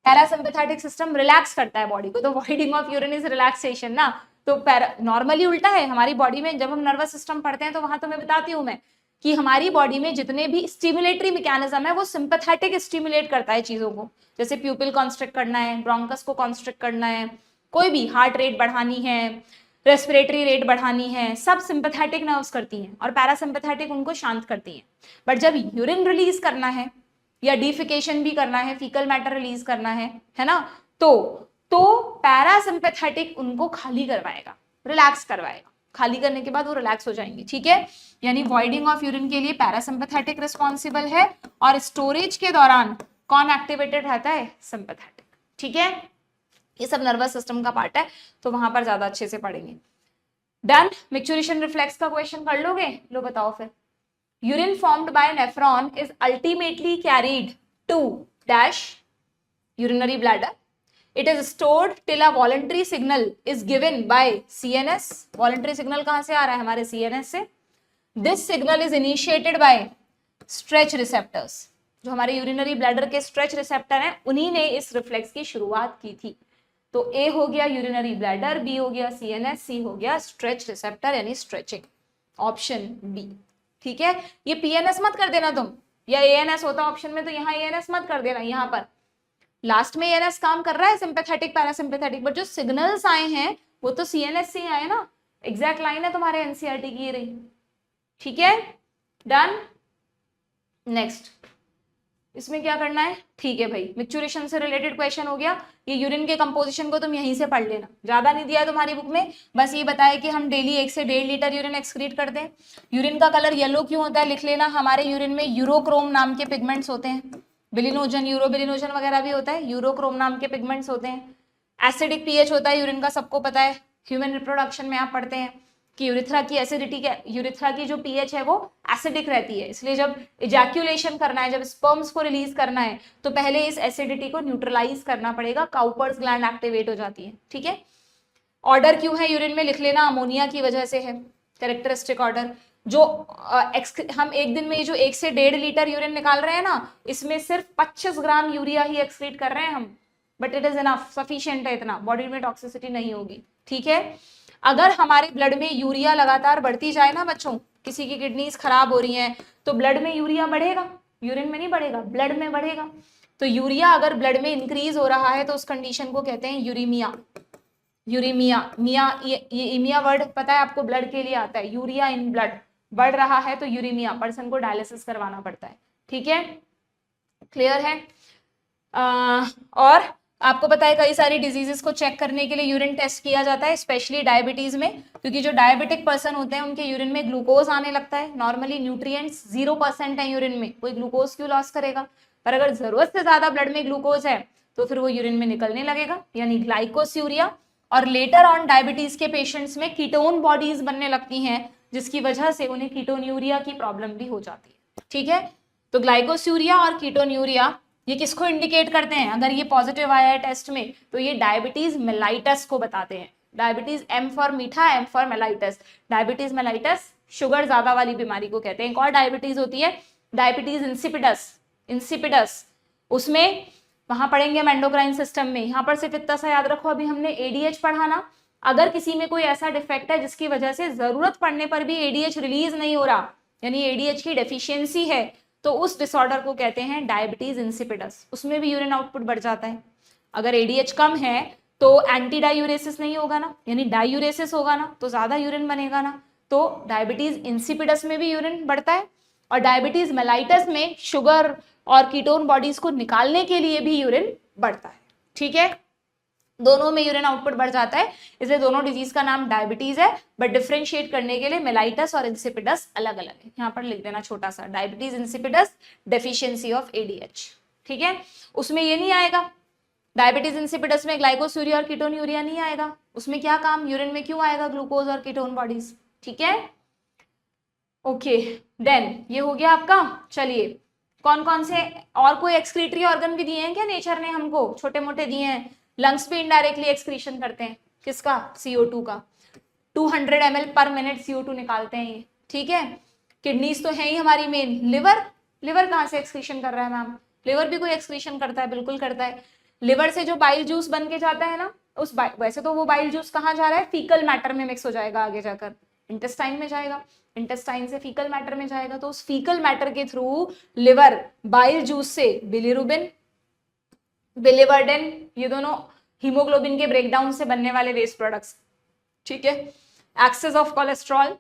पैरासिम्पैथेटिक सिस्टम रिलैक्स करता है बॉडी को, तो voiding of urine is relaxation ना। तो नॉर्मली उल्टा है हमारी बॉडी में, जब हम नर्वस सिस्टम पढ़ते हैं तो वहां तो मैं बताती हूँ मैं कि हमारी बॉडी में जितने भी स्टिमुलेटरी मैकेनिज्म है वो सिंपैथेटिक स्टिमुलेट करता है चीजों को, जैसे प्यूपिल कॉन्स्ट्रिक्ट करना है, ब्रोंकस को कॉन्स्ट्रिक्ट करना है, कोई भी हार्ट रेट बढ़ानी है, रेस्पिरेटरी रेट बढ़ानी है, सब सिंपैथेटिक नर्व्स करती हैं और पैरासिम्पैथेटिक उनको शांत करती हैं। बट जब यूरिन रिलीज करना है या डिफिकेशन भी करना है, फीकल मैटर रिलीज करना है ना, तो पैरासिम्पैथेटिक उनको खाली करवाएगा, रिलैक्स करवाएगा, खाली करने के बाद वो रिलैक्स हो जाएंगे। ठीक है, यानी वॉइडिंग ऑफ यूरिन के लिए पैरासिम्पैथेटिक रिस्पॉन्सिबल है और स्टोरेज के दौरान कौन एक्टिवेटेड रहता है, सिंपैथेटिक। ठीक है, ये सब नर्वस सिस्टम का पार्ट है, तो वहां पर ज्यादा अच्छे से पढ़ेंगे। डन, मैच्योरेशन रिफ्लेक्स का क्वेश्चन कर लोगे, लो बताओ फिर। Urine formed by nephron is ultimately carried to dash urinary bladder, it is stored till a voluntary signal is given by CNS. Voluntary signal कहां से आ रहा है, हमारे सीएनएस से। This signal is initiated by stretch receptors, जो हमारे यूरिनरी ब्लैडर के स्ट्रेच रिसेप्टर हैं, उन्हीं ने इस रिफ्लेक्स की शुरुआत की थी। तो ए हो गया यूरिनरी ब्लैडर, बी हो गया सीएनएस, सी हो गया स्ट्रेच रिसेप्टर यानी स्ट्रेचिंग, ऑप्शन बी। ठीक है, ये पीएनएस मत कर देना तुम, या एएनएस होता ऑप्शन में तो यहाँ एएनएस मत कर देना, यहाँ पर लास्ट में एएनएस काम कर रहा है, सिंपैथेटिक पैरासिम्पैथेटिक, बट जो सिग्नल्स आए हैं वो तो सीएनएस से आए ना, एग्जैक्ट लाइन है तुम्हारे एनसीईआरटी की ये रही। ठीक है, डन। नेक्स्ट, इसमें क्या करना है, ठीक है भाई, मिक्चुरेशन से रिलेटेड क्वेश्चन हो गया। ये यूरिन के कंपोजिशन को तुम यहीं से पढ़ लेना, ज्यादा नहीं दिया है तुम्हारी बुक में, बस ये बताया कि हम डेली 1 से 1.5 लीटर यूरिन एक्सक्रीट करते हैं। यूरिन का कलर येलो क्यों होता है लिख लेना, हमारे यूरिन में यूरोक्रोम नाम के पिगमेंट्स होते हैं, बिलिनोजन, यूरोबिलिनोजन वगैरह भी होता है, यूरोक्रोम नाम के पिगमेंट्स होते हैं। एसिडिक पीएच होता है यूरिन का, सबको पता है, ह्यूमन रिप्रोडक्शन में आप पढ़ते हैं कि यूरिथ्रा की एसिडिटी, यूरिथ्रा की जो पीएच है वो एसिडिक रहती है, इसलिए जब इजैक्यूलेशन करना है, जब स्पर्म्स को रिलीज करना है, तो पहले इस एसिडिटी को न्यूट्रलाइज करना पड़ेगा, काउपर्स ग्लैंड एक्टिवेट हो जाती है। ठीक है, ऑर्डर क्यों है यूरिन में लिख लेना, अमोनिया की वजह से है, कैरेक्टरिस्टिक ऑर्डर। जो हम एक दिन में ये जो 1 से 1.5 लीटर यूरिन निकाल रहे हैं ना, इसमें सिर्फ 25 ग्राम यूरिया ही एक्सक्रीट कर रहे हैं हम, but it is enough, sufficient है इतना, बॉडी में टॉक्सिसिटी नहीं होगी। ठीक है, अगर हमारे ब्लड में यूरिया लगातार बढ़ती जाए ना बच्चों, किसी की किडनीज खराब हो रही हैं, तो ब्लड में यूरिया बढ़ेगा, यूरिन में नहीं बढ़ेगा, ब्लड में बढ़ेगा। तो यूरिया अगर ब्लड में इंक्रीज हो रहा है तो उस कंडीशन को कहते हैं यूरीमिया। यूरीमिया, मिया, ये इमिया वर्ड पता है आपको, ब्लड के लिए आता है, यूरिया इन ब्लड बढ़ रहा है तो यूरीमिया, पर्सन को डायलिसिस करवाना पड़ता है। ठीक है, क्लियर है। और आपको पता है कई सारी डिजीजेस को चेक करने के लिए यूरिन टेस्ट किया जाता है, स्पेशली डायबिटीज में, क्योंकि जो डायबिटिक पर्सन होते हैं उनके यूरिन में ग्लूकोज आने लगता है। नॉर्मली न्यूट्रिएंट्स 0% है यूरिन में, कोई ग्लूकोज क्यों लॉस करेगा, पर अगर जरूरत से ज्यादा ब्लड में ग्लूकोज है तो फिर वो यूरिन में निकलने लगेगा, यानी ग्लाइकोस्यूरिया। और लेटर ऑन डायबिटीज के पेशेंट्स में कीटोन बॉडीज बनने लगती हैं, जिसकी वजह से उन्हें कीटोन्यूरिया की प्रॉब्लम भी हो जाती है। ठीक है, तो ग्लाइकोस्यूरिया और कीटोन्यूरिया ये किसको इंडिकेट करते हैं, अगर ये पॉजिटिव आया है टेस्ट में तो ये डायबिटीज मेलाइटस को बताते हैं। डायबिटीज, एम फॉर मीठा, M for mellitus, diabetes mellitus sugar ज्यादा वाली बीमारी को कहते हैं। एक और डायबिटीज होती है डायबिटीज इंसिपिडस, इंसिपिडस, उसमें वहां पढ़ेंगे हम एंडोक्राइन सिस्टम में। यहाँ पर सिर्फ इतना सा याद रखो, अभी हमने एडीएच पढ़ा ना, अगर किसी में कोई ऐसा डिफेक्ट है जिसकी वजह से जरूरत पड़ने पर भी एडीएच रिलीज नहीं हो रहा, यानी एडीएच की डेफिशिएंसी है, तो उस डिसऑर्डर को कहते हैं डायबिटीज इंसिपिडस। उसमें भी यूरिन आउटपुट बढ़ जाता है। अगर एडीएच कम है तो एंटी डायूरेसिस नहीं होगा ना, यानी डायूरेसिस होगा ना, तो ज्यादा यूरिन बनेगा ना, तो डायबिटीज इंसिपिडस में भी यूरिन बढ़ता है। और डायबिटीज मेलाइटस में शुगर और कीटोन बॉडीज को निकालने के लिए भी यूरिन बढ़ता है। ठीक है, दोनों में यूरिन आउटपुट बढ़ जाता है, इसलिए दोनों डिजीज का नाम डायबिटीज है, बट डिफरेंशिएट करने के लिए मेलाइटस और इंसिपिडस अलग अलग है। यहाँ पर लिख देना छोटा सा, diabetes insipidus, deficiency of ADH. ठीक है, उसमें ये नहीं आएगा, डायबिटीज इंसिपिडस में ग्लाइकोस्यूरिया और कीटोन्यूरिया नहीं आएगा, उसमें क्या काम, यूरिन में क्यों आएगा ग्लूकोज और कीटोन बॉडीज। ठीक है, ओके, देन ये हो गया आपका। चलिए, कौन कौन से और कोई एक्सक्रीटरी ऑर्गन भी दिए हैं क्या नेचर ने हमको, छोटे मोटे दिए हैं। लंग्स भी इनडायरेक्टली एक्सक्रीशन करते हैं, किसका, CO2 का, 200 ml पर मिनट CO2 निकालते हैं ये। ठीक है, किडनीज तो है ही हमारी मेन, लिवर, लिवर कहाँ से एक्सक्रीशन कर रहा है मैम, लिवर भी कोई एक्सक्रीशन करता है, बिल्कुल करता है। लिवर से जो बाइल जूस बन के जाता है ना, उस वैसे तो वो बाइल जूस कहाँ जा रहा है, फीकल मैटर में मिक्स हो जाएगा, आगे जाकर इंटेस्टाइन में जाएगा, इंटेस्टाइन से फीकल मैटर में जाएगा, तो उस फीकल मैटर के थ्रू लिवर बाइल जूस से बिलिरुबिन, बिलिवर्डेन, ये दोनों हीमोग्लोबिन के ब्रेकडाउन से बनने वाले वेस्ट प्रोडक्ट्स। ठीक है, एक्सेस ऑफ कोलेस्ट्रॉल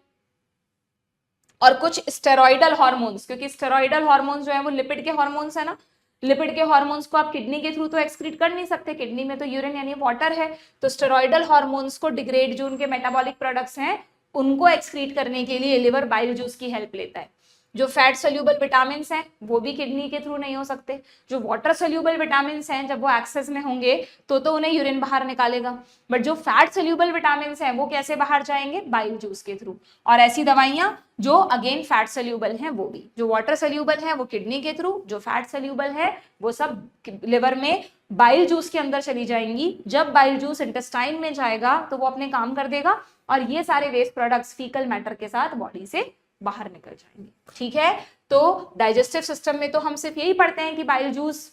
और कुछ स्टेरॉइडल हार्मोन्स, क्योंकि स्टेरॉइडल हार्मोन्स जो है वो लिपिड के हार्मोन्स है ना, लिपिड के हार्मोन्स को आप किडनी के थ्रू तो एक्सक्रीट कर नहीं सकते, किडनी में तो यूरिन यानी वाटर है, तो स्टेरॉइडल हार्मोन्स को डिग्रेड, जो उनके मेटाबॉलिक प्रोडक्ट्स हैं उनको एक्सक्रीट करने के लिए लिवर बाइल जूस की हेल्प लेता है। जो फैट सोल्यूबल विटामिन हैं वो भी किडनी के थ्रू नहीं हो सकते, जो वाटर सोल्यूबल विटामिन हैं जब वो एक्सेस में होंगे तो उन्हें यूरिन बाहर निकालेगा, बट जो फैट सोल्यूबल विटामिन हैं वो कैसे बाहर जाएंगे, बाइल जूस के थ्रू। और ऐसी दवाइयां जो अगेन फैट सोल्यूबल हैं वो भी, जो वाटर सोल्यूबल है वो किडनी के थ्रू, जो फैट सोल्यूबल है वो सब लिवर में बाइल जूस के अंदर चली जाएंगी। जब बाइल जूस इंटेस्टाइन में जाएगा तो वो अपने काम कर देगा और ये सारे वेस्ट प्रोडक्ट्स फीकल मैटर के साथ बॉडी से बाहर निकल जाएंगे। ठीक है, तो डाइजेस्टिव सिस्टम में तो हम सिर्फ यही पढ़ते हैं कि बाइल जूस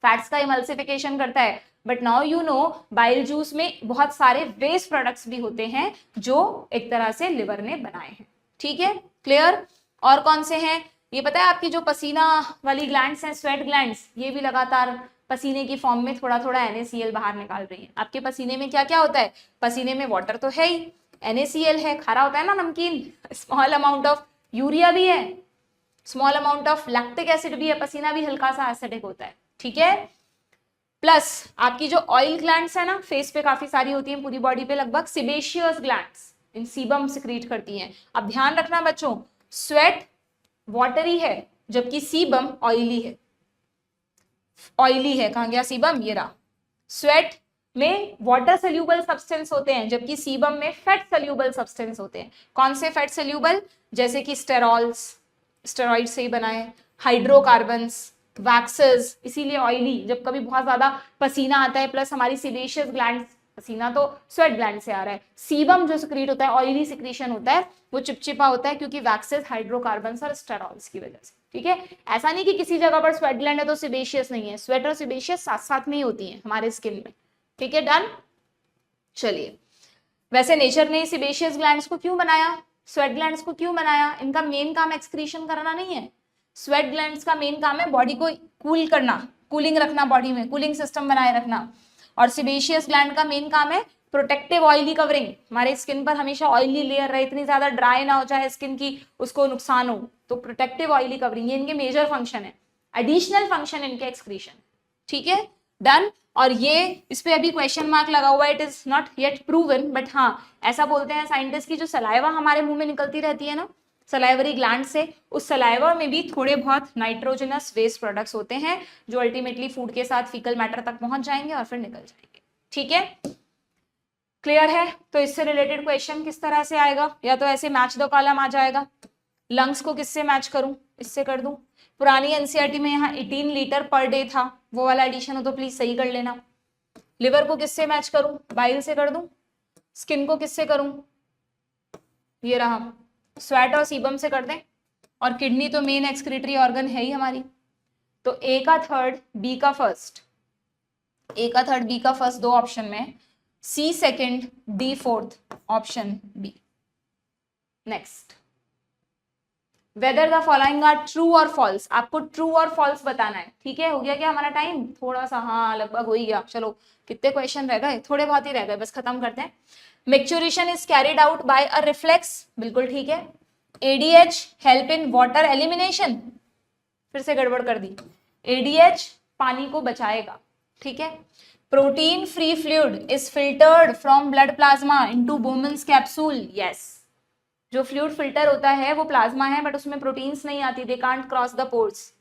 फैट्स का इमल्सिफिकेशन करता है, but now you know bile juice में बहुत सारे वेस्ट प्रोडक्ट्स भी होते हैं जो एक तरह से लिवर ने बनाए हैं। ठीक है, क्लियर। और कौन से हैं ये पता है? आपकी जो पसीना वाली ग्लैंड्स हैं, स्वेट ग्लैंड्स, ये भी लगातार पसीने की फॉर्म में थोड़ा थोड़ा NaCl बाहर निकाल रही है। आपके पसीने में क्या क्या होता है? पसीने में वाटर तो है ही, NaCl है, खारा होता है ना नमकीन, स्मॉल अमाउंट ऑफ यूरिया भी है, small amount of lactic acid भी है, पसीना भी हल्का सा एसिडिक होता है। ठीक है, प्लस आपकी जो ऑयल ग्लैंड्स है ना, फेस पे काफी सारी होती हैं, पूरी बॉडी पे लगभग, सिबेशियस ग्लैंड्स इन सीबम सिक्रीट करती हैं। अब ध्यान रखना बच्चों, स्वेट वाटरी है जबकि सीबम ऑयली है। ऑयली है, कहां गया सीबम? ये रहा। स्वेट में वाटर सोल्यूबल सब्सटेंस होते हैं जबकि सीबम में फैट सोल्यूबल सब्सटेंस होते हैं। कौन से फैट सोल्यूबल? जैसे कि स्टेरॉल्स, स्टेरॉइड से ही बनाए, हाइड्रोकार्बन्स, वैक्सेस, इसीलिए ऑयली। जब कभी बहुत ज्यादा पसीना आता है प्लस हमारी सिबेशियस ग्लैंड, पसीना तो स्वेट ग्लैंड से आ रहा है, सीबम जो सिक्रीट होता है, ऑयली सिक्रीशन होता है, वो चिपचिपा होता है क्योंकि वैक्सेस, हाइड्रोकार्बन्स और स्टेरॉल्स की वजह से। ठीक है, ऐसा नहीं कि किसी जगह पर स्वेट ग्लैंड है तो सिबेशियस नहीं है, स्वेट और सिबेशियस साथ साथ में ही होती हैं हमारे स्किन में। ठीक है, डन। चलिए, वैसे नेचर ने सिबेशियस ग्लैंड्स को क्यों बनाया, स्वेट ग्लैंड्स को क्यों बनाया? इनका मेन काम एक्सक्रीशन करना नहीं है। स्वेट ग्लैंड्स का मेन काम है बॉडी को कूल करना, कूलिंग रखना, बॉडी में कूलिंग सिस्टम बनाए रखना। और सिबेशियस ग्लैंड का मेन काम है प्रोटेक्टिव ऑयली कवरिंग, हमारे स्किन पर हमेशा ऑयली लेयर रहे, इतनी ज्यादा ड्राई ना हो जाए स्किन की उसको नुकसान हो, तो प्रोटेक्टिव ऑयली कवरिंग, ये इनके मेजर फंक्शन है। एडिशनल फंक्शन इनके एक्सक्रीशन। ठीक है, डन। और ये इस पे अभी क्वेश्चन मार्क लगा हुआ है, it is not yet proven, but हाँ ऐसा बोलते हैं साइंटिस्ट की जो सलाइवा हमारे मुंह में निकलती रहती है ना, सलाइवरी ग्लैंड से, उस सलाइवा में भी थोड़े बहुत नाइट्रोजनस वेस्ट प्रोडक्ट्स होते हैं जो अल्टीमेटली फूड के साथ फीकल मैटर तक पहुंच जाएंगे और फिर निकल जाएंगे। ठीक है, क्लियर है? तो इससे रिलेटेड क्वेश्चन किस तरह से आएगा? या तो ऐसे मैच द कॉलम आ जाएगा। लंग्स को किससे मैच करूं? इससे कर दूं। पुरानी एनसीईआरटी में यहाँ 18 लीटर पर डे था, वो वाला एडिशन हो तो प्लीज सही कर लेना। लिवर को किससे मैच करूं? बाइल से कर दूं। स्किन को किससे करूं? ये रहा, स्वेट और सीबम से कर दें। और किडनी तो मेन एक्सक्रीटरी ऑर्गन है ही हमारी, तो ए का थर्ड बी का फर्स्ट, ए का थर्ड बी का फर्स्ट, दो ऑप्शन में, C second D fourth, option B. Next, whether the following are true और फॉल्स, आपको ट्रू और फॉल्स बताना है। ठीक है, हो गया क्या हमारा टाइम? थोड़ा सा, हाँ लगभग हो ही गया। चलो, कितने क्वेश्चन रह गए? थोड़े बहुत ही रह गए, बस खत्म करते हैं। Maturation is carried out by a reflex, बिल्कुल ठीक है। ADH help in water elimination, फिर से गड़बड़ कर दी। ADH पानी को बचाएगा। ठीक है। Protein free fluid is filtered from blood plasma into Bowman's capsule, yes. जो फ्लूइड फिल्टर होता है वो प्लाज्मा है, बट उसमें प्रोटीन्स नहीं आती, they can't cross the pores.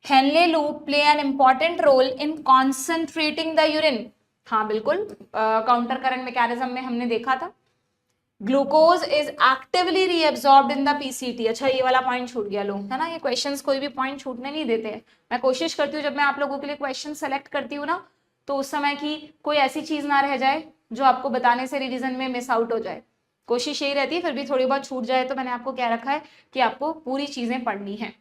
Henle loop play an important role in concentrating the urine, हाँ बिल्कुल, काउंटर करंट मैकेनिज्म में हमने देखा था। Glucose is actively reabsorbed in the PCT, अच्छा ये वाला पॉइंट छूट गया लोग, है ना, ये क्वेश्चंस कोई भी पॉइंट छूटने नहीं देते हैं। मैं कोशिश करती हूँ जब मैं आप लोगों के लिए क्वेश्चन सेलेक्ट करती हूँ ना, तो उस समय की कोई ऐसी चीज ना रह जाए जो आपको बताने से रिवीजन में मिस आउट हो जाए। कोशिश यही रहती है, फिर भी थोड़ी बहुत छूट जाए तो मैंने आपको क्या रखा है कि आपको पूरी चीजें पढ़नी है।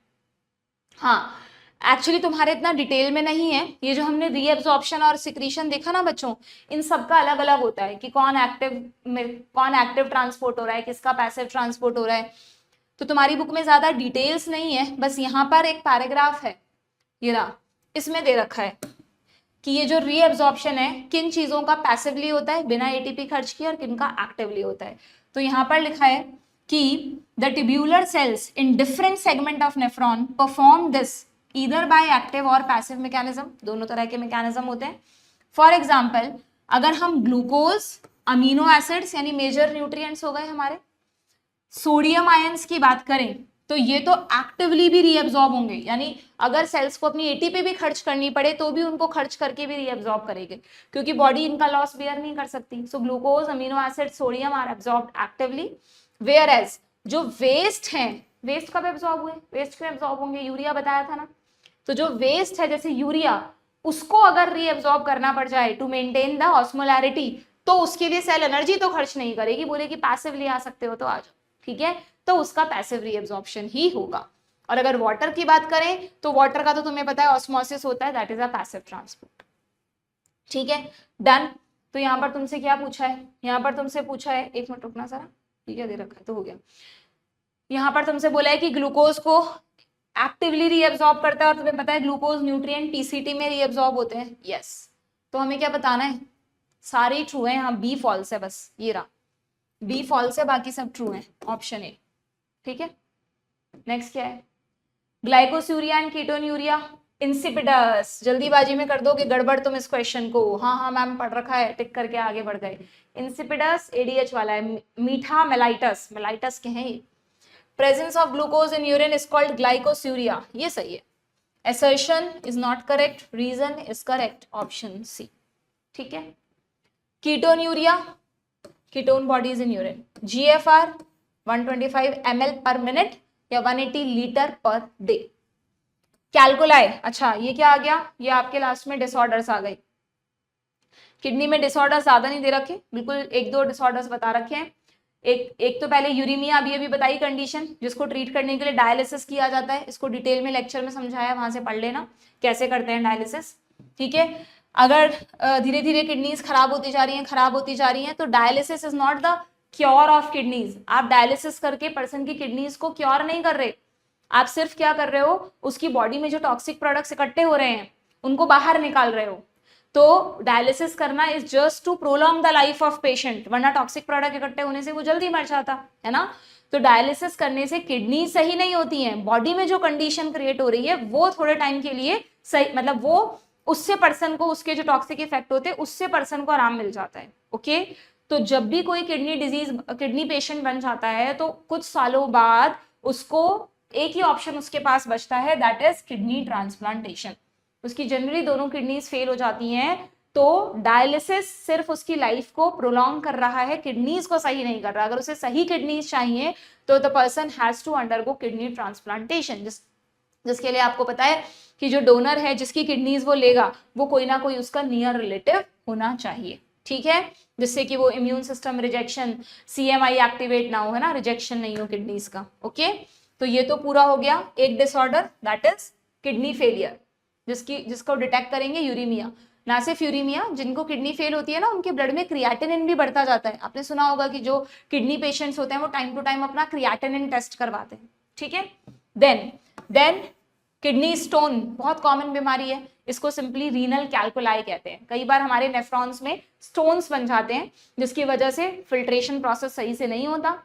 हाँ, एक्चुअली तुम्हारे इतना डिटेल में नहीं है, ये जो हमने रीएब्जॉर्प्शन और सिक्रीशन देखा ना बच्चों, इन सबका अलग अलग होता है कि कौन एक्टिव ट्रांसपोर्ट हो रहा है, किसका पैसिव ट्रांसपोर्ट हो रहा है। तो तुम्हारी बुक में ज्यादा डिटेल्स नहीं है, बस यहाँ पर एक पैराग्राफ है, ये रहा, इसमें दे रखा है कि ये जो रीएब्जॉर्प्शन है किन चीजों का पैसिवली होता है बिना एटीपी खर्च किए और किन का एक्टिवली होता है। तो यहाँ पर लिखा है कि the tubular cells in different segment of nephron perform this either by active और पैसिव मैकेनिज्म, दोनों तरह के मैकेनिज्म होते हैं। फॉर एग्जाम्पल, अगर हम ग्लूकोज, अमीनो एसिड्स यानी मेजर न्यूट्रिएंट्स हो गए हमारे, सोडियम आयंस की बात करें तो ये तो एक्टिवली भी रीअब्सॉर्ब होंगे, यानी अगर सेल्स को अपनी एटीपी भी खर्च करनी पड़े तो भी उनको खर्च करके भी रीअब्सॉर्ब करेंगे, क्योंकि बॉडी इनका लॉस बेयर नहीं कर सकती। So glucose, amino acid, sodium are absorbed actively, whereas जो वेस्ट हैं, वेस्ट कब एब्सॉर्ब हुए, वेस्ट क्यों एब्सॉर्ब होंगे, यूरिया बताया था ना, तो जो वेस्ट है जैसे यूरिया, उसको अगर रीअब्सॉर्ब करना पड़ जाए टू मेंटेन द ऑस्मोलैरिटी, तो उसके लिए सेल एनर्जी तो खर्च नहीं करेगी, बोलेगी पैसिवली आ सकते हो तो आ जाओ। ठीक है, तो उसका पैसिव रीएब्जॉर्प्शन ही होगा। और अगर वाटर की बात करें तो वाटर का तो तुम्हें पता है ऑस्मोसिस होता है, that is a passive transport. ठीक है, डन। तो यहाँ पर तुमसे क्या पूछा है, यहाँ पर तुमसे पूछा है, एक मिनट रुकना जरा, ठीक है दे रखा है तो हो गया। यहाँ पर तुमसे बोला है कि ग्लूकोज को एक्टिवली रीएब्जॉर्ब करता है, और तुम्हें पता है ग्लूकोज न्यूट्रिएंट टीसीटी में रीएब्जॉर्ब होते हैं, यस। तो हमें क्या बताना है, सारे ट्रू है, यहाँ बी फॉल्स है, बस ये रहा, बी फॉल्स है, बाकी सब ट्रू है, ऑप्शन ए। ठीक है, नेक्स्ट क्या है, ग्लाइकोसूरिया एंड कीटोन्यूरिया इंसिपिडस। जल्दीबाजी में कर दोगे गड़बड़ तुम इस क्वेश्चन को, हाँ हाँ मैम पढ़ रखा है, टिक करके आगे बढ़ गए। इंसिपिडस एडीएच वाला है, मीठा मेलाइटस, मेलाइटस के हैं ये। Presence of glucose in urine is called glycosuria, ये सही है। assertion is not correct, reason is correct, option C। ठीक है, ketonuria, ketone bodies in urine, GFR 125 ml पर मिनट या 180 लीटर पर डे। कैलकुलाई, अच्छा ये क्या आ गया, ये आपके लास्ट में डिसऑर्डर्स आ गई। किडनी में डिसऑर्डर्स ज्यादा नहीं दे रखे, बिल्कुल एक दो डिसऑर्डर्स बता रखे हैं। एक तो पहले यूरीमिया अभी बताई कंडीशन, जिसको ट्रीट करने के लिए डायलिसिस किया जाता है, इसको डिटेल में लेक्चर में समझाया, वहां से पढ़ लेना कैसे करते हैं डायलिसिस। ठीक है, अगर धीरे धीरे किडनीज खराब होती जा रही हैं तो dialysis is not the cure of kidneys. आप डायलिसिस करके पर्सन की किडनीज को क्योर नहीं कर रहे, आप सिर्फ क्या कर रहे हो, उसकी बॉडी में जो टॉक्सिक प्रोडक्ट्स इकट्ठे हो रहे हैं उनको बाहर निकाल रहे हो। तो डायलिसिस करना is just to prolong the life of patient, वरना टॉक्सिक प्रोडक्ट इकट्ठे होने से वो जल्दी मर जाता है ना। तो डायलिसिस करने से किडनी सही नहीं होती है, बॉडी में जो कंडीशन क्रिएट हो रही है वो थोड़े टाइम के लिए सही, मतलब वो उससे पर्सन को, उसके जो टॉक्सिक इफेक्ट होते हैं उससे पर्सन को आराम मिल जाता है। ओके, तो जब भी कोई किडनी डिजीज, किडनी पेशेंट बन जाता है तो कुछ सालों बाद उसको एक ही ऑप्शन उसके पास बचता है, दैट इज किडनी ट्रांसप्लांटेशन। उसकी जनरली दोनों किडनीज फेल हो जाती हैं, तो डायलिसिस सिर्फ उसकी लाइफ को प्रोलॉन्ग कर रहा है, किडनीज को सही नहीं कर रहा। अगर उसे सही किडनीज चाहिए तो the person has to undergo kidney transplantation, जिसके लिए आपको पता है कि जो डोनर है जिसकी किडनीज वो लेगा वो कोई ना कोई उसका नियर रिलेटिव होना चाहिए। ठीक है, जिससे कि वो immune system rejection, CMI activate ना हो, है ना, रिजेक्शन नहीं हो किडनीज का। ओके, तो ये तो पूरा हो गया एक disorder, that is kidney failure, जिसको डिटेक्ट करेंगे यूरीमिया। ना सिर्फ यूरीमिया, जिनको किडनी फेल होती है ना उनके ब्लड में क्रिएटिनिन भी बढ़ता जाता है। आपने सुना होगा कि जो किडनी पेशेंट्स होते हैं वो टाइम टू टाइम अपना क्रिएटिनिन टेस्ट करवाते हैं। ठीक है, देन किडनी स्टोन बहुत कॉमन बीमारी है, इसको सिंपली रीनल कैल्कुलाई कहते हैं। कई बार हमारे नेफ्रॉन्स में स्टोन्स बन जाते हैं जिसकी वजह से फिल्ट्रेशन प्रोसेस सही से नहीं होता।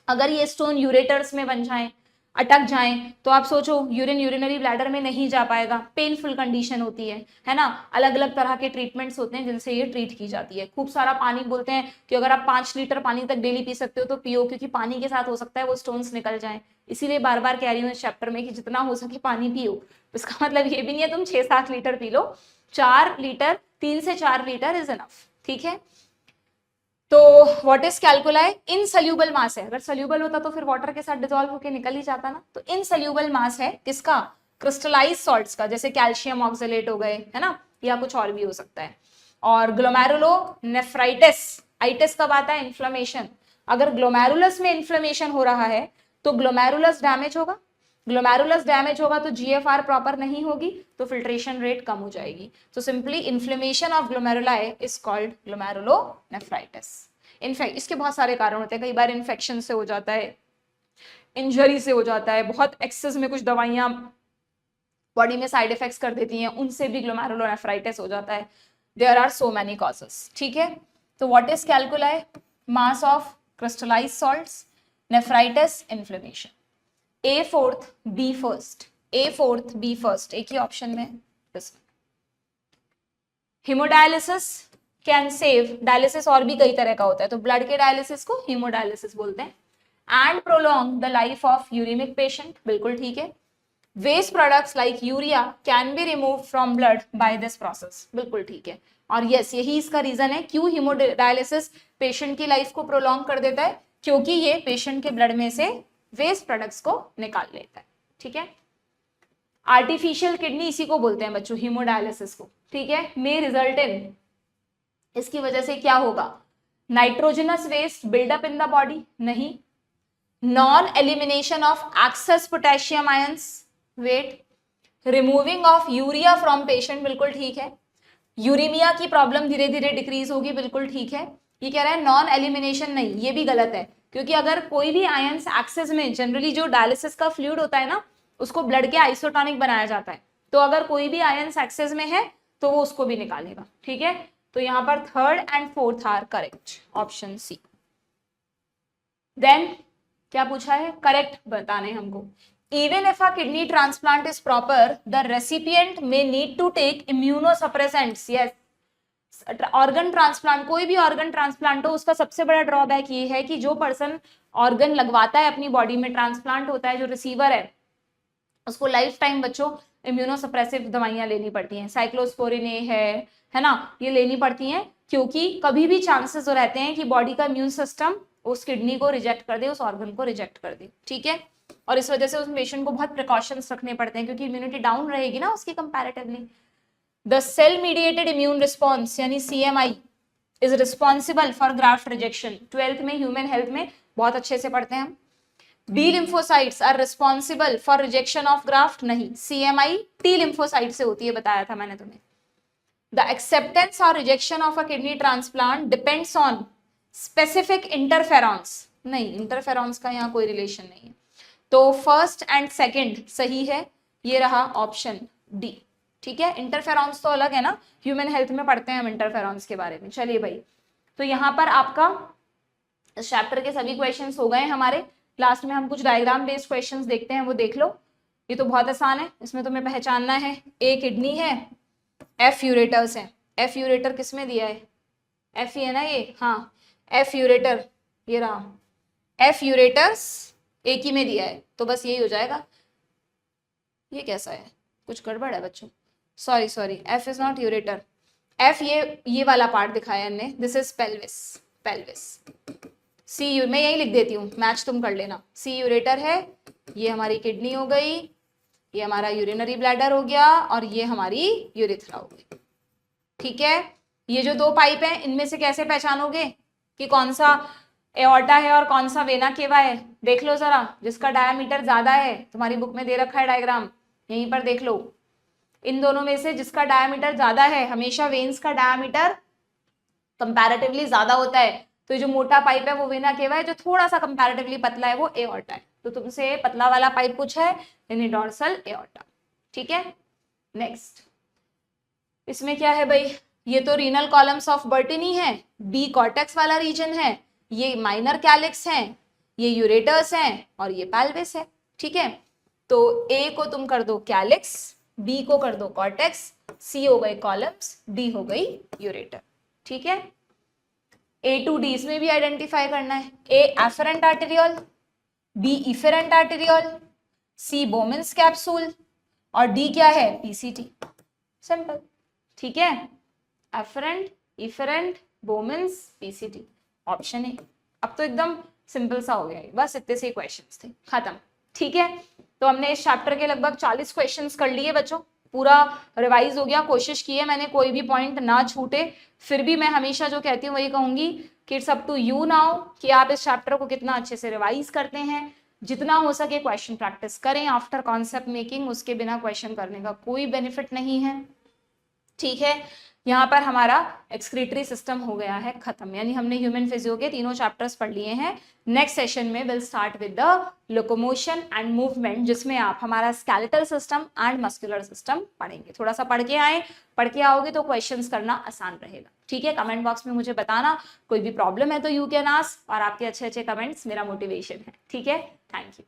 अगर ये स्टोन यूरेटर्स में बन जाएं, अटक जाएं, तो आप सोचो यूरिनरी ब्लैडर में नहीं जा पाएगा, पेनफुल कंडीशन होती है ना। अलग अलग तरह के ट्रीटमेंट्स होते हैं जिनसे ये ट्रीट की जाती है। खूब सारा पानी, बोलते हैं कि अगर आप 5 लीटर पानी तक डेली पी सकते हो तो पियो, क्योंकि पानी के साथ हो सकता है वो स्टोन्स निकल जाएं। इसीलिए बार बार कह रही हूँ इस चैप्टर में कि जितना हो सके पानी पियो। इसका मतलब ये भी नहीं है तुम 6-7 लीटर पी लो, 4 लीटर, 3 से 4 लीटर इज इनफ। ठीक है, तो व्हाट इज कैल्कुलाई, इनसोल्यूबल मास है। अगर सोल्यूबल होता तो फिर वाटर के साथ डिसॉल्व होकर निकल ही जाता ना। तो इनसोल्यूबल मास है किसका, क्रिस्टलाइज सॉल्ट्स का, जैसे कैल्शियम ऑक्सलेट हो गए, है ना, या कुछ और भी हो सकता है। और ग्लोमेरुलोनेफ्राइटिस, आइटिस कब आता है, इन्फ्लेमेशन। अगर ग्लोमेरुलस में इन्फ्लेमेशन हो रहा है तो ग्लोमेरुलस डैमेज होगा, ग्लोमेरुलस डैमेज होगा तो GFR प्रॉपर नहीं होगी, तो फिल्ट्रेशन रेट कम हो जाएगी। तो simply inflammation of glomeruli is called glomerulonephritis. In fact इसके बहुत सारे कारण होते हैं, कई बार इन्फेक्शन से हो जाता है, इंजरी से हो जाता है, बहुत एक्सेस में कुछ दवाइयां बॉडी में साइड इफेक्ट्स कर देती हैं, उनसे भी ग्लोमेरुलोनेफ्राइटिस हो जाता है। There are so many causes. ठीक है, तो what is calculi, mass of crystallize salts, nephritis, inflammation. A fourth, B first, A fourth, B first, एक ही ऑप्शन में। हिमोडायलिसिस कैन सेव, डायलिसिस और भी कई तरह का होता है, तो ब्लड के डायलिसिस को हिमोडायलिसिस बोलते हैं। And prolong the life of uraemic patient, बिल्कुल ठीक है। Waste products like urea can be remove from blood by this process, बिल्कुल ठीक है। और यस, यही इसका रीजन है क्यों हिमोडायलिसिस पेशेंट की लाइफ को प्रोलॉन्ग कर देता है, क्योंकि ये पेशेंट के ब्लड में से वेस्ट प्रोडक्ट्स को निकाल लेता है। ठीक है, आर्टिफिशियल किडनी इसी को बोलते हैं बच्चों, हीमोडायलिसिस को। ठीक है, मे रिजल्ट इन, इसकी वजह से क्या होगा, nitrogenous waste buildup in the body, नहीं। Non elimination of excess potassium ions, wait, removing of urea from patient, बिल्कुल ठीक है, यूरीमिया की प्रॉब्लम धीरे धीरे डिक्रीज होगी, बिल्कुल ठीक है। ये कह रहा है नॉन एलिमिनेशन नहीं, ये भी गलत है, क्योंकि अगर कोई भी आयंस एक्सेस में, जनरली जो डायलिसिस का फ्लूइड होता है ना, उसको ब्लड के आइसोटोनिक बनाया जाता है, तो अगर कोई भी आयंस एक्सेस में है तो वो उसको भी निकालेगा, ठीक है। तो यहाँ पर third and fourth are correct, option C. देन क्या पूछा है, करेक्ट बताने हमको। Even if a kidney transplant is proper, the recipient may need to take immunosuppressants, yes. Organ transplant, कोई भी ऑर्गन ट्रांसप्लांट हो, उसका सबसे बड़ा ड्रॉबैक ये है कि जो पर्सन ऑर्गन लगवाता है अपनी बॉडी में, ट्रांसप्लांट होता है, जो रिसीवर है, उसको लाइफ टाइम बच्चों इम्यूनोसप्रेसिव दवाइयां लेनी पड़ती हैं, साइक्लोस्पोरिन है ना, ये लेनी पड़ती हैं, क्योंकि कभी भी चांसेस हो रहते हैं कि बॉडी का इम्यून सिस्टम उस किडनी को रिजेक्ट कर दे, उस ऑर्गन को रिजेक्ट कर दे, ठीक है। और इस वजह से उस पेशेंट को बहुत प्रिकॉशंस रखने पड़ते हैं, क्योंकि इम्यूनिटी डाउन रहेगी ना उसकी comparatively. The cell mediated immune response यानी CMI is responsible for graft rejection, 12th में ह्यूमन हेल्थ में बहुत अच्छे से पढ़ते हैं हम। B lymphocytes are responsible for rejection of graft, नहीं, CMI T लिम्फोसाइट से होती है, बताया था मैंने तुम्हें। द एक्सेप्टेंस और rejection of a kidney transplant depends on specific interferons, नहीं, इंटरफेरॉन्स का यहाँ कोई रिलेशन नहीं है, तो फर्स्ट एंड सेकंड सही है, ये रहा ऑप्शन डी, ठीक है। इंटरफेरॉन्स तो अलग है ना, ह्यूमन हेल्थ में पढ़ते हैं हम इंटरफेरॉन्स के बारे में। चलिए भाई, तो यहाँ पर आपका इस चैप्टर के सभी क्वेश्चंस हो गए हमारे। लास्ट में हम कुछ डायग्राम बेस्ड क्वेश्चंस देखते हैं, वो देख लो। ये तो बहुत आसान है, इसमें तुम्हें पहचानना है, ए किडनी है, F यूरेटर्स है। F यूरेटर किस में दिया है, F ही है ना ये, हाँ, F यूरेटर, ये रहा F यूरेटर्स, एक ही में दिया है, तो बस यही हो जाएगा। ये कैसा है, कुछ गड़बड़ है बच्चों, sorry, F is not ureter, F ये वाला पार्ट दिखाया है हमने, दिस इज पेल्विस। C मैं यही लिख देती हूँ, मैच तुम कर लेना। C यूरेटर है, ये हमारी किडनी हो गई, ये हमारा यूरिनरी ब्लैडर हो गया, और ये हमारी यूरिथ्रा हो गई, ठीक है। ये जो दो पाइप हैं, इनमें से कैसे पहचानोगे कि कौन सा एओर्टा है और कौन सा वेना केवा है, देख लो जरा। जिसका डायामीटर ज्यादा है, तुम्हारी बुक में दे रखा है डायग्राम, यहीं पर देख लो। इन दोनों में से जिसका डायामीटर ज्यादा है, हमेशा वेन्स का डायामीटर कंपैरेटिवली ज्यादा होता है, तो ये जो मोटा पाइप है वो वेना केवा है, जो थोड़ा सा कंपैरेटिवली पतला है वो एओर्टा है। तो तुमसे पतला वाला पाइप पूछा है, यानी डॉर्सल एओर्टा, ठीक है। नेक्स्ट, इसमें क्या है भाई, ये तो रीनल कॉलम्स ऑफ बर्टिनी है, बी कॉर्टेक्स वाला रीजन है, ये माइनर कैलिक्स हैं, ये यूरेटर्स हैं, और ये पेल्विस है, ठीक है। तो ए को तुम कर दो कैलिक्स, बी को कर दो कॉर्टेक्स, सी हो गए कॉलम्स, डी हो गई यूरेटर, ठीक है। A to D इसमें भी आइडेंटिफाई करना है, A afferent arteriole, B efferent arteriole, C Bowman's capsule, और डी क्या है, PCT, सिंपल, ठीक है। Afferent, efferent, Bowman's, PCT, option A. अब तो एकदम सिंपल सा हो गया है, बस इतने से क्वेश्चंस थे, खत्म, ठीक है। तो हमने इस चैप्टर के लगभग 40 क्वेश्चंस कर लिए बच्चों, पूरा रिवाइज हो गया, कोशिश की है मैंने कोई भी पॉइंट ना छूटे। फिर भी मैं हमेशा जो कहती हूँ वही कहूंगी कि it's up to you now कि आप इस चैप्टर को कितना अच्छे से रिवाइज करते हैं। जितना हो सके क्वेश्चन प्रैक्टिस करें आफ्टर कॉन्सेप्ट मेकिंग, उसके बिना क्वेश्चन करने का कोई बेनिफिट नहीं है, ठीक है। यहाँ पर हमारा एक्सक्रीटरी सिस्टम हो गया है खत्म, यानी हमने ह्यूमन फिजियो के तीनों चैप्टर्स पढ़ लिए हैं। नेक्स्ट सेशन में will start with the locomotion and movement, जिसमें आप हमारा skeletal system and muscular system पढ़ेंगे। थोड़ा सा पढ़ के आए, पढ़ के आओगे तो क्वेश्चंस करना आसान रहेगा, ठीक है। कमेंट बॉक्स में मुझे बताना, कोई भी प्रॉब्लम है तो यू कैन आस्क, और आपके अच्छे अच्छे कमेंट्स मेरा मोटिवेशन है, ठीक है। Thank you.